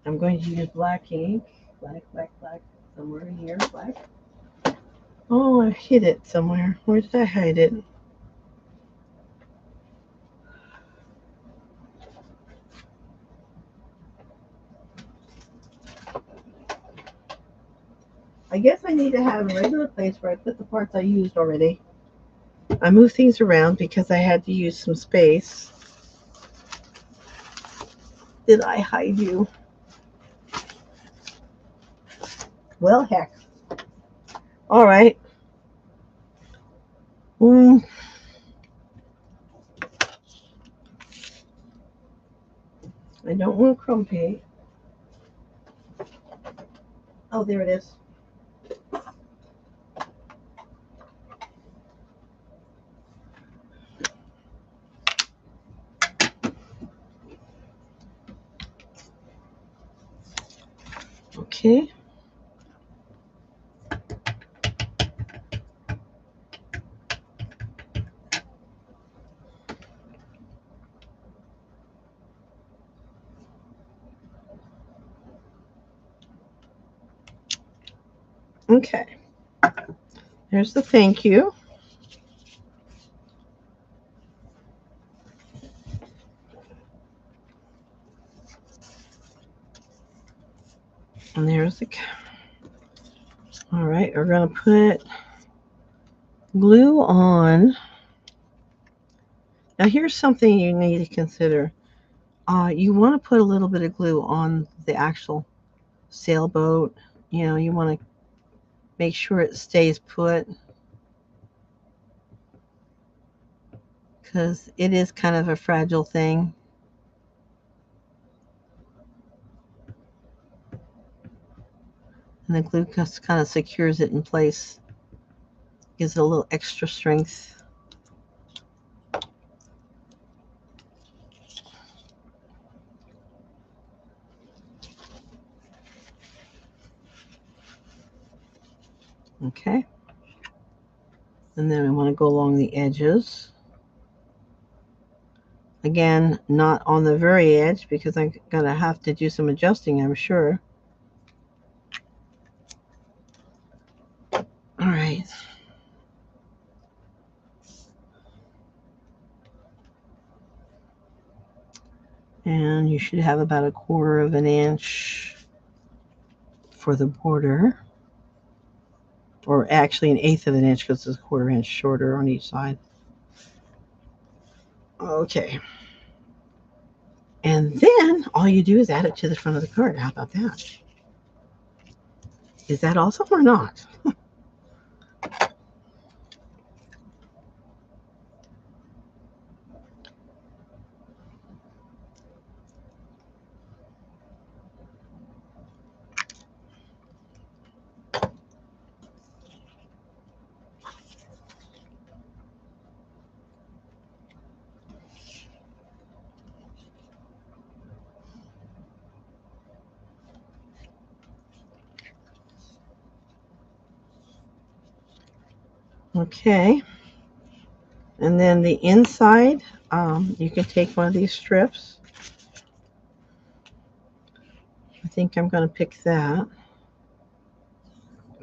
I'm going to use black ink. Black. Somewhere in here. Black. Oh, I hid it somewhere. Where did I hide it? I guess I need to have a regular place where I put the parts I used already. I moved things around because I had to use some space. Did I hide you? Well, heck. All right. I don't want crumb paint. Oh, there it is. Okay. Okay, there's the thank you. And there's the. All right, we're going to put glue on. Now, here's something you need to consider. You want to put a little bit of glue on the actual sailboat. You want to make sure it stays put because it is kind of a fragile thing. And the glue just kind of secures it in place, gives it a little extra strength. Okay. And then I want to go along the edges. Again, not on the very edge because I'm going to have to do some adjusting, I'm sure. All right. And you should have about 1/4 of an inch for the border. Or actually 1/8 of an inch because it's 1/4 inch shorter on each side. Okay. And then all you do is add it to the front of the card. How about that? Is that awesome or not? Okay. And then the inside, you can take one of these strips. I think I'm going to pick that.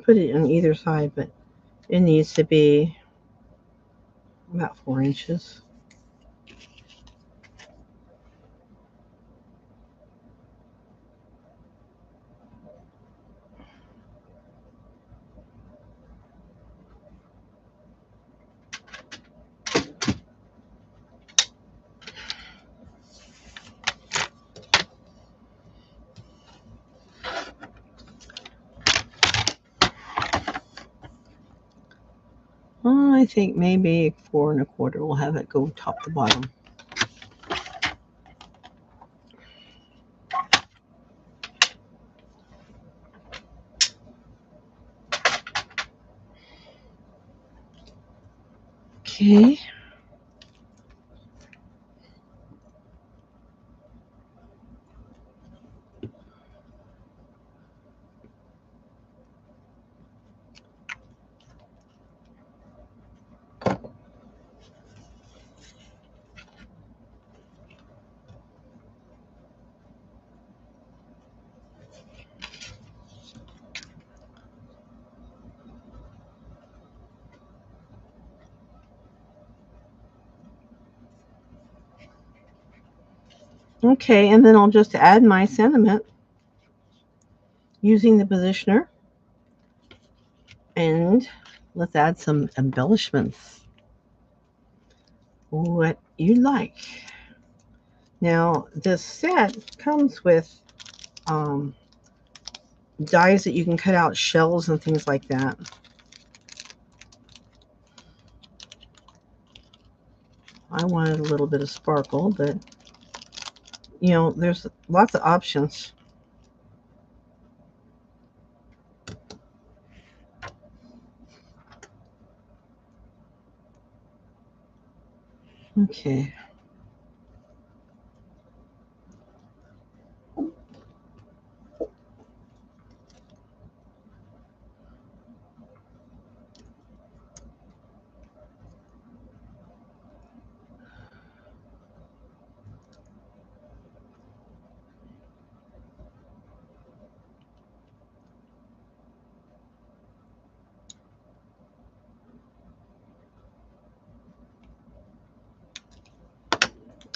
Put it on either side, but it needs to be about 4 inches. I think maybe 4 1/4. We'll have it go top to bottom. Okay. Okay, and then I'll just add my sentiment using the positioner. And let's add some embellishments. What you like. Now, this set comes with dies that you can cut out shells and things like that. I wanted a little bit of sparkle, but there's lots of options. Okay.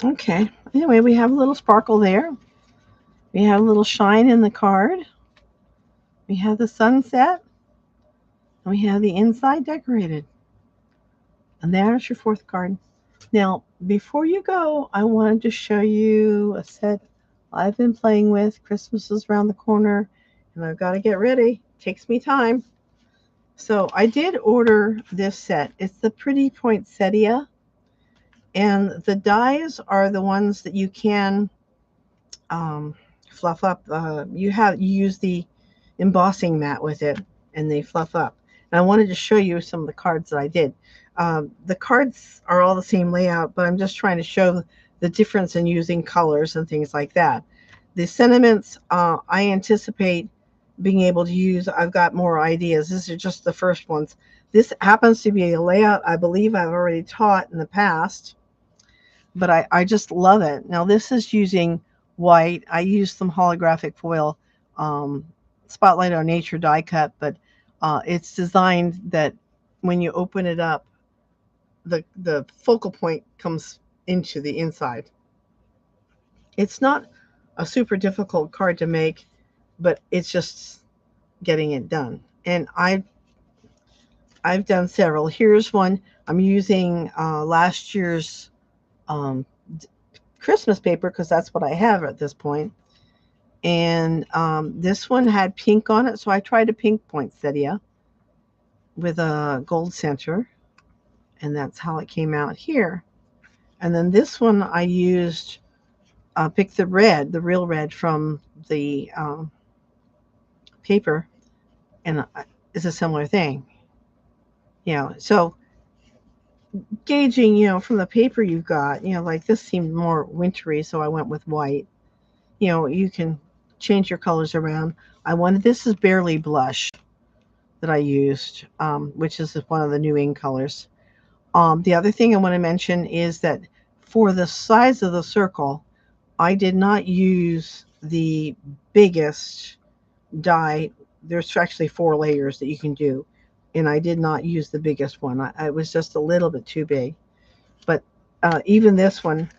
Okay. Anyway, we have a little sparkle there. We have a little shine in the card. We have the sunset. And we have the inside decorated. And there's your fourth card. Now, before you go, I wanted to show you a set I've been playing with. Christmas is around the corner, and I've got to get ready. It takes me time. So I did order this set. It's the Pretty Poinsettia, and the dies are the ones that you can um, fluff up. You use the embossing mat with it, and they fluff up. And I wanted to show you some of the cards that I did. The cards are all the same layout, but I'm just trying to show the difference in using colors and things like that. The sentiments, I anticipate being able to use. I've got more ideas. These are just the first ones. This happens to be a layout I believe I've already taught in the past, but I just love it. Now, this is using white. I used some holographic foil, um, Spotlight on Nature die cut, but it's designed that when you open it up, the focal point comes into the inside. It's not a super difficult card to make, but it's just getting it done. And I've done several. Here's one. I'm using last year's um, Christmas paper because that's what I have at this point. And this one had pink on it, so I tried a pink poinsettia with a gold center, and that's how it came out here. And then this one I used, picked the red, the real red from the paper, and it's a similar thing. So gauging, from the paper you got, like this seemed more wintry, so I went with white. You can change your colors around. This is Barely Blush that I used, which is one of the new ink colors. The other thing I want to mention is that for the size of the circle, I did not use the biggest die. There's actually 4 layers that you can do, and I did not use the biggest one. I was just a little bit too big. But even this one,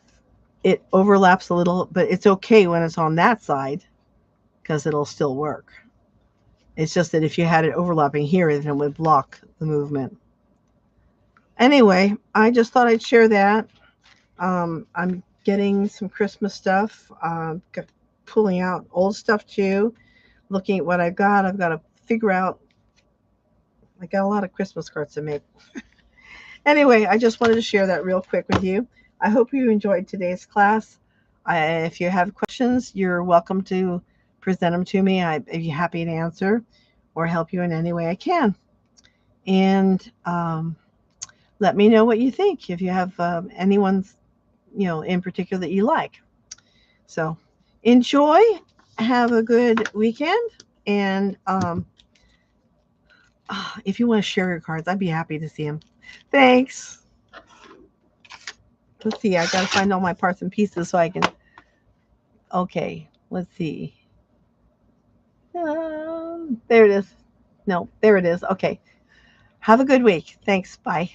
it overlaps a little, but it's okay when it's on that side because it'll still work. It's just that if you had it overlapping here, then it would block the movement. Anyway, I just thought I'd share that. I'm getting some Christmas stuff, pulling out old stuff too, looking at what I've got. I've got to figure out, I got a lot of Christmas cards to make. Anyway, I just wanted to share that real quick with you. I hope you enjoyed today's class. If you have questions, you're welcome to present them to me. I'd be happy to answer or help you in any way I can. And let me know what you think if you have anyone's, in particular that you like. So enjoy, have a good weekend, and if you want to share your cards, I'd be happy to see them. Thanks. Let's see, I got to find all my parts and pieces so I can. Okay, let's see. There it is. No, there it is. Okay. Have a good week. Thanks. Bye.